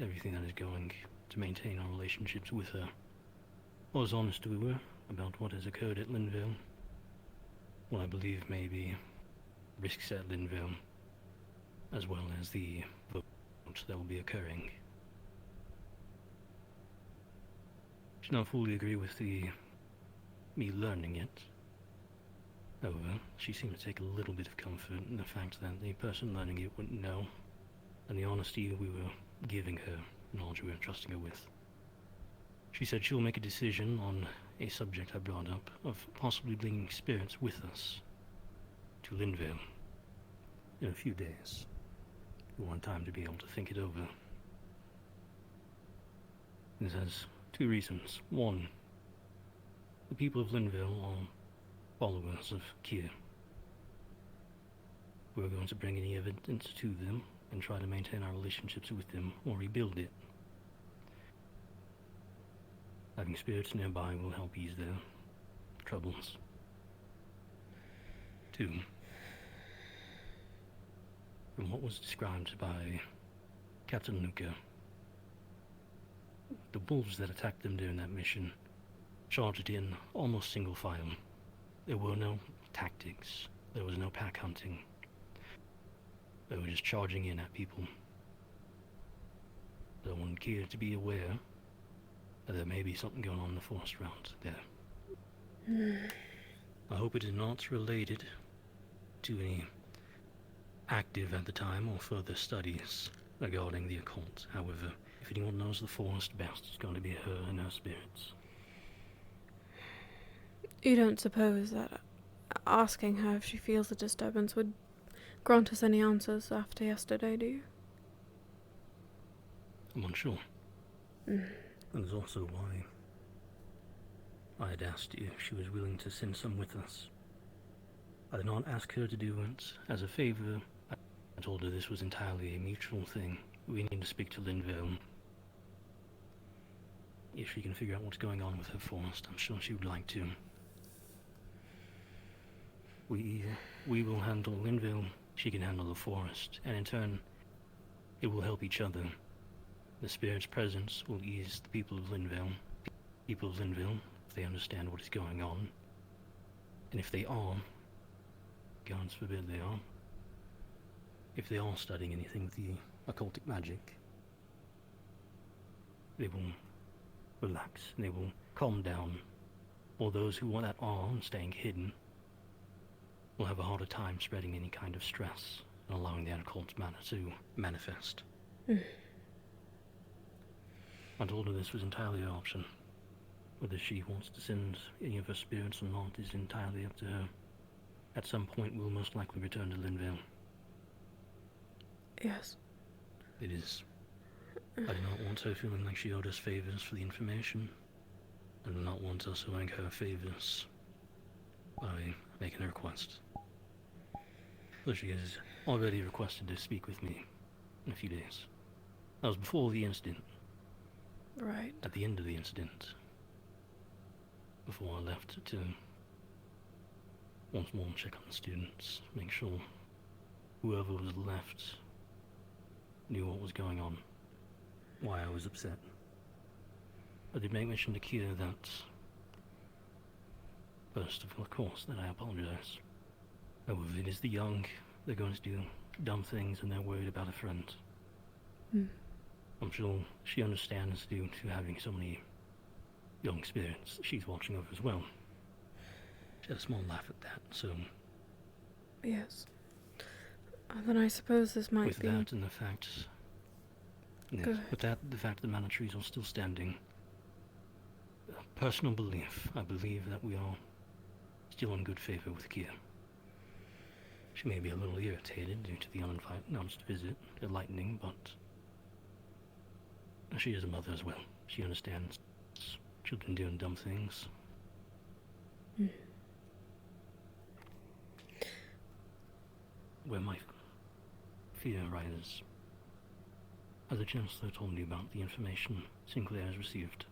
everything that is going to maintain our relationships with her, or as honest we were about what has occurred at Linville, what I believe may be risks at Linville, as well as the vote that will be occurring. I do not fully agree with me learning it. However, she seemed to take a little bit of comfort in the fact that the person learning it wouldn't know, and the honesty we were giving her, knowledge we were entrusting her with. She said she'll make a decision on a subject I brought up of possibly bringing spirits with us to Linville in a few days. We want time to be able to think it over. This has two reasons. One, the people of Linville are followers of Kia. We're going to bring any evidence to them and try to maintain our relationships with them or rebuild it. Having spirits nearby will help ease their troubles. Two, from what was described by Captain Luca, the wolves that attacked them during that mission charged in almost single file. There were no tactics, there was no pack hunting. They were just charging in at people. So I wanted Kia to be aware that there may be something going on in the forest round there. I hope it is not related to any active at the time or further studies regarding the occult. However, if anyone knows the forest best, it's going to be her and her spirits. You don't suppose that asking her if she feels a disturbance would grant us any answers after yesterday, do you? I'm unsure. That is also why I had asked you if she was willing to send some with us. I did not ask her to do it as a favor. I told her this was entirely a mutual thing. We need to speak to Linville. If she can figure out what's going on with her forest, I'm sure she would like to. We will handle Linville, she can handle the forest, and in turn, it will help each other. The spirit's presence will ease the people of Linville. People of Linville, if they understand what is going on, and if they are, God forbid they are, if they are studying anything with the occultic magic, they will relax and they will calm down. Or those who are and staying hidden will have a harder time spreading any kind of stress and allowing the occult matter to manifest. I told her this was entirely her option. Whether she wants to send any of her spirits or not is entirely up to her. At some point we'll most likely return to Linville. Yes. It is. I do not want her feeling like she owed us favors for the information. I do not want us owing her favors by making a request. So she has already requested to speak with me in a few days. That was before the incident. Right. At the end of the incident. Before I left to once more check on the students, make sure whoever was left knew what was going on, why I was upset. I did make mention to Kia that, first of course, that I apologize. However, it is the young, they're going to do dumb things and they're worried about a friend. I'm sure she understands due to having so many young spirits she's watching over as well. She had a small laugh at that, so... Yes. Then I suppose this might with be... that and the fact... Yes, with that, the fact that the mana trees are still standing. Personal belief, I believe that we are still in good favor with Kia. She may be a little irritated due to the unannounced visit, the lightning, but... she is a mother as well. She understands children doing dumb things. Where my fear riders. Has the Chancellor told you about the information Sinclair has received?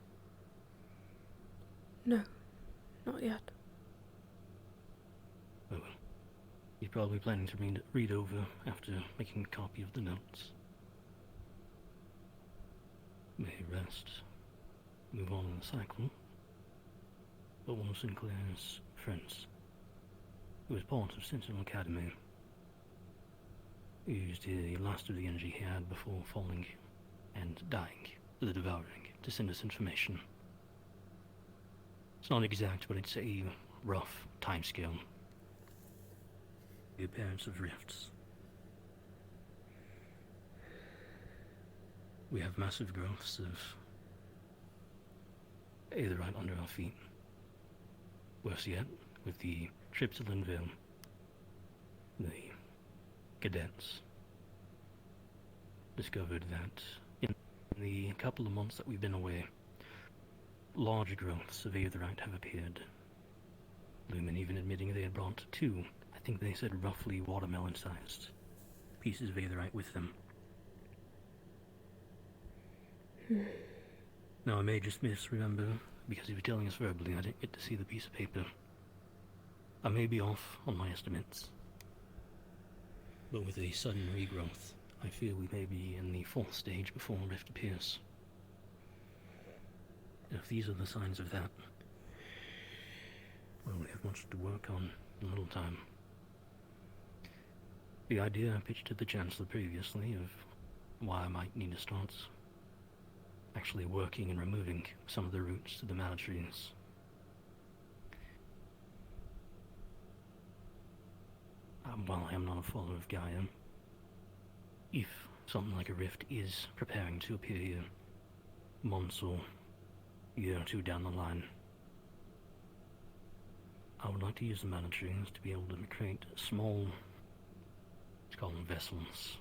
No, not yet. Oh well. He's probably planning to read over after making a copy of the notes. May rest. Move on in the cycle. But one of Sinclair's friends, who was part of Sentinel Academy, used the last of the energy he had before falling and dying to the Devouring to send us information. It's not exact, but it's a rough timescale. The appearance of rifts. We have massive growths of aetherite under our feet. Worse yet, with the trip to Linville, the cadets discovered that in the couple of months that we've been away, large growths of aetherite have appeared. Lumen even admitting they had brought two, I think they said roughly watermelon-sized pieces of aetherite with them. Now I may just misremember, because he was telling us verbally I didn't get to see the piece of paper. I may be off on my estimates. But with a sudden regrowth, I fear we may be in the fourth stage before a rift appears. And if these are the signs of that, well, we have much to work on in little time. The idea I pitched to the Chancellor previously of why I might need to start actually working and removing some of the roots to the mana trees. While I am not a follower of Gaia, if something like a rift is preparing to appear here, months or a year or two down the line, I would like to use the mana trees to be able to create small, let's call them vessels,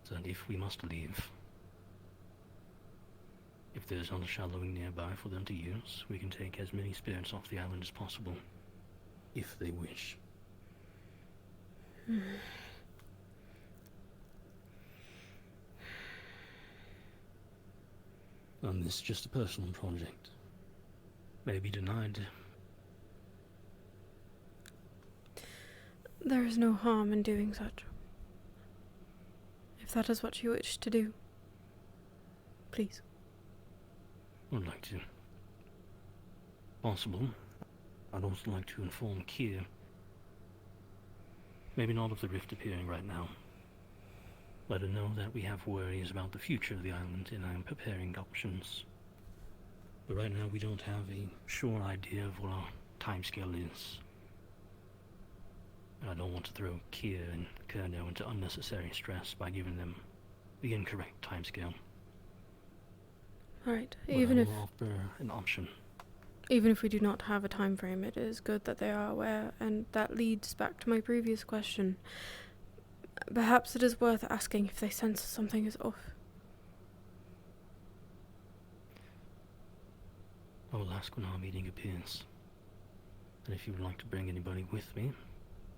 so that if we must leave, if there's not a shadowing nearby for them to use, we can take as many spirits off the island as possible, if they wish. And this is just a personal project. May be denied. There is no harm in doing such. If that is what you wish to do, please. I would like to. Possible. I'd also like to inform Kier. Maybe not of the rift appearing right now. Let her know that we have worries about the future of the island and I am preparing options. But right now we don't have a sure idea of what our timescale is. And I don't want to throw Kier and Kerno into unnecessary stress by giving them the incorrect timescale. Right, But even I if will offer an option. even if we do not have a time frame, it is good that they are aware, and that leads back to my previous question. Perhaps it is worth asking if they sense something is off. I will ask when our meeting appears. And if you would like to bring anybody with me,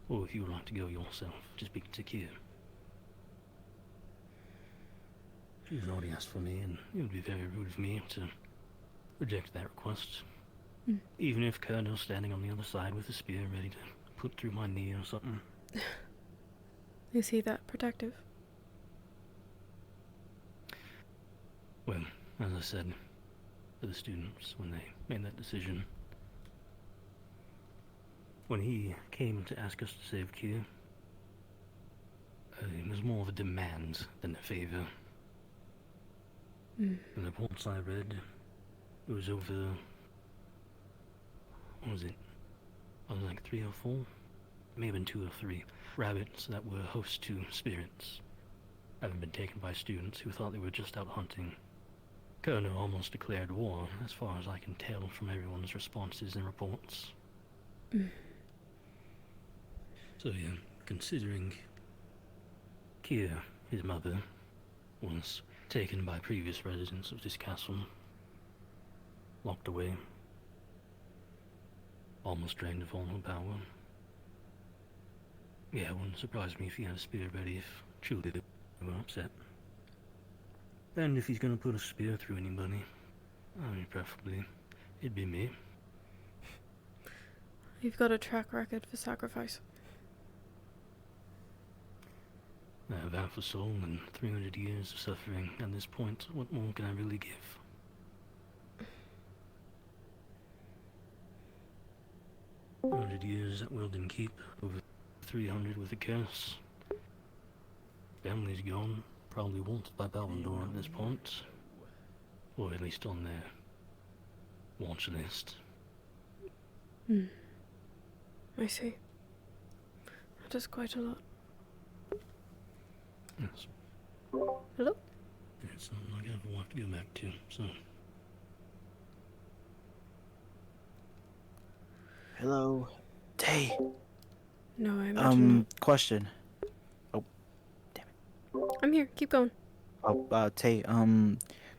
or if you would like to go yourself to speak to Kier. She's already asked for me, and it would be very rude of me to reject that request. Even if Colonel's standing on the other side with a spear ready to put through my knee or something. Is he that protective? Well, as I said to the students when they made that decision, when he came to ask us to save Kier, it was more of a demand than a favor. The reports I read, it was over, what was it? I was like 3 or 4? May have been 2 or 3 rabbits that were host to spirits, having been taken by students who thought they were just out hunting. Colonel almost declared war, as far as I can tell from everyone's responses and reports. So yeah, considering Kier, his mother, was taken by previous residents of this castle, locked away, almost drained of all her power. Yeah, it wouldn't surprise me if he had a spear ready if truly they were upset. And if he's gonna put a spear through anybody, I mean, preferably, it'd be me. You've got a track record for sacrifice. I have half a soul and 300 years of suffering. At this point, what more can I really give? "100 years at Wilden Keep, over 300 with a curse. Family's gone, probably wanted by Balvendor at this point. Or at least on their watch list." I see. That is quite a lot. Yes. Hello? It's something I ever want to go back to, so... Hello. Tay. No, I imagine not. Question. Oh, I'm here. Keep going. oh, Tay.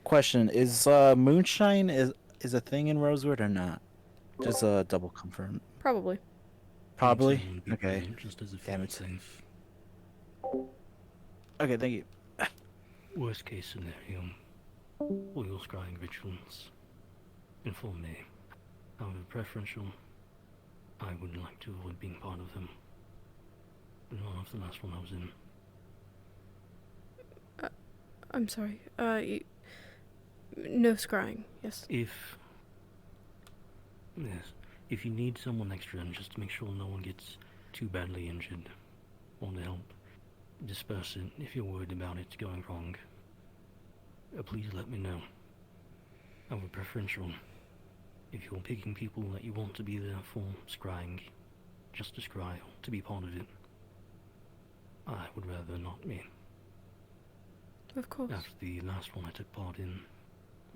Question. Is moonshine is a thing in Rosewood or not? Just a double confirm. Probably. Probably. Okay. Just as a Damn it. safe. Okay, thank you. Worst case scenario, oil scrying rituals. Inform me. However preferential, I would like to avoid being part of them. Not after the last one I was in. I'm sorry. No scrying, yes. If you need someone extra, and just to make sure no one gets too badly injured, or to help disperse it if you're worried about it going wrong, please let me know. However preferential, if you're picking people that you want to be there for scrying, just to scry, or to be part of it, I would rather not be. Of course. After the last one I took part in,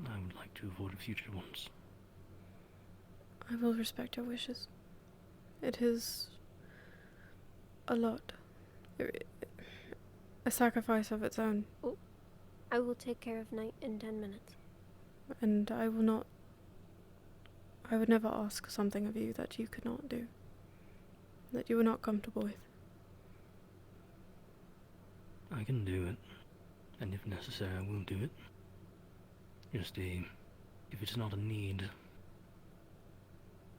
I would like to avoid future ones. I will respect your wishes. It is a lot. A sacrifice of its own. Oh, I will take care of Night in 10 minutes. And I will not... I would never ask something of you that you could not do. That you were not comfortable with. I can do it, and if necessary I will do it. Just if it's not a need,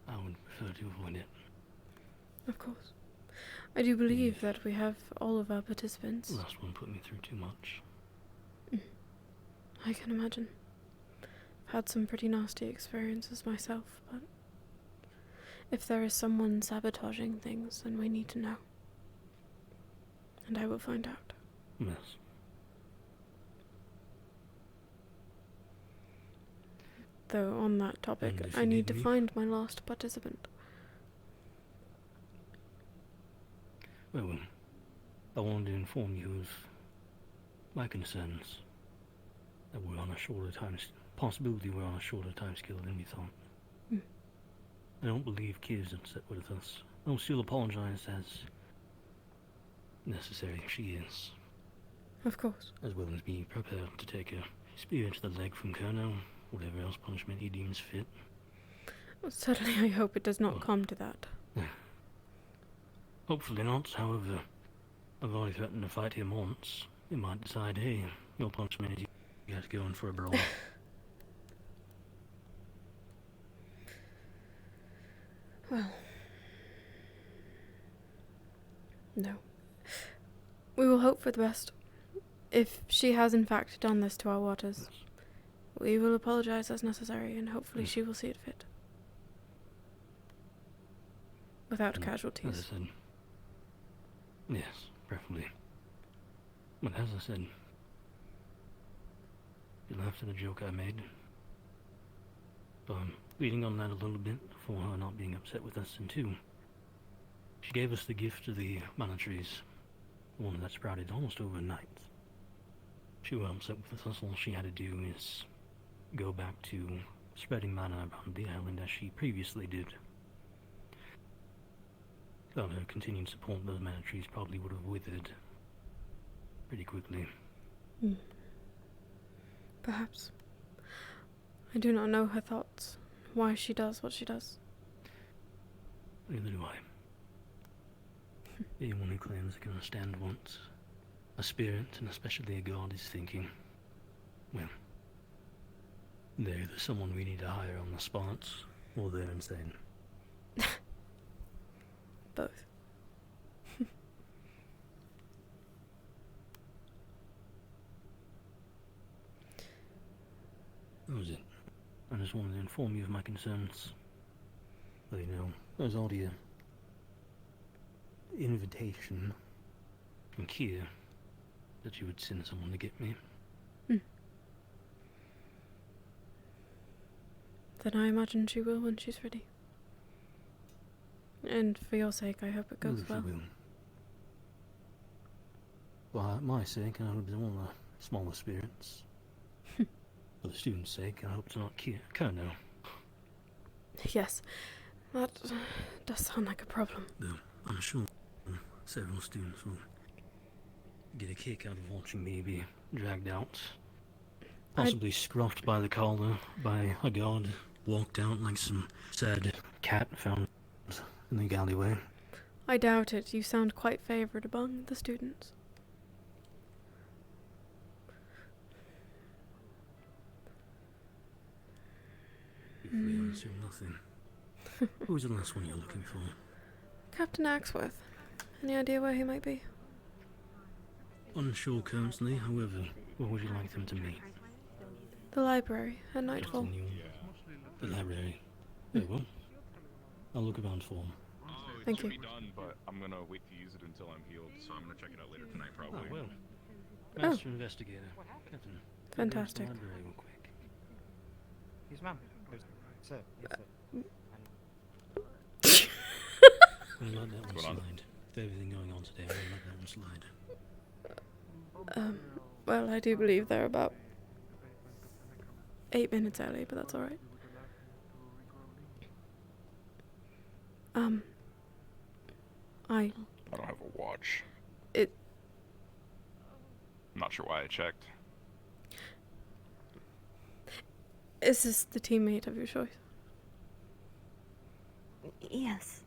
I would prefer to avoid it. Of course. I do believe that we have all of our participants. The last one put me through too much. I can imagine. I've had some pretty nasty experiences myself, but if there is someone sabotaging things, then we need to know. And I will find out. Yes. Though on that topic, I need to find my last participant. Well, I wanted to inform you of my concerns. That we're on a shorter time, possibility we're on a shorter time scale than we thought. I don't believe Kiz's upset with us. I'll still apologize as necessary she is. Of course. As well as be prepared to take a spear to the leg from Colonel, whatever else punishment he deems fit. Well, certainly I hope it does not come to that. Hopefully not, however, I've already threatened to fight him once. He might decide, hey, your punishment is you guys going for a brawl. Well... No. We will hope for the best. If she has in fact done this to our waters, we will apologize as necessary, and hopefully she will see it fit. Without casualties. As I said, yes, preferably. But as I said, you laughed at the joke I made. Leading on that a little bit, for her not being upset with us, and two, she gave us the gift of the mana trees, one that sprouted almost overnight. She was upset with us, all she had to do is go back to spreading mana around the island as she previously did. Without her continued support, those mana trees probably would have withered pretty quickly. Perhaps. I do not know her thoughts, why she does what she does. Neither do I. Anyone who claims they can understand what a spirit, and especially a god, is thinking, well, they're either someone we need to hire on the spot, or they're insane. Both. That was it. I just wanted to inform you of my concerns. Let you know, there's already an invitation from Kia that you would send someone to get me. Then I imagine she will when she's ready. And for your sake, I hope it goes If well. you will. For my sake, I hope it's one of the smaller spirits. For the students' sake, I hope it's not Kerno. Yes, that does sound like a problem. Though I'm sure several students will get a kick out of watching me be dragged out. Possibly scruffed by the collar by a god, walked out like some sad cat found in the alleyway. I doubt it. You sound quite favoured among the students. If we answer nothing. Who's the last one you're looking for? Captain Axworth. Any idea where he might be? Unsure currently, however, where would you like them to meet? The library at nightfall. The library. Very well. I'll look around for him. Thank It should you. be done, but I'm gonna wait to use it until I'm healed, so I'm gonna check it out later tonight, probably. Oh, well. Master Investigator. Captain. Fantastic. Go to the library real quick. Yes, ma'am. Sir. Yes, sir. We'll let that one slide. With everything going on today, we'll let that one slide. Well, I do believe they're about 8 minutes early, but that's alright. I don't have a watch. I'm not sure why I checked. Is this the teammate of your choice? Yes.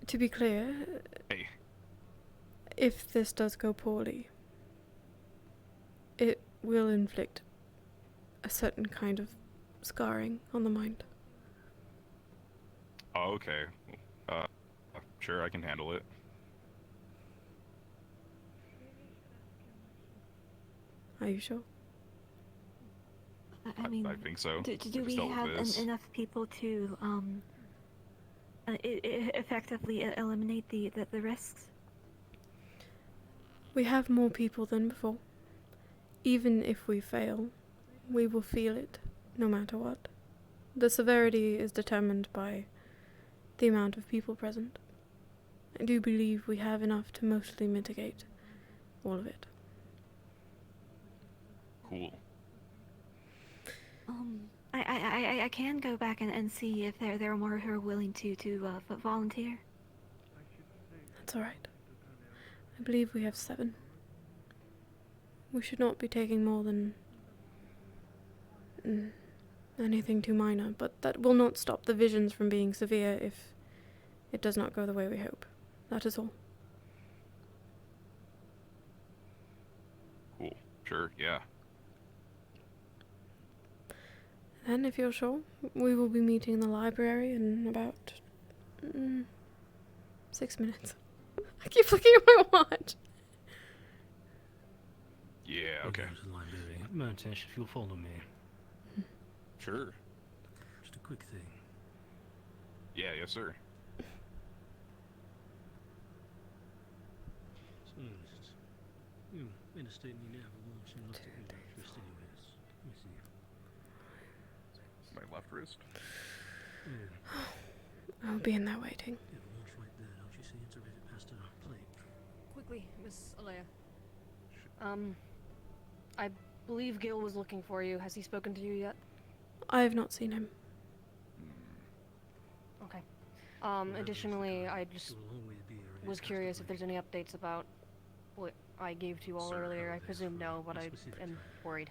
To be clear, if this does go poorly, it will inflict a certain kind of scarring on the mind. Oh, okay. Sure, I can handle it. Are you sure? I mean, I think so. Do we have enough people to effectively eliminate the risks? We have more people than before. Even if we fail, we will feel it, no matter what. The severity is determined by the amount of people present. I do believe we have enough to mostly mitigate all of it. Cool. I can go back and see if there are more who are willing to volunteer. That's alright. I believe we have 7. We should not be taking more than anything too minor, but that will not stop the visions from being severe if it does not go the way we hope. That is all. Cool. Sure, yeah. Then, if you're sure, we will be meeting in the library in about 6 minutes. I keep looking at my watch. Yeah, okay. Go to the library. Martesh, if you'll follow me. Sure. Just a quick thing. Yeah, yes, sir. So, you made a statement you never once looked at your left wrist anyways. Let me see. My left wrist? I'll be in there waiting. Yeah, the watch right there. Don't you see it's already past a plate? Quickly, Miss Alea. I believe Gil was looking for you. Has he spoken to you yet? I have not seen him. Okay. Additionally, I just was curious if there's any updates about what I gave to you all earlier. I presume no, but I am worried.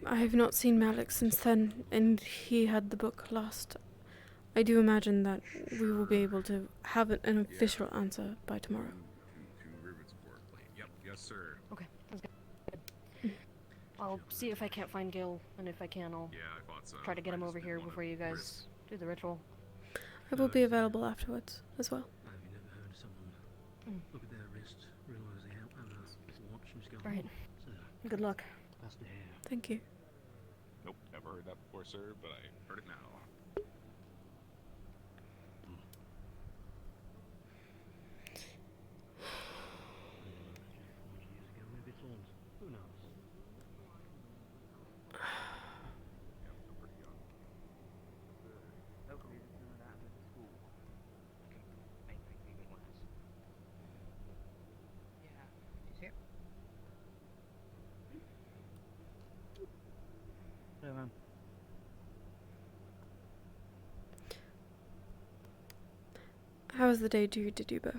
I have not seen Malik since then, and he had the book last. I do imagine that we will be able to have an official answer by tomorrow. Two rivets of wordplay. Yep, yes sir. Okay, that's good. I'll see if I can't find Gil, and if I can, I'll I thought so. try to get I him just over didn't here wanna before you guys risk. do the ritual. I will be available afterwards as well. Have you never heard of someone look at their wrist, realise they have a watch and just go, Right. "Oh, it's a Good luck. that's the hair." Thank you. Nope, never heard that before, sir, but I heard it now. Maybe it's old. Who knows? Hopefully there's none of that with the school. Can make things even worse. Yeah. Is it? Hello, ma'am. How was the day due to do both?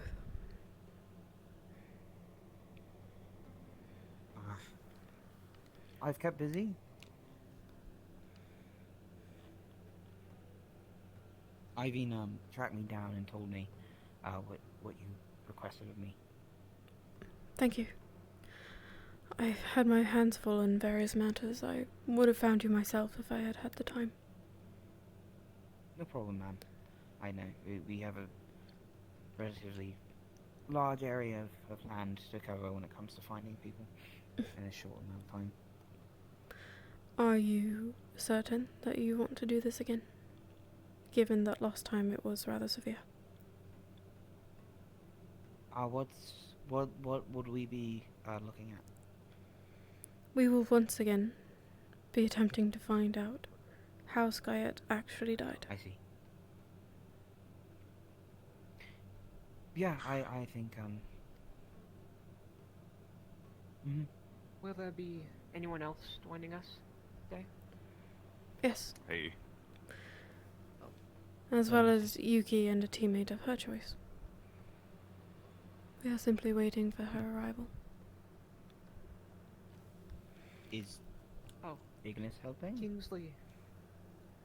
I've kept busy. Ivy tracked me down and told me what you requested of me. Thank you. I've had my hands full in various matters. I would have found you myself if I had had the time. No problem, ma'am. I know. We have a relatively large area of land to cover when it comes to finding people in a short amount of time. Are you certain that you want to do this again? Given that last time it was rather severe. What would we be looking at? We will once again be attempting to find out how Skyet actually died. I see. Yeah, I think Will there be anyone else joining us today? Yes, Hey. as well as Yuki and a teammate of her choice. We are simply waiting for her arrival. Is Ignis helping? Kingsley.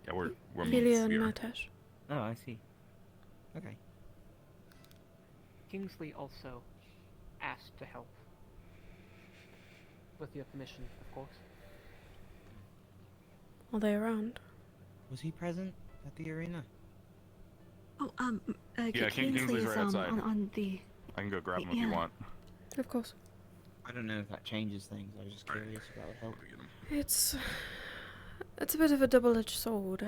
Yeah, we're Philia and here. Matesh. Oh, I see. Okay. Kingsley also asked to help. With your permission, of course. Are they around? Was he present at the arena? Oh, Yeah, Kingsley Kingsley's is right outside. on the. I can go grab him if you Yeah. want. Of course. I don't know if that changes things. I was just curious if that would help. It's a bit of a double-edged sword.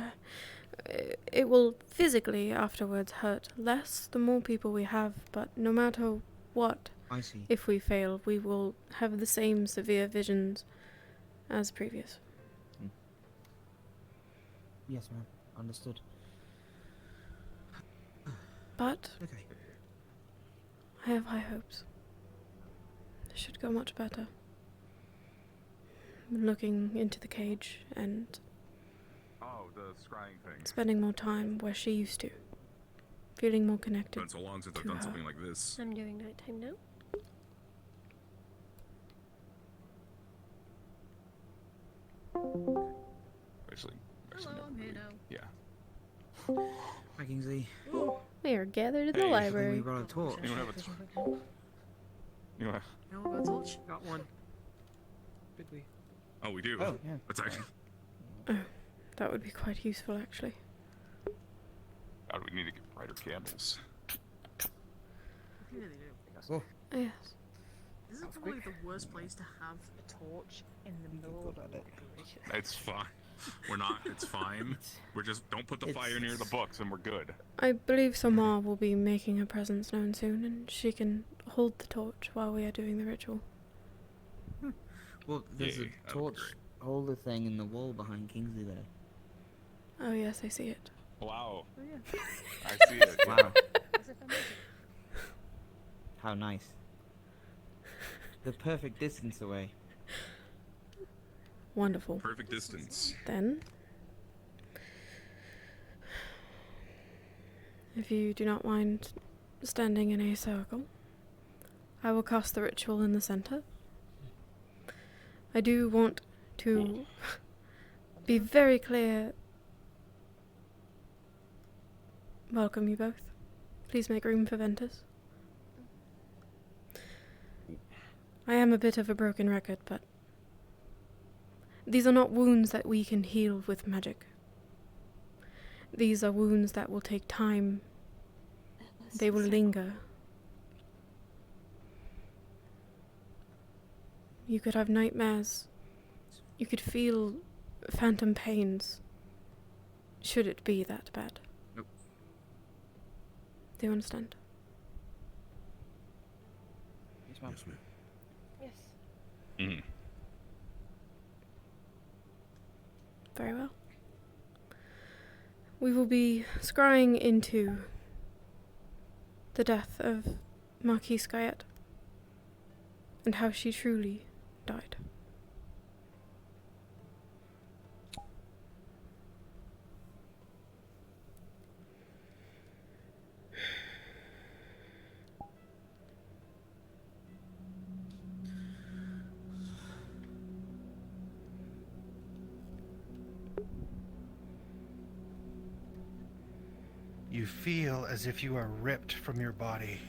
It will physically afterwards hurt less the more people we have, but no matter what, I see. if we fail, we will have the same severe visions as previous. Yes, ma'am. Understood. But Okay. I have high hopes. It should go much better. Looking into the cage and Oh, the scrying thing. spending more time where she used to. Feeling more connected. It's been so long since I've to done her. something like this. I'm doing nighttime now. Actually, Hello, I'm here now. Yeah. Hi, Kingsley. We are gathered in the Hey. library. We brought a torch. You don't have a you know, No one got a torch? Got one. Did we? Oh, we do. Oh, yeah. That's actually. Oh, that would be quite useful, actually. God, we need to get brighter candles. I think they do. Oh. Yes. This is probably the worst place to have a torch in the middle of a It's fine. We're not. It's fine. We're just don't put the fire near the books, and we're good. I believe Samar will be making her presence known soon, and she can hold the torch while we are doing the ritual. Well, there's Yay, a torch holder thing in the wall behind Kingsley there. Oh yes, I see it. Wow. Oh yeah. I see it. Wow. As if I made it. How nice. The perfect distance away. Wonderful. Perfect distance. Then, if you do not mind standing in a circle, I will cast the ritual in the center. I do want to be very clear welcome you both. Please make room for Ventus. I am a bit of a broken record, but these are not wounds that we can heal with magic. These are wounds that will take time. They will linger. You could have nightmares. You could feel phantom pains. Should it be that bad? Nope. Do you understand? Yes, ma'am. Yes. Mm. Very well. We will be scrying into the death of Marquise Guyette and how she truly died. You feel as if you are ripped from your body.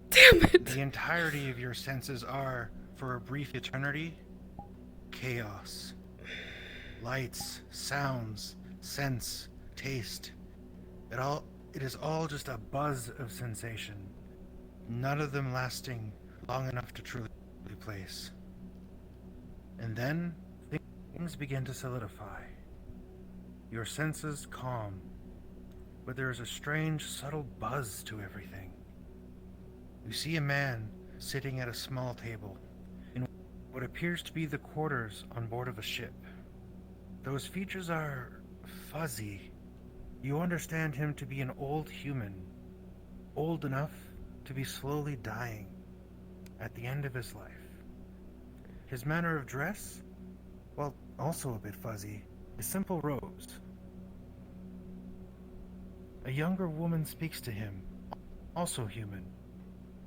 Damn it! The entirety of your senses are, for a brief eternity, chaos. Lights, sounds, scents, taste. It is all just a buzz of sensation. None of them lasting long enough to truly place. And then, things begin to solidify. Your senses calm, but there is a strange, subtle buzz to everything. You see a man sitting at a small table in what appears to be the quarters on board of a ship. Though his features are fuzzy, you understand him to be an old human, old enough to be slowly dying at the end of his life. His manner of dress, while also a bit fuzzy, is simple robes. A younger woman speaks to him, also human,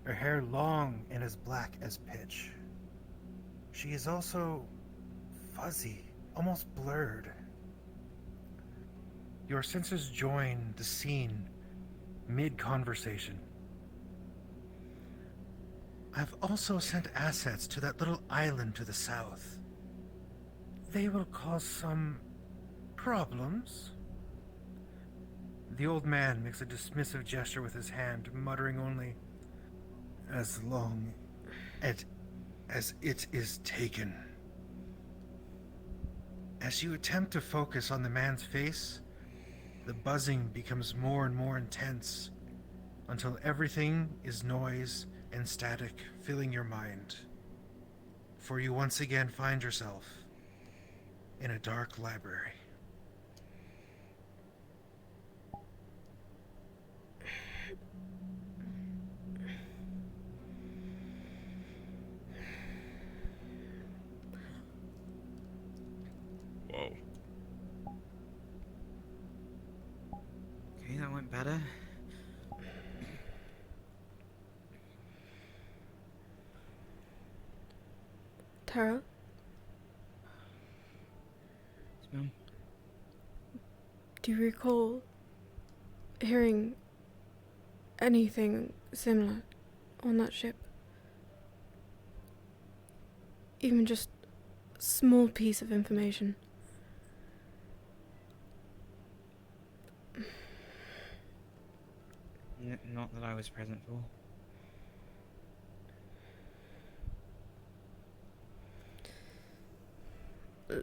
her hair long and as black as pitch. She is also fuzzy, almost blurred. Your senses join the scene mid-conversation. I've also sent assets to that little island to the south. They will cause some problems. The old man makes a dismissive gesture with his hand, muttering only, "As long as it is taken." As you attempt to focus on the man's face, the buzzing becomes more and more intense, until everything is noise and static filling your mind. For you once again find yourself in a dark library. Whoa. Okay, that went better. Tara? Yes, ma'am. Do you recall hearing anything similar on that ship? Even just a small piece of information? Not that I was present for.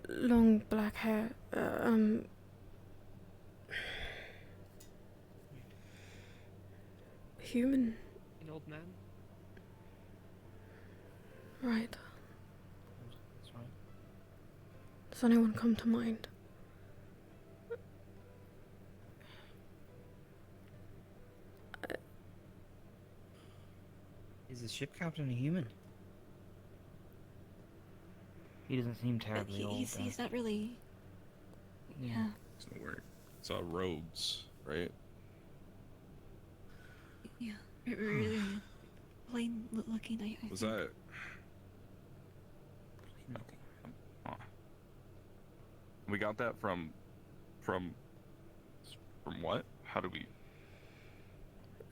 Long black hair, human. An old man? Right. That's right. Does anyone come to mind? Is the ship captain a human? He doesn't seem terribly old. He's not really. Yeah. It's no work. It's all robes, right? Yeah. Really plain looking. I Was think. that? We got that from what? How do we?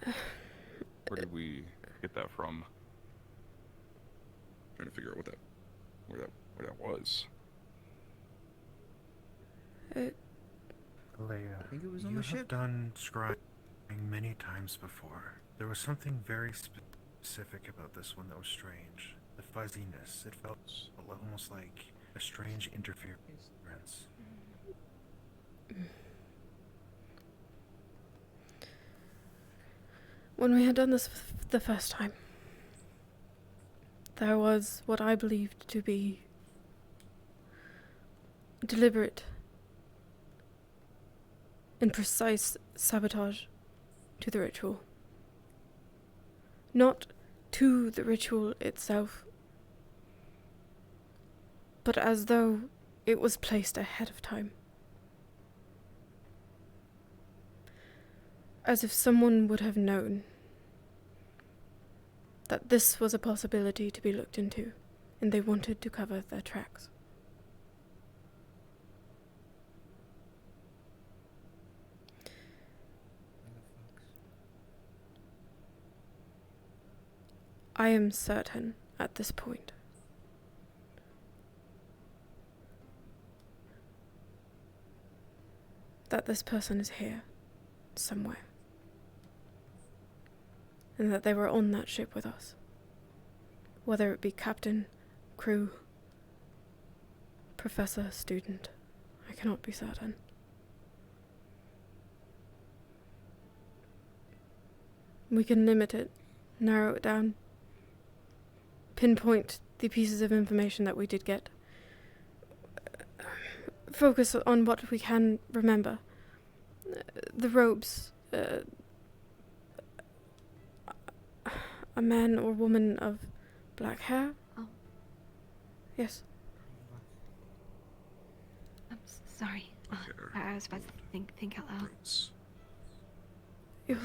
Where did we get that from? Trying to figure out where that was. Leia, I think it was on you the have ship. done scribing many times before. There was something very specific about this one that was strange. The fuzziness. It felt almost like a strange interference. When we had done this the first time, there was what I believed to be deliberate and precise sabotage to the ritual. Not to the ritual itself, but as though it was placed ahead of time. As if someone would have known that this was a possibility to be looked into, and they wanted to cover their tracks. I am certain at this point that this person is here somewhere, and that they were on that ship with us, whether it be captain, crew, professor, student. I cannot be certain. We can limit it, narrow it down, pinpoint the pieces of information that we did get, focus on what we can remember. The robes, a man or woman of black hair? Oh. Yes. I'm sorry. I was about to think out loud.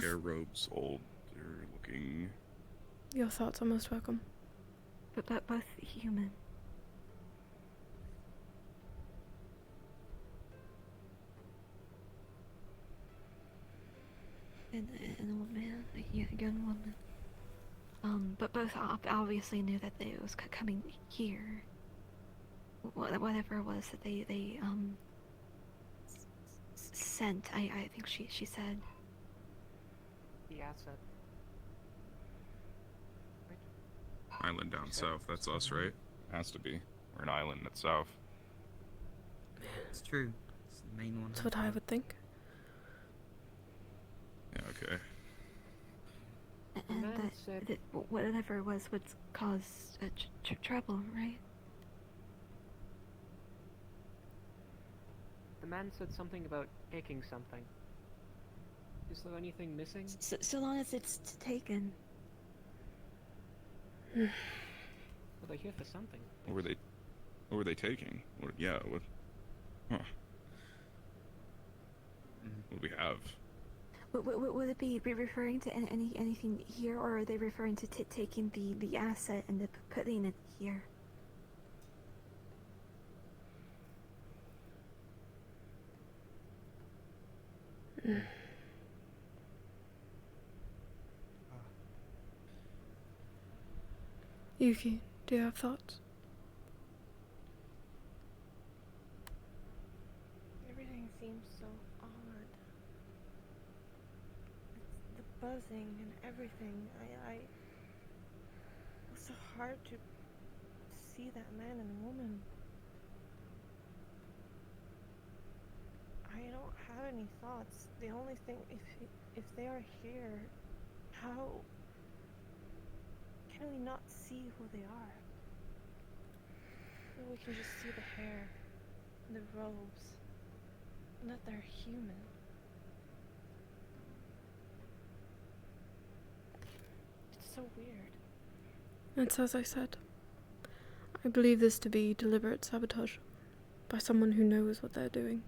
Hair robes, older looking. Your thoughts are most welcome. But both human. And a woman, a young woman. But both obviously knew that it was coming here. Whatever it was that they sent. I think she said. The asset. Island down south. That's us, right? Has to be. We're an island that's south. It's true. It's the main one. That's what I would think. Yeah, okay. And that whatever it was would cause trouble, right? The man said something about taking something. Is there anything missing? So long as it's taken. Well, they're here for something. What were they taking? What huh. What do we have? Would it be referring to anything here, or are they referring to taking the asset and putting it here? Yuki, do you have thoughts? Everything seems so odd. It's the buzzing and everything. It was so hard to see that man and woman. I don't have any thoughts. The only thing, if they are here, how can we not see who they are? We can just see the hair, the robes, and that they're human. It's so weird. It's as I said. I believe this to be deliberate sabotage by someone who knows what they're doing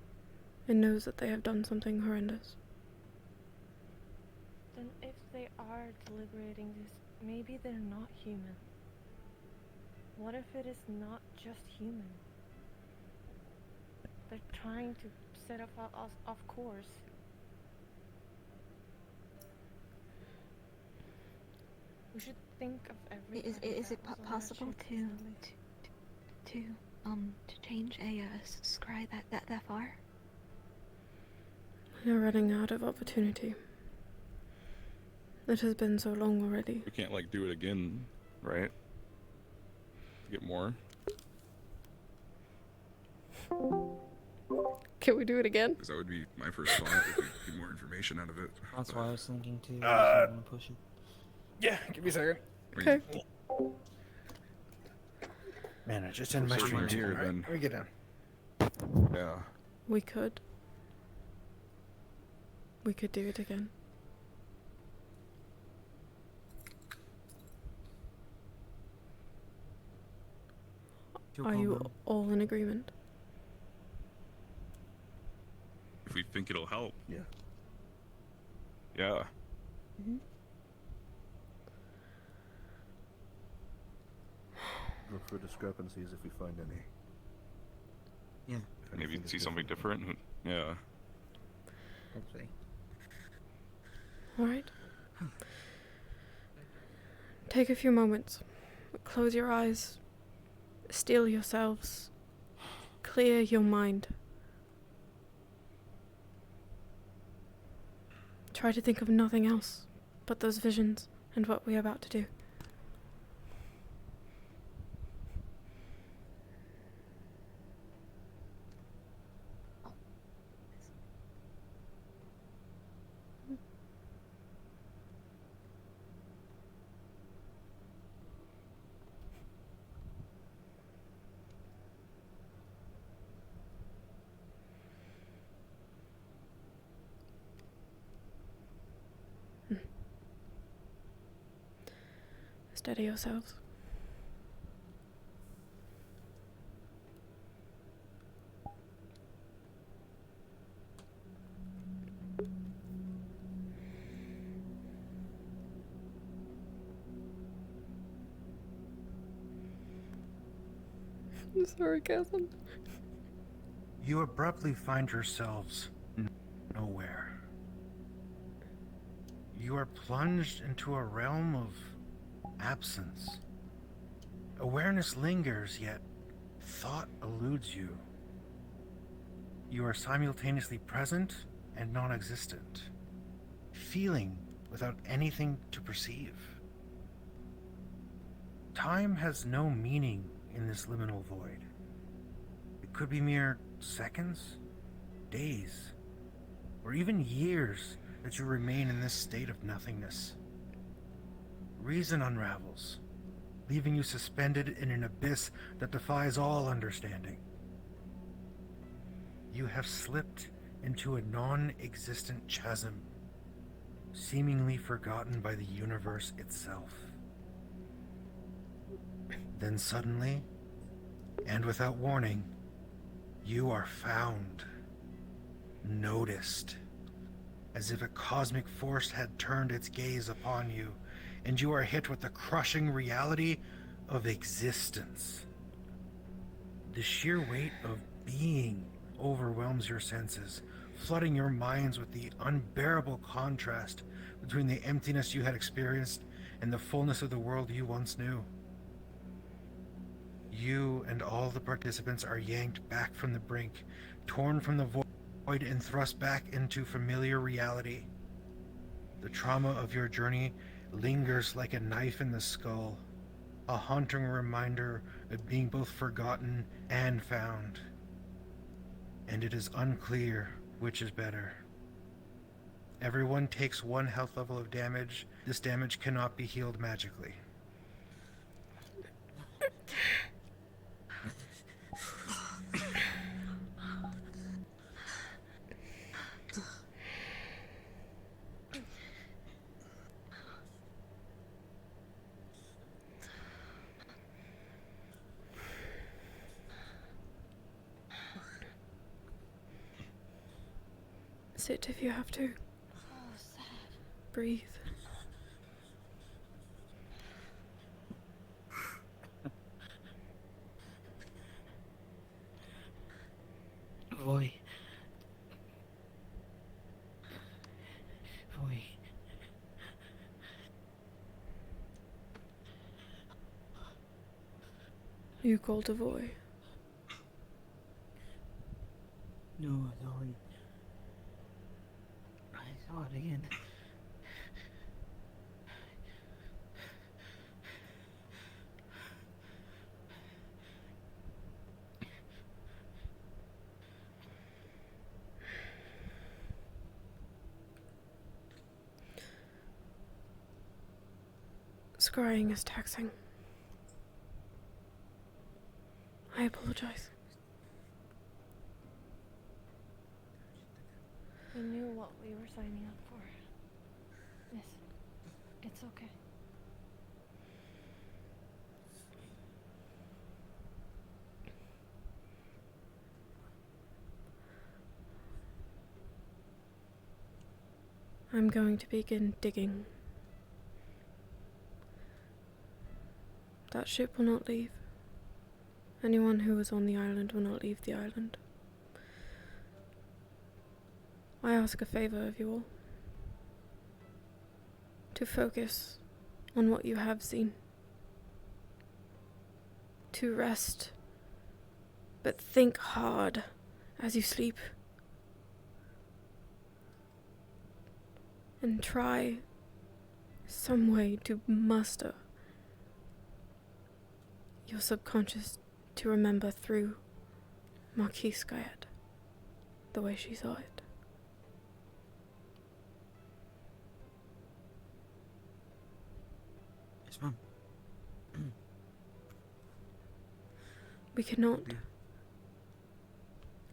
and knows that they have done something horrendous. Then if they are deliberating this, maybe they're not human. What if it is not just human? They're trying to set us off course. We should think of everything. Is it possible to change a scry that far? You're running out of opportunity. It has been so long already. We can't like do it again, right? To get more. Can we do it again? Because that would be my first thought if we get more information out of it. That's why I was thinking too. Uh, I'm gonna push it. Yeah, give me a second. Okay. Man, I just ended my We're stream searching too. here, Alright, then. let me get down. Yeah. We could. We could do it again. Are you all in agreement? If we think it'll help. Yeah. Yeah. Look for discrepancies if we find any. Yeah. Maybe see something different. Yeah. Hopefully. Alright. Take a few moments. Close your eyes. Steel yourselves. Clear your mind. Try to think of nothing else but those visions and what we are about to do. Steady yourselves. Sorry, Catherine. You abruptly find yourselves nowhere. You are plunged into a realm of absence. Awareness lingers, yet thought eludes you. You are simultaneously present and non-existent, feeling without anything to perceive. Time has no meaning in this liminal void. It could be mere seconds, days, or even years that you remain in this state of nothingness. Reason unravels, leaving you suspended in an abyss that defies all understanding. You have slipped into a non-existent chasm, seemingly forgotten by the universe itself. Then suddenly, and without warning, you are found, noticed, as if a cosmic force had turned its gaze upon you, and you are hit with the crushing reality of existence. The sheer weight of being overwhelms your senses, flooding your minds with the unbearable contrast between the emptiness you had experienced and the fullness of the world you once knew. You and all the participants are yanked back from the brink, torn from the void and thrust back into familiar reality. The trauma of your journey lingers like a knife in the skull, a haunting reminder of being both forgotten and found. And it is unclear which is better. Everyone takes one health level of damage. This damage cannot be healed magically. Sit if you have to. Breathe. Voy. Voy. You called a boy. No, sorry. I saw it again. Scrying is taxing. I apologize. We knew what we were signing up for. Yes, it's okay. I'm going to begin digging. That ship will not leave. Anyone who is on the island will not leave the island. I ask a favor of you all. To focus on what you have seen. To rest, but think hard as you sleep. And try some way to muster your subconscious to remember through Marquise Guyette the way she saw it. Yes, Mom. We cannot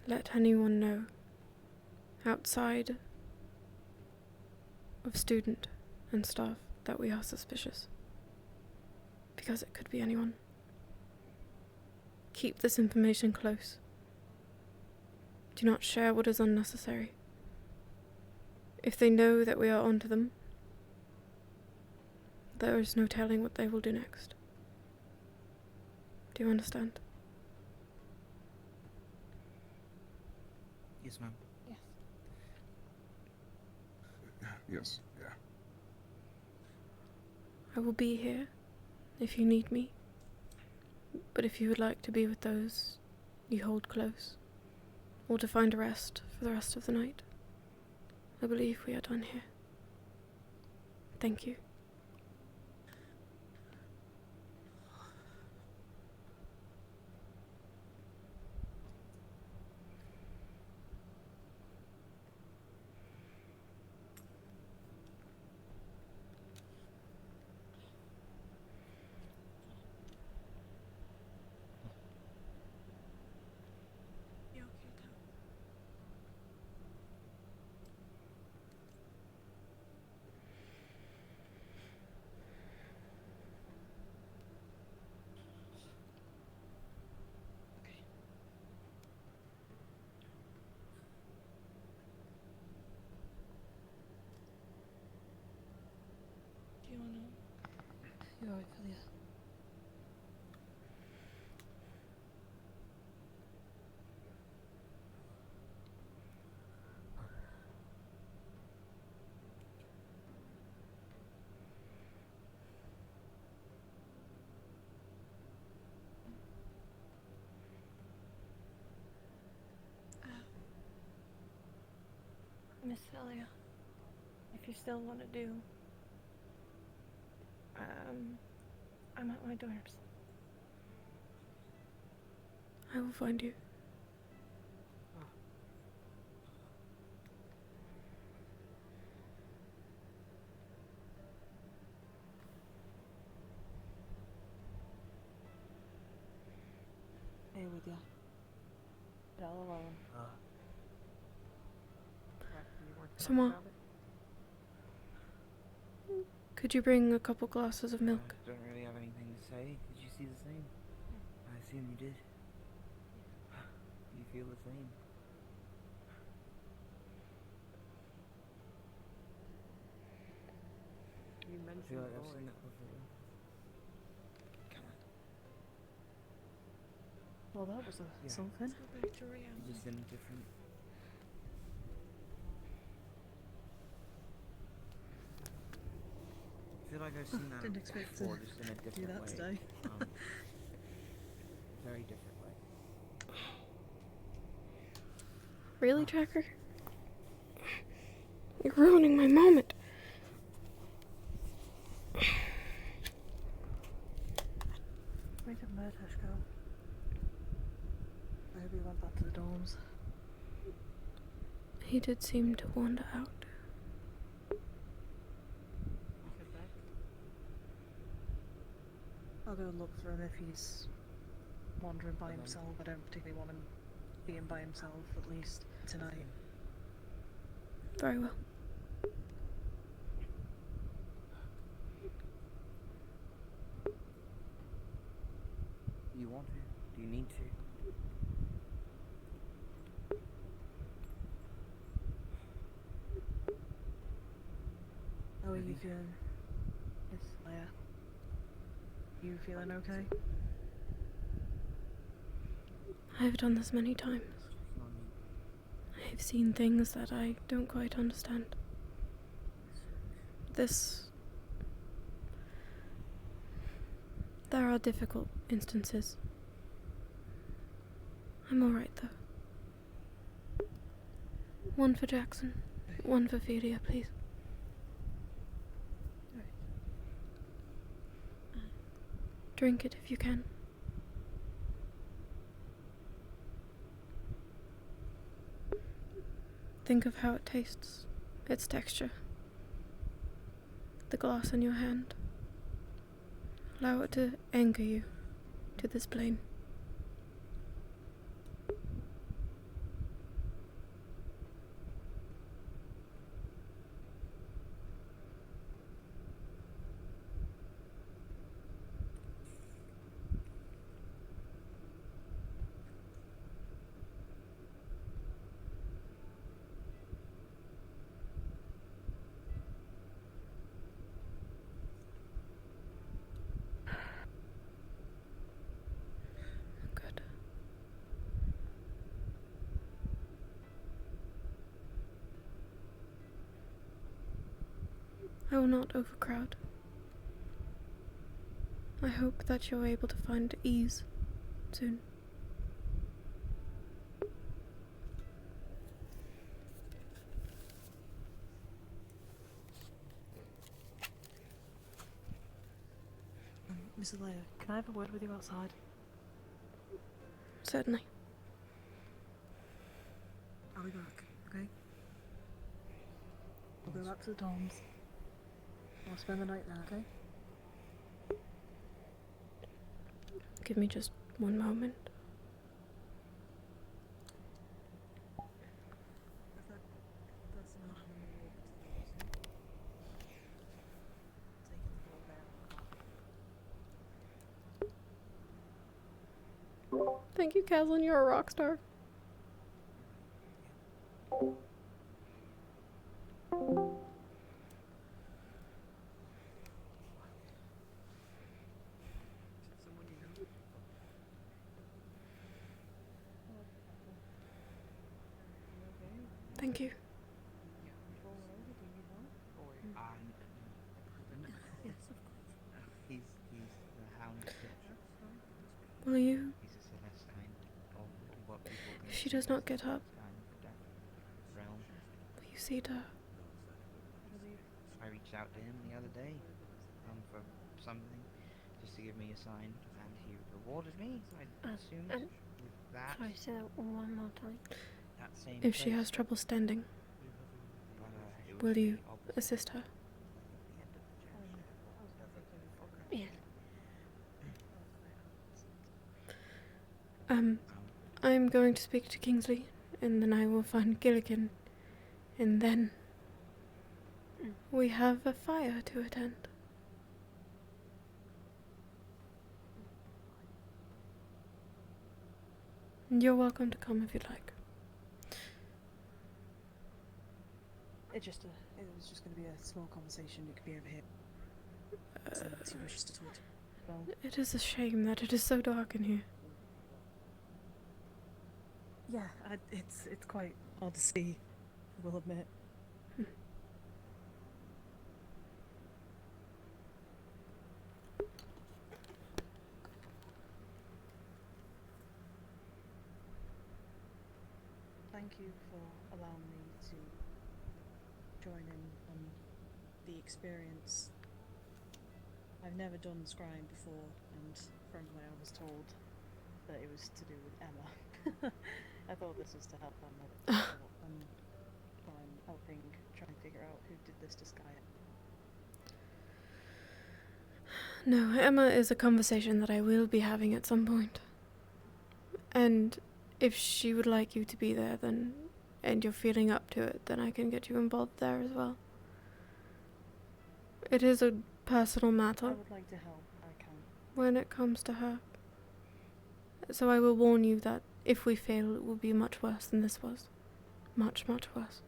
let anyone know outside of student and staff that we are suspicious, because it could be anyone. Keep this information close. Do not share what is unnecessary. If they know that we are onto them, there is no telling what they will do next. Do you understand? Yes, ma'am. Yes. Yes, yeah. I will be here if you need me. But if you would like to be with those you hold close, or to find a rest for the rest of the night, I believe we are done here. Thank you. Do you wanna? You're alright, Kalia. Miss Celia, if you still want to do, I'm at my dorms. I will find you. Hey, with ya. All alone. Someone, could you bring a couple glasses of milk? Don't really have anything to say. Did you see the same? I assume you did. You feel the same. You I mentioned feel like I've Lord. seen that before. Come on. Well, that was Yeah. something. Just in a different. I feel like I've seen that Didn't expect before, to just in a do different that way. today. very different way. Really, Tracker? You're ruining my moment. Where did Murdash go? I hope he went back to the dorms. He did seem to wander out. I'll go look for him if he's wandering by himself. I don't particularly want him being by himself, at least tonight. Very well. Do you want to? Do you need to? How are you feeling, Miss Leia? You feeling okay? I've done this many times. I've seen things that I don't quite understand. There are difficult instances. I'm alright though. One for Jackson, one for Philia, please. Drink it if you can. Think of how it tastes, its texture, the glass in your hand. Allow it to anchor you to this plane. Good. I will not overcrowd. I hope that you're able to find ease soon. Mrs. Leia, can I have a word with you outside? Certainly. I'll be back, okay? We'll go back to the dorms. I'll spend the night there, okay? Give me just one moment. Thank you, Caslin. You're a rock star. Thank you. Yes, of course. He's the hound of death. Will you? He's a Celestine, or what people If she does not get up, Celestine of death realm. will you see to her? I reached out to him the other day, for something, just to give me a sign, and he rewarded me. I assumed with that. Sorry, say that one more time. That same If she place. has trouble standing, But, it was will you the opposite. assist her? Yes. I'm going to speak to Kingsley, and then I will find Gilligan, and then we have a fire to attend. You're welcome to come if you'd like. It was just going to be a small conversation. It could be over here. So unless you wish to talk to well, It is a shame that it is so dark in here. yeah, it's quite hard to see, I will admit. thank you for allowing me to join in on the experience. I've never done scrying before, and frankly I was told that it was to do with Emma. I thought this was to help Emma, but I'm helping try and figure out who did this to Skya. No, Emma is a conversation that I will be having at some point. And if she would like you to be there, then, and you're feeling up to it, then I can get you involved there as well. It is a personal matter. I would like to help. I can. When it comes to her. So I will warn you that if we fail, it will be much worse than this was. Much, much worse.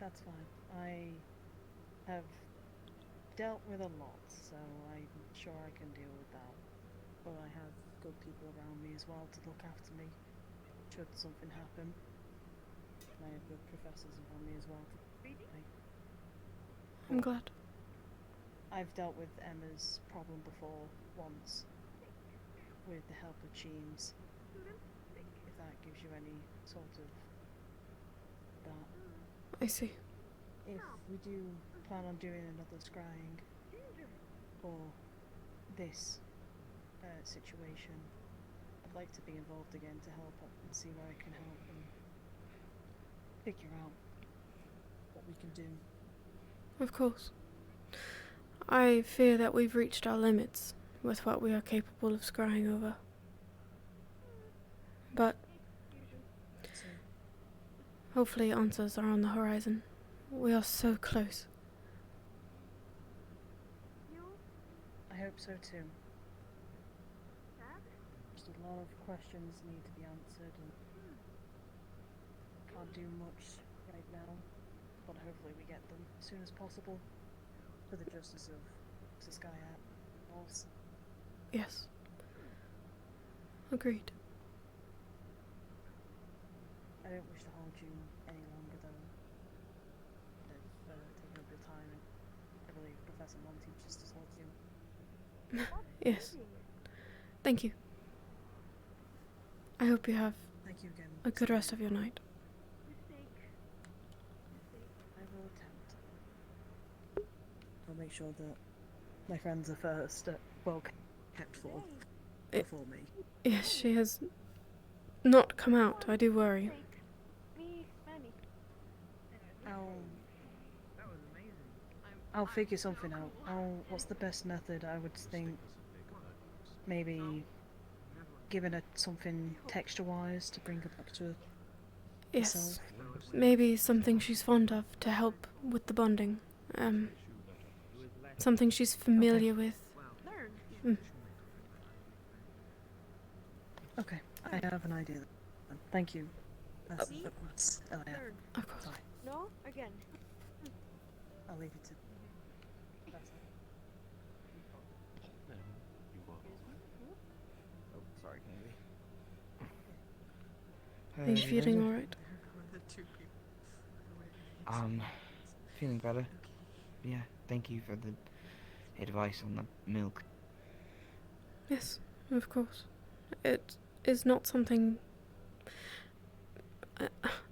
That's fine. I have dealt with a lot, so I'm sure I can deal with that. But I have good people around me as well to look after me should something happen. And I have good professors around me as well to feed me. I'm glad. I've dealt with Emma's problem before, once, with the help of Cheems. If that gives you any sort of that. I see. If we do plan on doing another scrying, or this situation, I'd like to be involved again to help and see where I can help and figure out what we can do. Of course. I fear that we've reached our limits with what we are capable of scrying over. But hopefully answers are on the horizon. We are so close. I hope so too. Just a lot of questions need to be answered, and can't do much right now, but hopefully we get them as soon as possible for the justice of Skya also. Yes. Agreed. I don't wish to hold you any longer though. I've taken up your time, and I believe Professor Monty just told you. Yes. Thank you. I hope you have Thank you again. a good rest of your night. I will attempt. I'll make sure that my friends are first, well kept for before me. Yes, she has not come out. I do worry. I'll figure something out. What's the best method? I would think maybe giving her something texture-wise to bring her back to Yes. herself. Maybe something she's fond of to help with the bonding. Something she's familiar with. Okay, I have an idea. Thank you. That's Elia. Of course. Bye. No? Again. I'll leave it to Professor. Oh, sorry, Are you feeling alright? Feeling better. Yeah, thank you for the advice on the milk. Yes, of course. It is not something...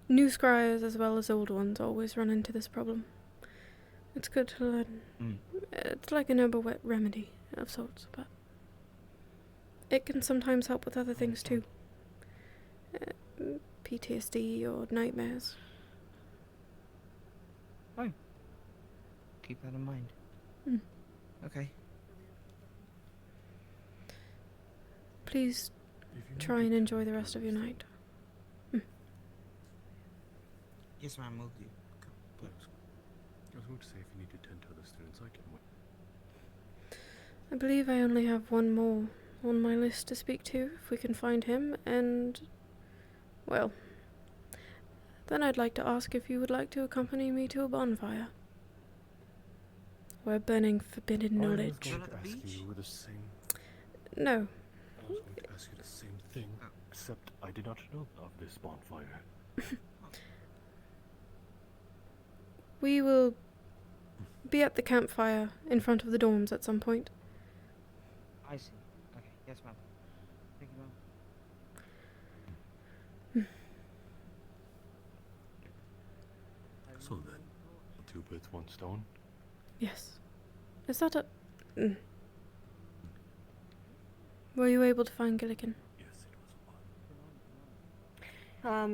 new scryers as well as old ones always run into this problem. It's good to learn. It's like an herbal remedy of sorts, but it can sometimes help with other things too. PTSD or nightmares. Fine. Keep that in mind. Okay. Please try and enjoy the rest of your night. Yes, ma'am, will do. Thanks. I was going to say if you need to tend to other students, I can wait. I believe I only have one more on my list to speak to, if we can find him, and... well... then I'd like to ask if you would like to accompany me to a bonfire. We're burning forbidden knowledge. I was going to ask you the same... No. I was going to ask you the same thing, except I did not know of this bonfire. We will be at the campfire in front of the dorms at some point. I see. Okay, yes, ma'am. Thank you, So then, two birds, one stone. Yes. Is that a... Were you able to find Gilligan?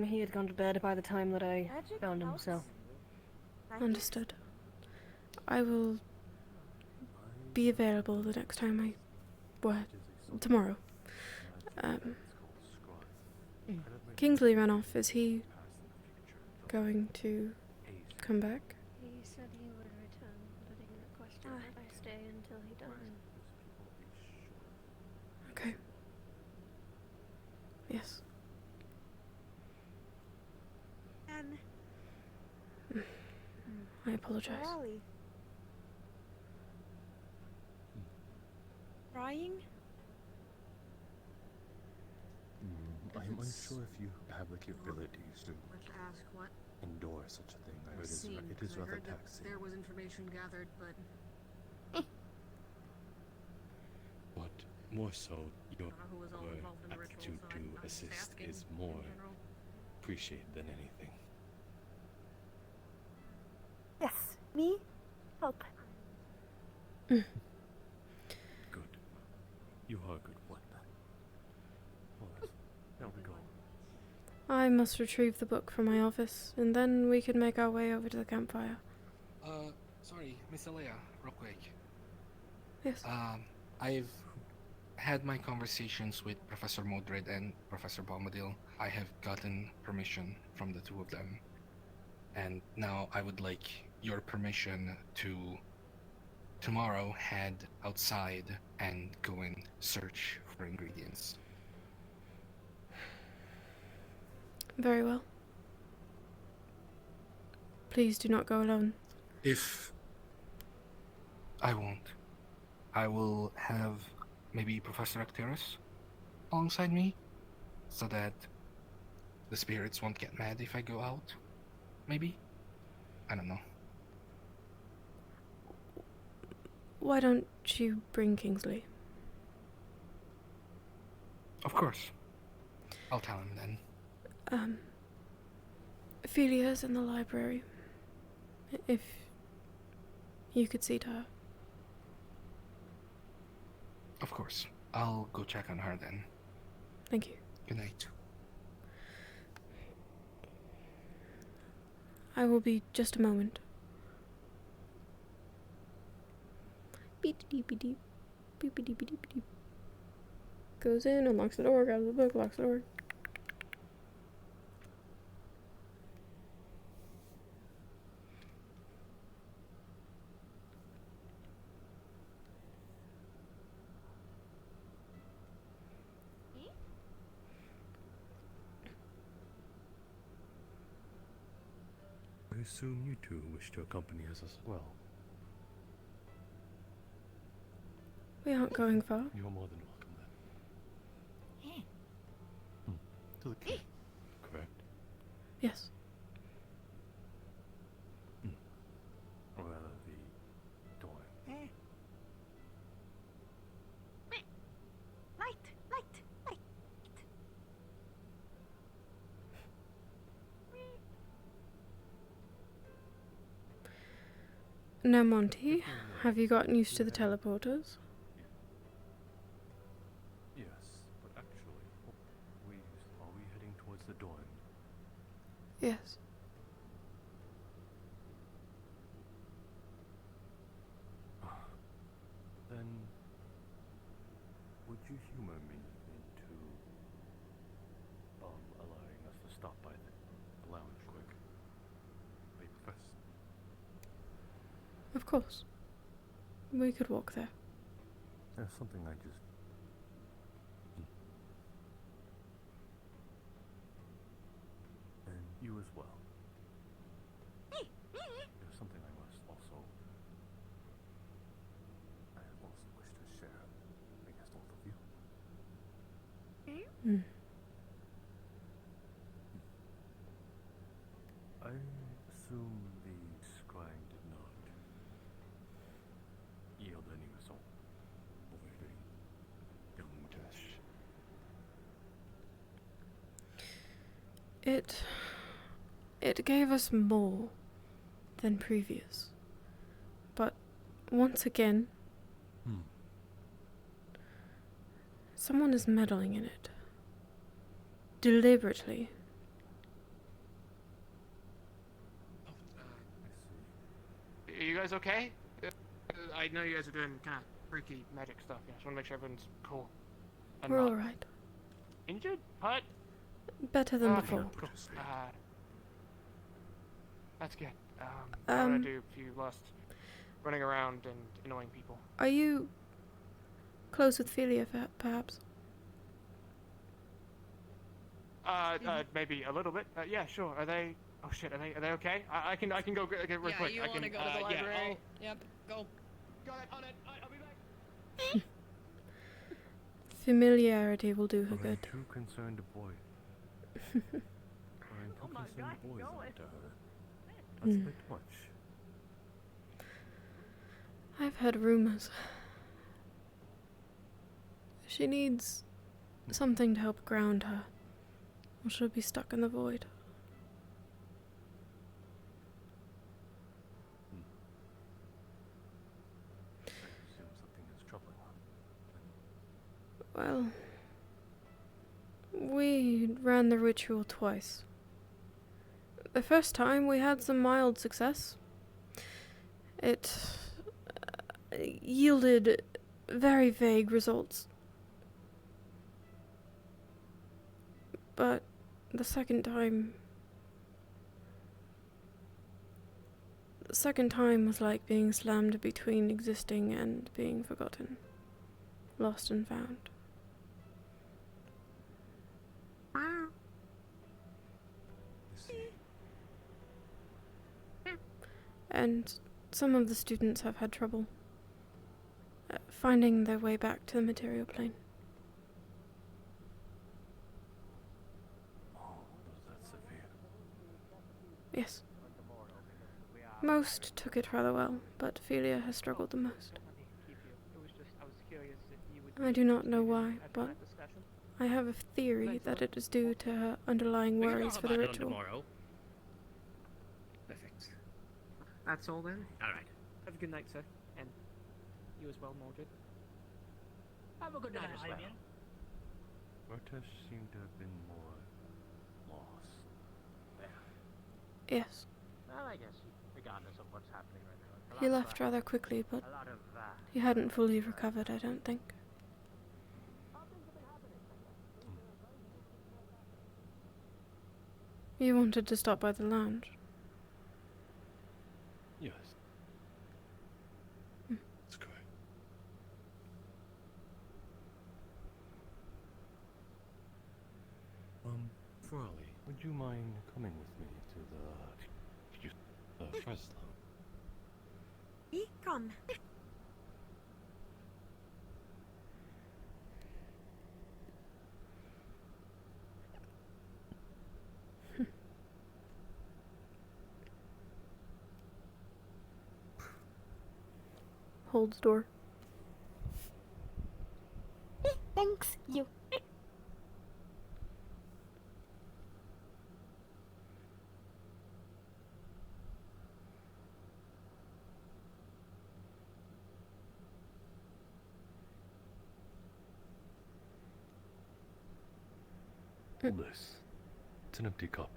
He had gone to bed by the time that I found him, so... Understood. I will be available the next time tomorrow. Kingsley ran off. Is he going to come back? He said he would return, but he requested that I stay until he does. Okay. Yes. I apologize. Raleigh. Crying? I'm unsure if you have the capabilities to ask what? endure such a thing. It is rather taxing. There was information gathered, but But more so, your who was all involved in the ritual, attitude so to I'm just assist asking is in more general. appreciated than anything. Yes, me? Help. Good. You are a good one then. Well, there we go. I must retrieve the book from my office, and then we can make our way over to the campfire. Sorry, Miss Alea, real quick. Yes. I've had my conversations with Professor Modred and Professor Bombadil. I have gotten permission from the two of them. And now I would like your permission to tomorrow head outside and go and search for ingredients. Very well. Please do not go alone. If I won't, I will have maybe Professor Acteris alongside me so that the spirits won't get mad if I go out. Maybe? I don't know. Why don't you bring Kingsley? Of course. I'll tell him then. Ophelia's in the library. If you could see to her. Of course. I'll go check on her then. Thank you. Good night. I will be just a moment. Beep-de-deep-de-deep. Beep-de-deep-de-deep-de-deep. Goes in, unlocks the door, grabs the book, locks the door. I assume you two wish to accompany us as well. We aren't going far. You're more than welcome then. To the cave, correct? Yes. Or rather, the dorm. Light. Now, Monty, have you gotten used to the teleporters? Yes, but actually, are we heading towards the dorm? Yes. Then, would you humor me into allowing us to stop by the lounge quick? Hey, Professor. Of course. We could walk there. There's something I just... And you as well. There's something I must also... I also wish to share, I guess, both of you. I assume the scrying did not yield any result over the young Mutesh. It gave us more than previous. But once again, someone is meddling in it. Deliberately. Are you guys okay? I know you guys are doing kind of freaky magic stuff. Yeah, just want to make sure everyone's cool. And We're not alright. injured? Hurt? Better than Okay, before. cool. That's good. I don't want to do a few last running around and annoying people. Are you close with Philia, perhaps? Maybe a little bit. Yeah, sure. Are they? Oh shit. Are they okay? I can go get real quick. You I want to can, go to the library? Yeah, Yep, go. Got it. On it. I'll be back. Familiarity will do her I'm good. too concerned, boy. I'm too concerned, boys after her. That's a bit much. I've heard rumors. She needs something to help ground her, or she'll be stuck in the void. I assume something is troubling her. Well, we ran the ritual twice. The first time we had some mild success. It yielded very vague results. But the second time was like being slammed between existing and being forgotten. Lost and found. And some of the students have had trouble finding their way back to the material plane. Oh, was that severe? Yes. Most took it rather well, but Philia has struggled the most. I do not know why, but I have a theory that it is due to her underlying worries for the ritual. Perfect. That's all then. All right. Have a good night, sir, and you as well, Mordred. Have a good night as well. Murtash seemed to have been more lost. Yes. Well, I guess regardless of what's happening right now. He left rather quickly, but a lot of, he hadn't fully recovered, I don't think. You wanted to stop by the lounge? Yes. That's correct. Frawley, would you mind coming with me to the Fresno? Come. Holds door. Thanks, you. Hold this. It's an empty cup.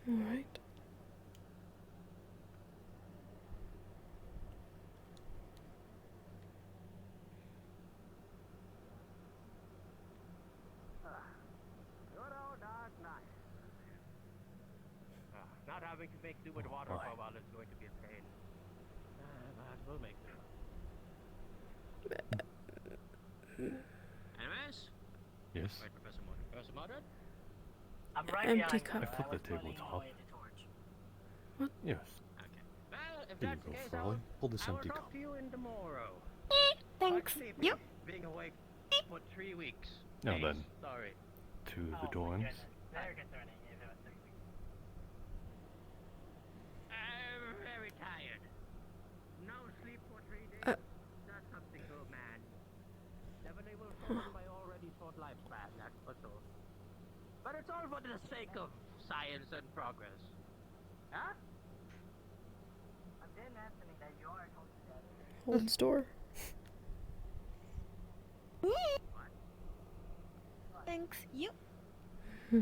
Alright. Good old dark night. Not having to make do with water for a while is going to be a pain. But we'll make do. Anyways? Yes. Right, Professor Mordred. Professor Mordred? I'm right Empty behind you. I flipped the tabletop. What? Yes. Okay. Well, if Here you that's go, the case, Frawley. Hold this I will empty talk cup. to you in tomorrow. Thanks. Yep. Being awake for 3 weeks. Now Days, then, sorry. to the dorms. Very concerning. I'm very tired. No sleep for 3 days. That's something to a man. Never able to follow my already short lifespan, that's for sure. But it's all for the sake of science and progress. Huh? Hold store. Thanks. Yep. I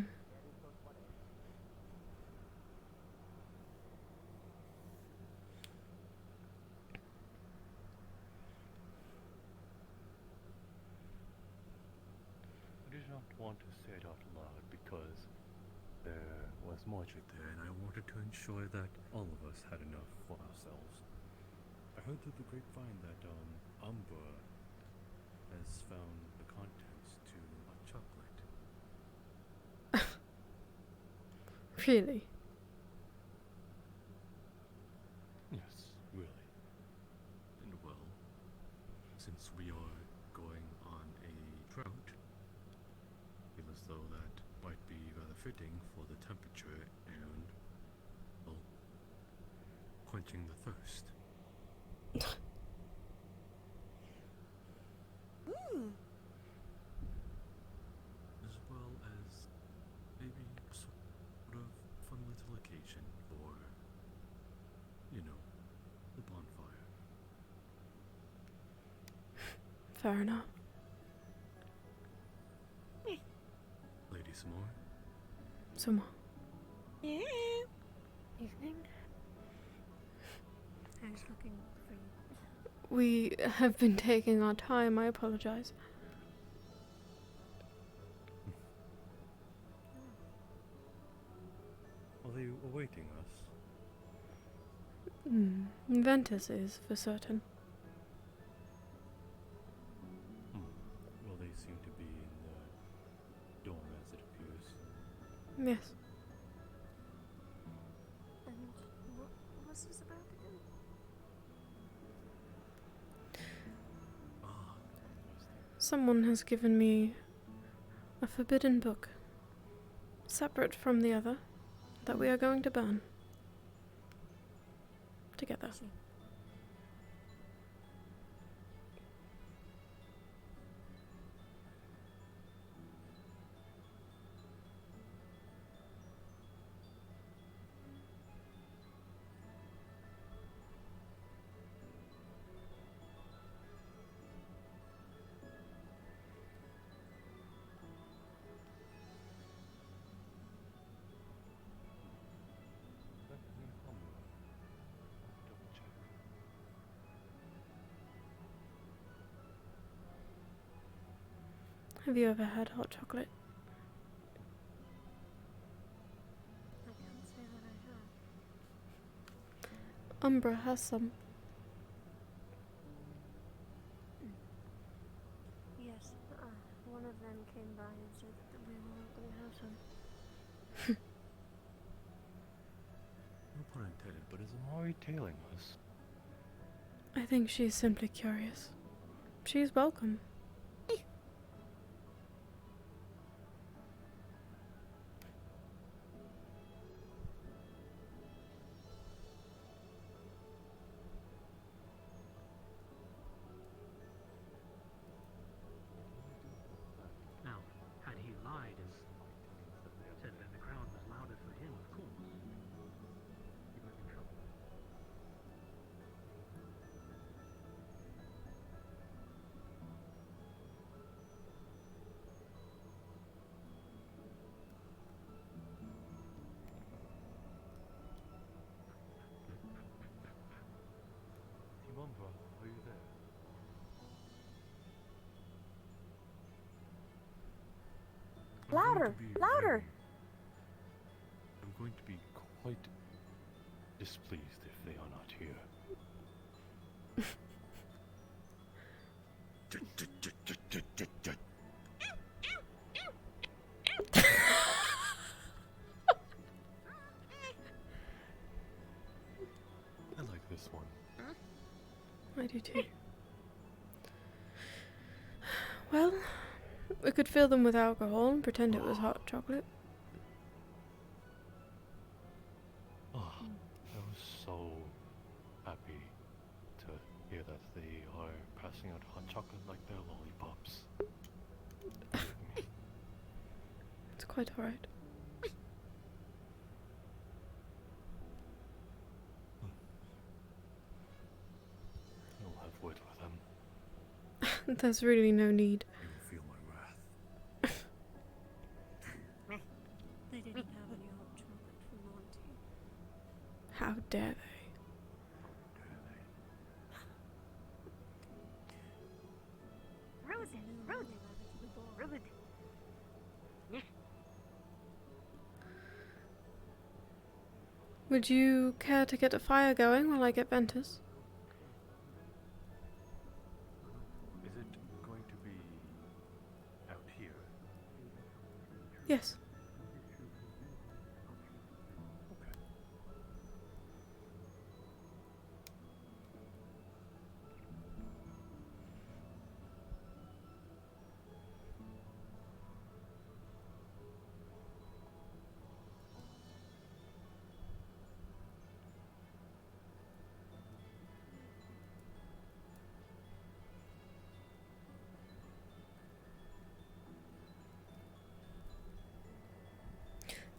did not want to say it out loud because there was magic there, and I wanted to ensure that all of us had enough for ourselves. I heard through the grapevine that Umbra has found the contents to a chocolate. Really? Yes, really. And well, since we are going on a drought, feel as though that might be rather fitting for the temperature and, well, quenching the thirst. As well as maybe sort of fun little occasion for, you know, the bonfire. Fair enough. Lady Samore? Some. Yeah. Evening. I was looking for you. We have been taking our time, I apologize. Are they awaiting us? Ventus is, for certain. Well, they seem to be in the dorm as it appears. Yes. And what was this about again? Someone has given me a forbidden book, separate from the other, that we are going to burn. Together. Have you ever had hot chocolate? I can't say that I have. Umbra has some. Yes, one of them came by and said that we were welcome to have some. No pun intended, but is Amari tailing us? I think she is simply curious. She is welcome. Now, had he lied and said that the crowd was louder for him, of course, he was in trouble. Team Umbra, are you there? Louder! Louder! I'm going to be quite displeased if they are not here. I like this one. I do too. Well, we could fill them with alcohol and pretend it was hot chocolate. Oh, I was so happy to hear that they are passing out hot chocolate like they're lollipops. It's quite alright. There's really no need. You will feel my wrath. They didn't have any hot chocolate for Monty. How dare they? Rosewood. Would you care to get a fire going while I get Ventus? Is it going to be out here? Yes.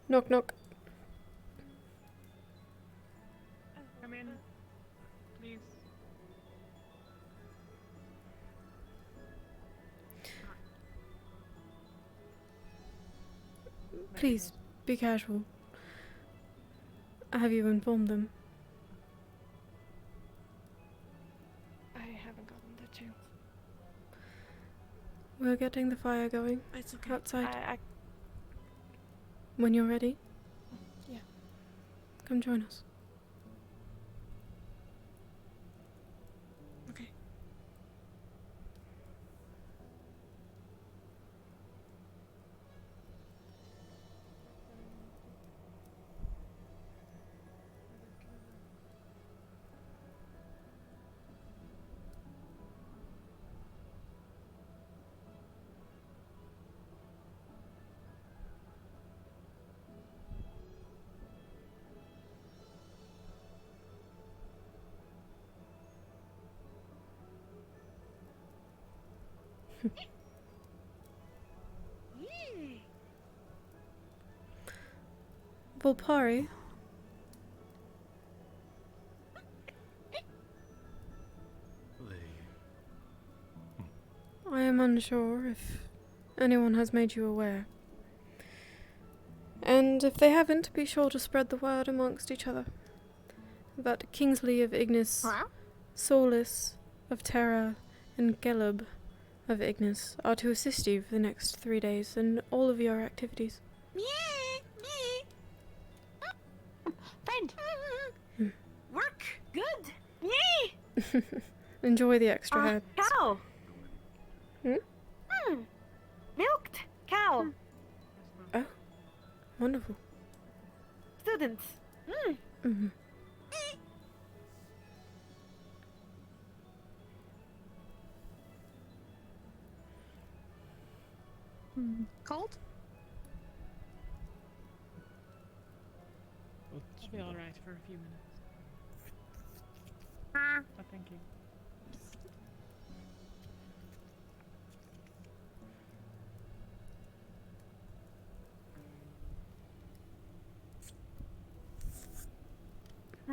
Knock knock. Come in, please. Please, be casual. Have you informed them? I haven't gotten the chance. We're getting the fire going. It's okay. Outside. When you're ready, Yeah. come join us. Okay. Volpari, I am unsure if anyone has made you aware. And if they haven't, be sure to spread the word amongst each other. But Kingsley of Ignis, Solus of Terra, and Gelub of Ignis are to assist you for the next 3 days in all of your activities. Friend! Work! Good! Yay! Enjoy the extra heads. Cow! Hmm? Milked cow! Oh, wonderful. Students! Mm-hmm. Cold? I'll be alright for a few minutes. Oh, thank you.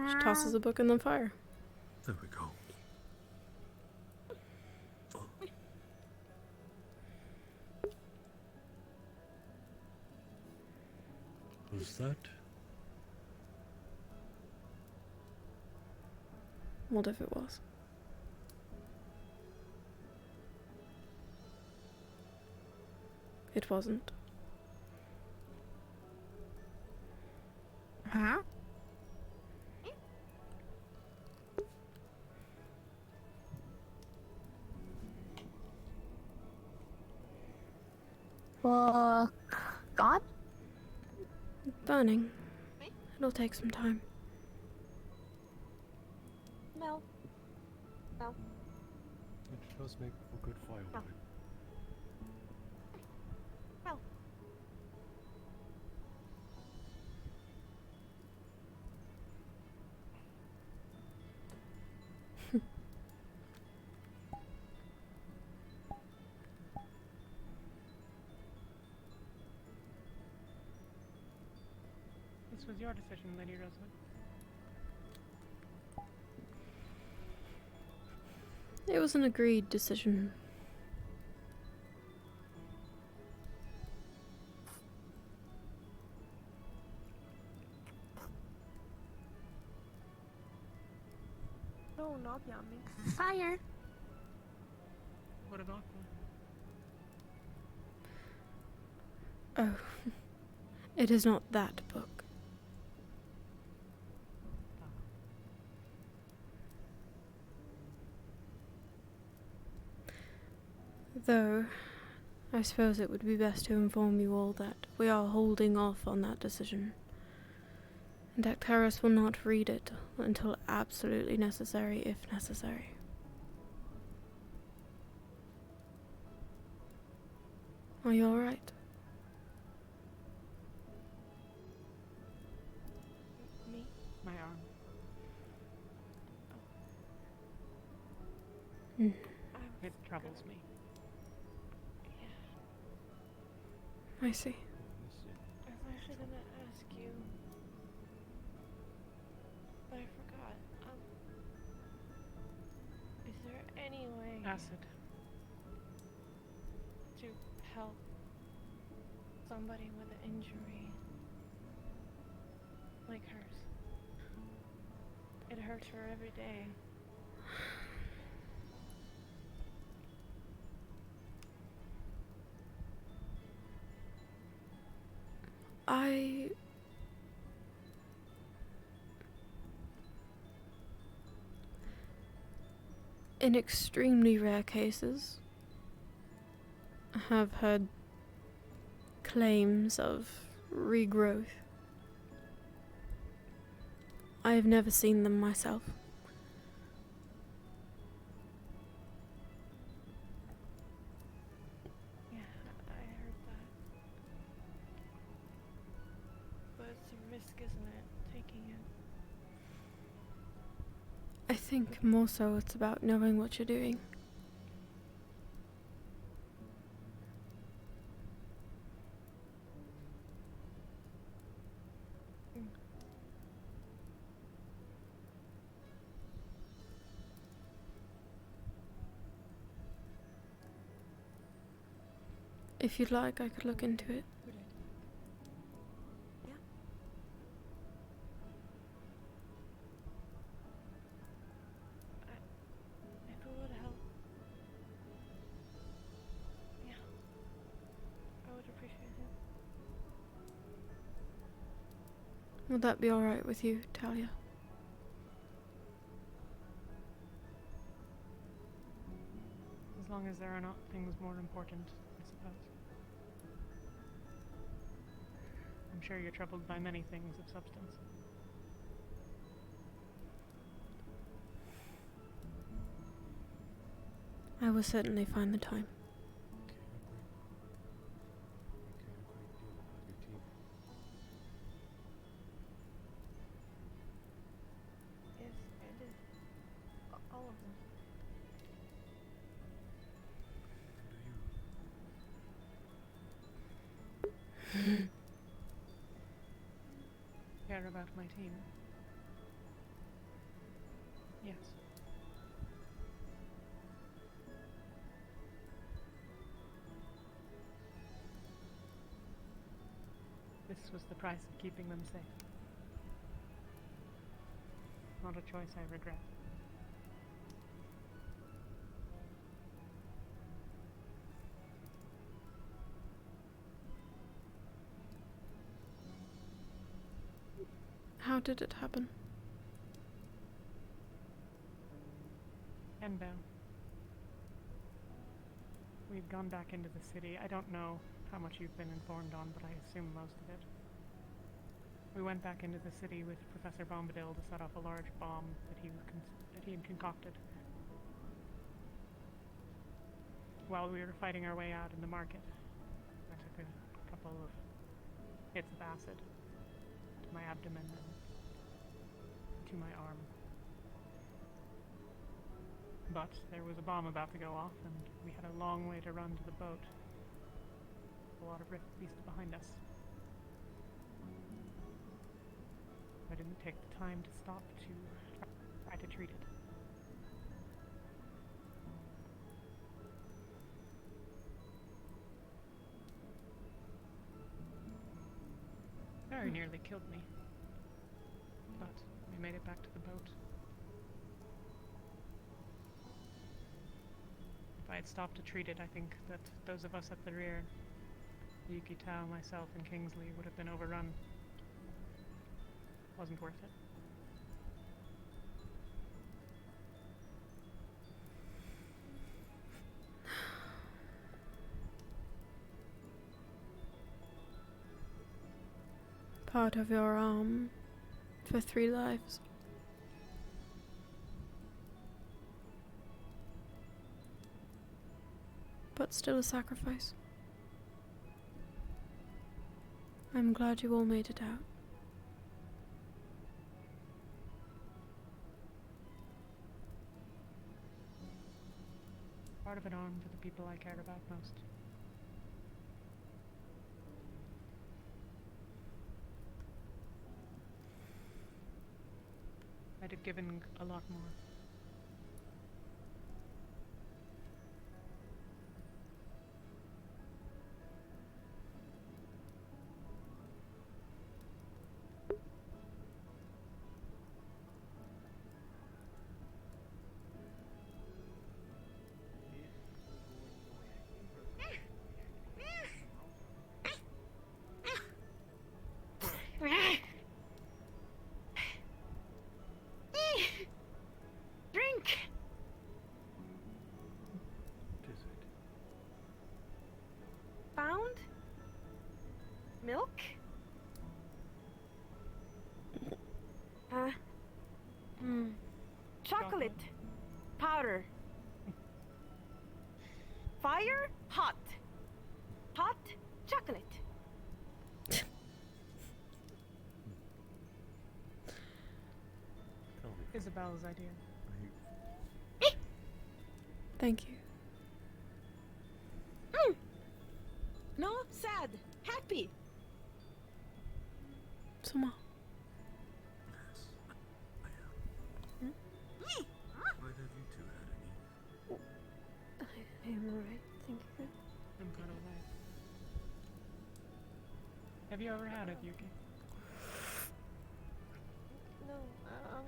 She tosses a book in the fire. There we go. Was that? What if it was? It wasn't. Huh? God? Burning. It'll take some time. No. No. It does make for good firewood. No. This was your decision, Lady Rosewood. It was an agreed decision. Oh, not yummy. Fire! What about Oh, it is not that book. Though, I suppose it would be best to inform you all that we are holding off on that decision. And Actaris will not read it until absolutely necessary, if necessary. Are you alright? Me? My arm. Mm. It troubles me. I see. I was actually gonna ask you, but I forgot. Is there any way Acid. to help somebody with an injury like hers? It hurts her every day. In extremely rare cases, have heard claims of regrowth. I have never seen them myself. Yeah, I heard that. But it's a risk, isn't it? Taking it. I think more so it's about knowing what you're doing. If you'd like, I could look into it. Yeah. If it would help. Yeah. I would appreciate it. Would that be alright with you, Talia? As long as there are not things more important, I suppose. I'm sure you're troubled by many things of substance. I will certainly find the time. Yes, I did. All of them. Care about my team? Yes. This was the price of keeping them safe. Not a choice I regret. How did it happen? Enbow. We've gone back into the city. I don't know how much you've been informed on, but I assume most of it. We went back into the city with Professor Bombadil to set off a large bomb that he had concocted. While we were fighting our way out in the market, I took a couple of hits of acid to my abdomen and to my arm. But there was a bomb about to go off, and we had a long way to run to the boat. A lot of rift beast behind us. I didn't take the time to stop to try to treat it. Very nearly killed me. But we made it back to the boat. I had stopped to treat it, I think that those of us at the rear, Yuki, Tao, myself, and Kingsley, would have been overrun. Wasn't worth it. Part of your arm for 3 lives. But still a sacrifice. I'm glad you all made it out. Part of an arm for the people I cared about most. I'd have given a lot more. Drink! What is it? Found? Milk? Chocolate. Powder. Fire? Hot. Hot? Chocolate. Isabel's idea. Thank you. No? Sad. Happy. Summer. Whether you two had any. I am alright, thank you. I'm kind of alive. Have you ever had it, Yuki? No, but I'm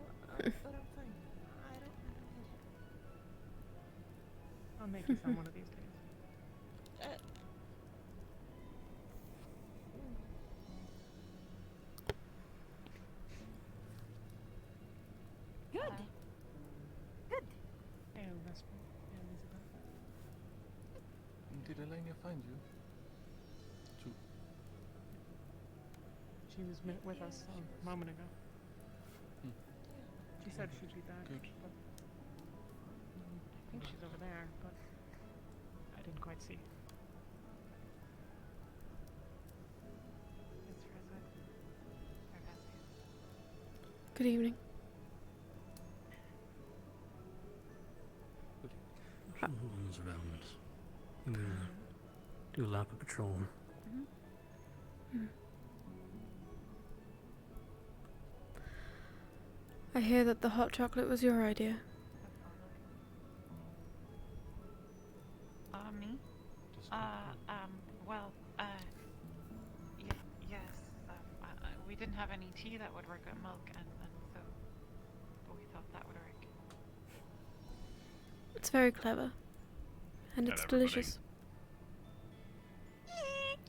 fine. I don't need it. I'll make you some one of these days. Good. Good. Hey, Vesper. And Isabel. Did Elena find you? She was with us a moment ago. She said she'd be back, but I think she's over there, but I didn't quite see. It's Rosewood. Or Vesper. Good evening. Someone's around. I'm gonna do a lap of patrol. I hear that the hot chocolate was your idea. Me? Well, yes, we didn't have any tea that would work with milk, and so we thought that would work. It's very clever. And it's delicious.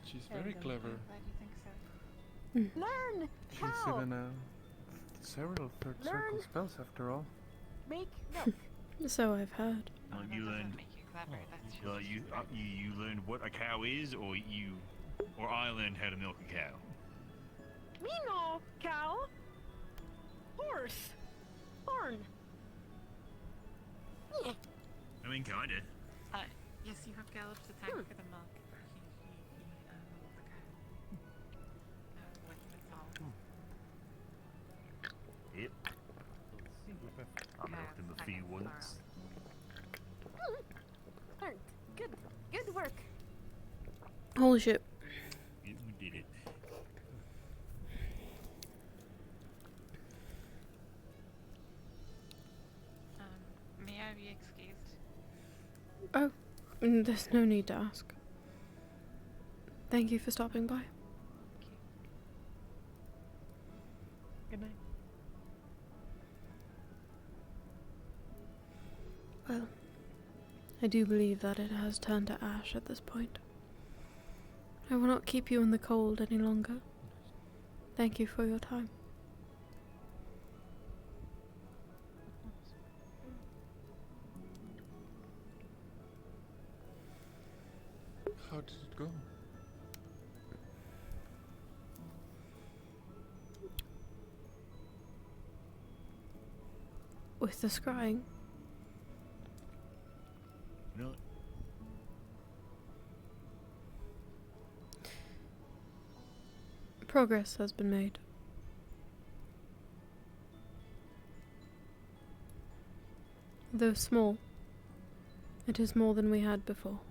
She's very clever. Why do you think so? Learn! She's How? even several third Learn. circle spells after all. Make milk. So I've heard. Oh, You that learned. doesn't make you clever. That's just You learned what a cow is, or I learned how to milk a cow. Me no cow. Horse. Horn. Yeah. I mean, kinda. Yes, you have Gallup's attack for the milk. He the cow. That's all. Yep. I milked him a few once. Learned. Good. Good work. Holy shit. We did it. May I be excused? Oh, there's no need to ask. Thank you for stopping by. Good night. Well, I do believe that it has turned to ash at this point. I will not keep you in the cold any longer. Thank you for your time. How did it go? With the scrying? Really? Progress has been made. Though small, it is more than we had before.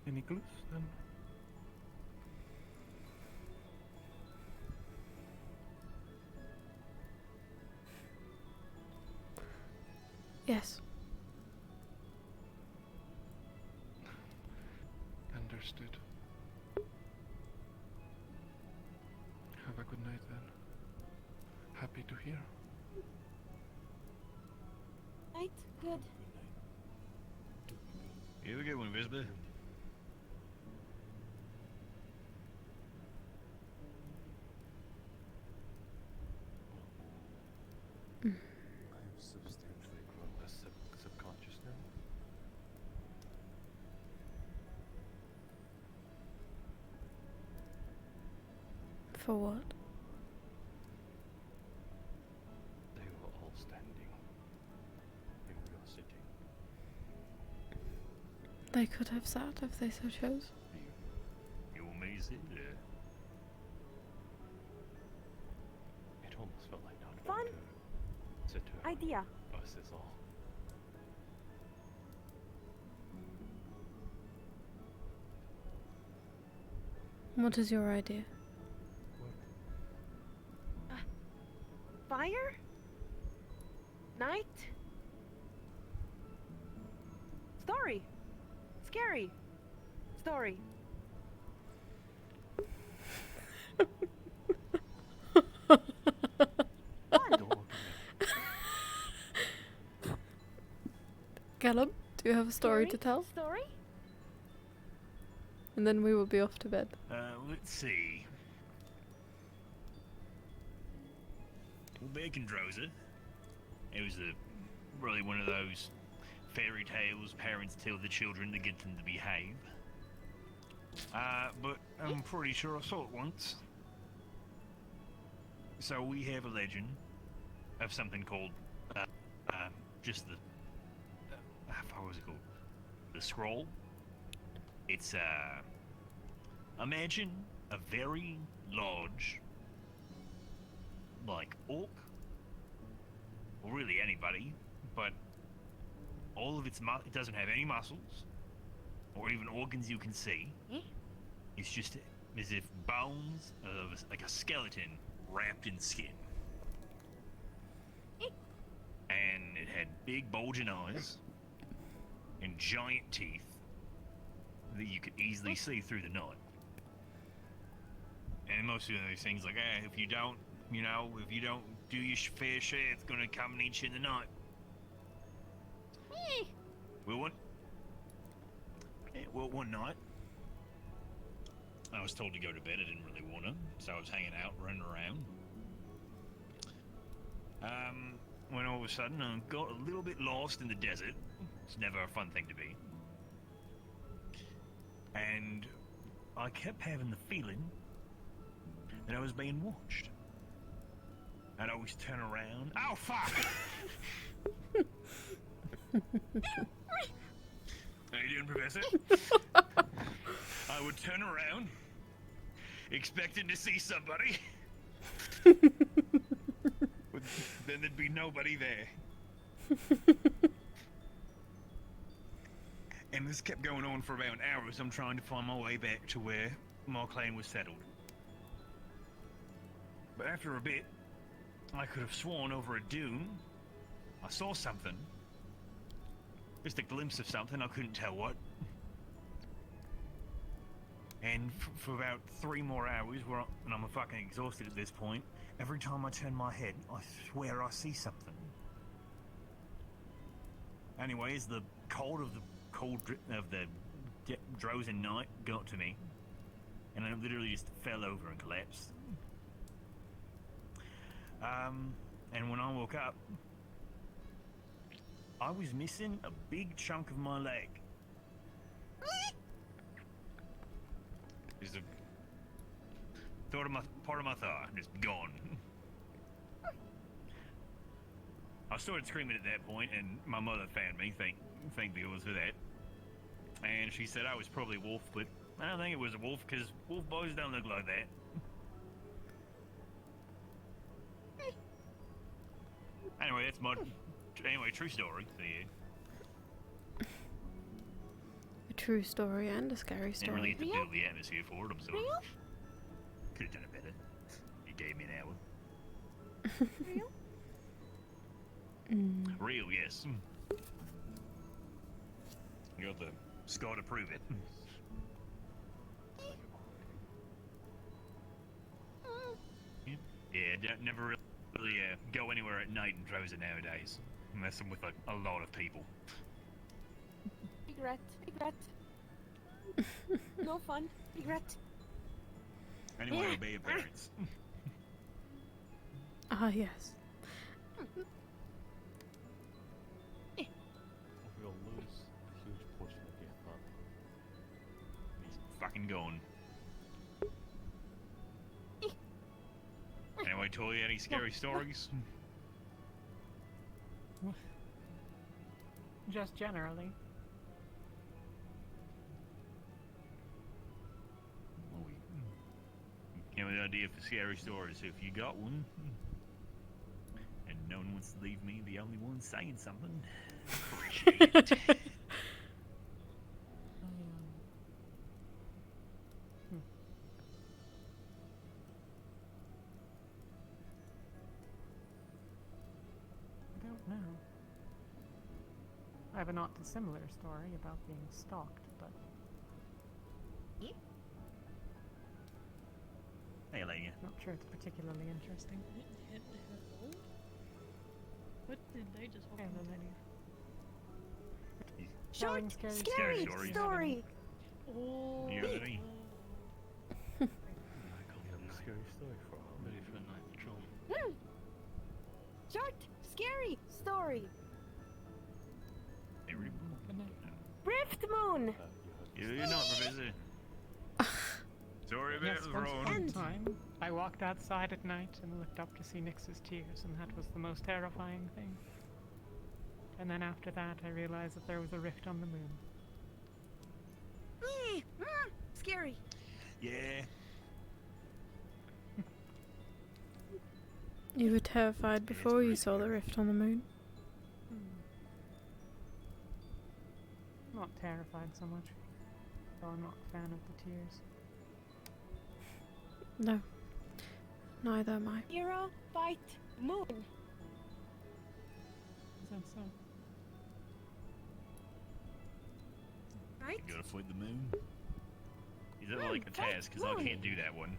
Any clues then? Yes. Understood. Have a good night then. Happy to hear. Night. Good. You have a good one, Visby. I've substantially grown less subconscious now. For what? They were all standing, and we are sitting. They could have sat if they so chose. You want me to sit there? It almost felt like not Fun sit to idea. us is all. What is your idea? Fire? Night? Story. Scary. Story. Callum, do you have a story to tell? Story? And then we will be off to bed. Let's see. Well, back in Drosa, it was really one of those fairy tales parents tell the children to get them to behave. But I'm pretty sure I saw it once. So we have a legend of something called, just the, how was it called? The scroll. It's, imagine a very large, like, orc, or really anybody, but all of its it doesn't have any muscles, or even organs you can see. It's just as if bones of, like a skeleton wrapped in skin. And it had big bulging eyes, and giant teeth that you could easily see through the night. And most of those things like, if you don't, if you don't do your fair share, it's gonna come and eat you in the night. Well, one night, I was told to go to bed. I didn't really want to, so I was hanging out, running around. When all of a sudden I got a little bit lost in the desert. It's never a fun thing to be. And I kept having the feeling that I was being watched. I'd always turn around. Oh, fuck! How you doing, Professor? I would turn around, expecting to see somebody. But then there'd be nobody there. And this kept going on for about an hour as I'm trying to find my way back to where my clan was settled. But after a bit, I could have sworn over a dune I saw something. Just a glimpse of something, I couldn't tell what. And for about 3 more hours, and I'm fucking exhausted at this point, every time I turn my head, I swear I see something. Anyway, as the cold of the Drozen night got to me, and I literally just fell over and collapsed. And when I woke up, I was missing a big chunk of my leg. Just a part of my thigh, just gone. I started screaming at that point, and my mother found me. Thank the gods for that. And she said I was probably wolf, but I don't think it was a wolf because wolf boys don't look like that. Anyway, that's my true story. So yeah. A true story and a scary Didn't really story. get to build the atmosphere for it. I'm sorry. Could have done it better. You gave me an hour. Real? Real, yes. You got the score to prove it. Yeah, never really go anywhere at night in Drozen nowadays. Unless I'm with a lot of people. Regret. No fun. Regret. Anyway, obey your parents. Ah, yes. We'll lose a huge portion of your thought. He's fucking gone. Anyway, told you any scary stories? Just generally. You know the idea for scary stories. If you got one, and no one wants to leave me the only one saying something, appreciate it. I don't know. I have a not dissimilar story about being stalked, but Hey, Leia. not sure it's particularly interesting. What did they just walk Hey, into? lady. Short, Telling scary stories. story. Oh. You have any? Scary story for all. Ready for a night patrol. Short, scary story. Hey, Reed. Rift Moon. You're not, Professor. Sorry about Yes, the once wrong. upon a time, I walked outside at night and looked up to see Nyx's tears, and that was the most terrifying thing. And then after that, I realized that there was a rift on the moon. Scary. Yeah. You were terrified before you saw the rift on the moon. Not terrified so much, though I'm not a fan of the tears. No. Neither am I. Hero, fight, moon. Is that so? Right? You gotta fight the moon. Is that Moon, like a fight task? Because I moon. can't do that one.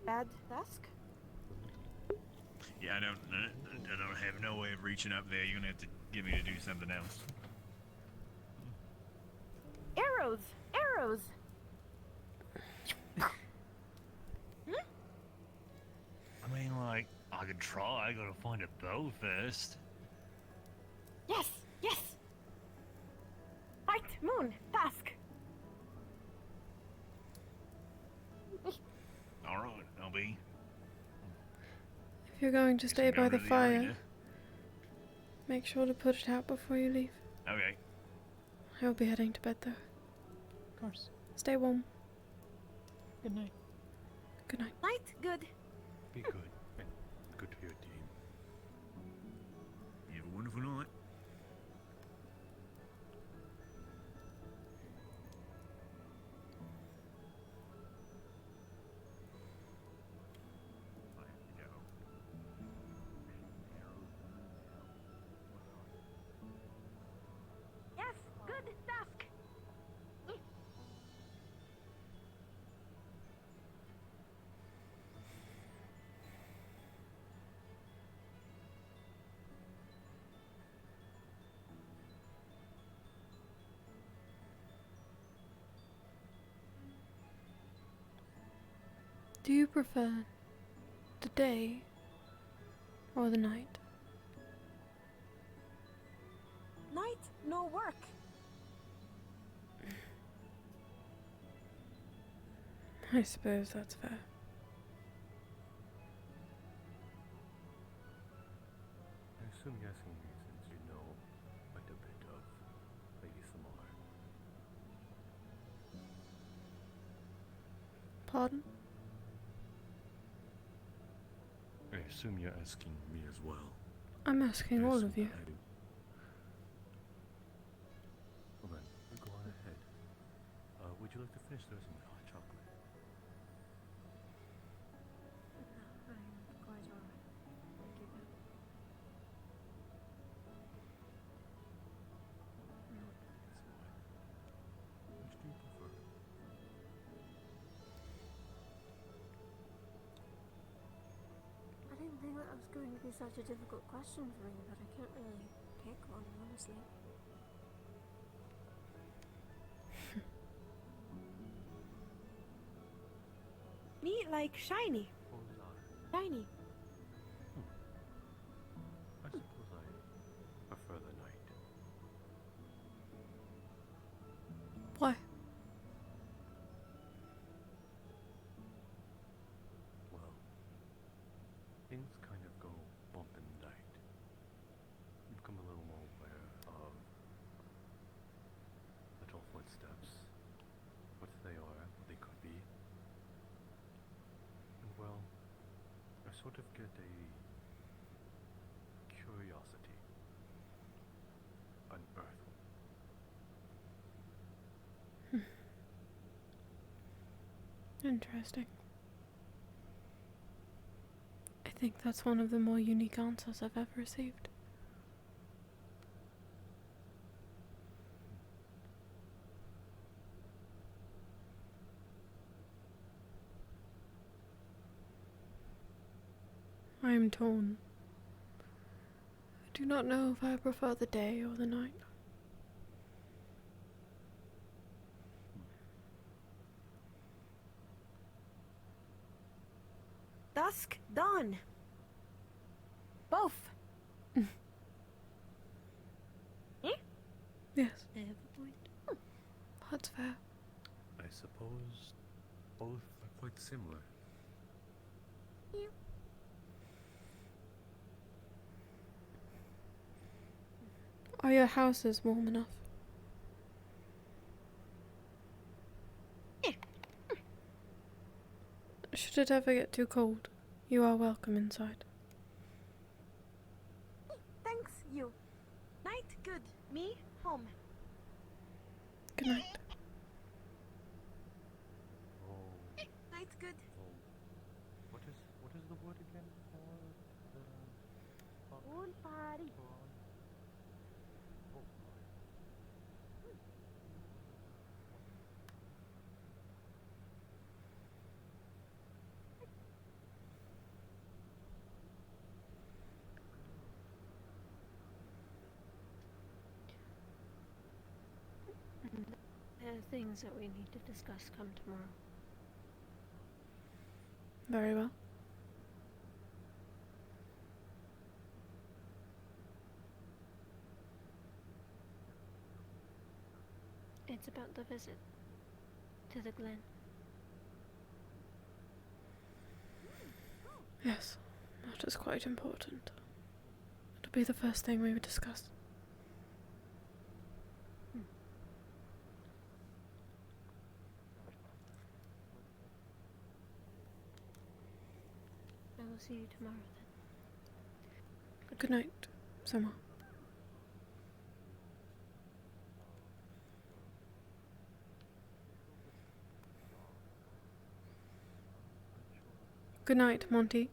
Bad task. Yeah, I don't have no way of reaching up there. You're gonna have to get me to do something else. Arrows. I mean, like, I could try. I gotta find a bow first. Yes. Fight, moon, task. Alright, I'll be. If you're going to stay Go by the to the fire, arena. make sure to put it out before you leave. Okay. I will be heading to bed though. Of course. Stay warm. Good night. Good night. Night, good. Be good and good to your team. You have a wonderful night. Yes. Do you prefer the day or the night? Night, no work. I suppose that's fair. I assume you're asking me since you know quite a bit of Lady Samar. Pardon? I assume you're asking me as well. I'm asking all of you. Well then, go on ahead. Would you like to finish the rest of my hot chocolate? I'm quite alright. Thank you, though. Which do you prefer? I didn't think that was going to be such a difficult question for me, but I can't really pick one, honestly. Me like shiny. Shiny. I suppose I prefer the night. Why? Well, things kind of go bump in the night. You become a little more aware of little footsteps, what they are, what they could be. And well, I sort of get a curiosity, an earth. Interesting. I think that's one of the more unique answers I've ever received. I am torn. I do not know if I prefer the day or the night. Dusk, dawn. Both. Yes, I have a point. that's fair. I suppose both are quite similar. Are your houses warm enough? Should it ever get too cold, you are welcome inside. Thanks, you. Night, good. Me, home. Good night. Oh, Night, good. what is the word again for the Pool party. Things that we need to discuss come tomorrow. Very well. It's about the visit to the Glen. Yes, that is quite important. It'll be the first thing we would discuss. I will see you tomorrow then. Good night, Summer. Good night, Monty.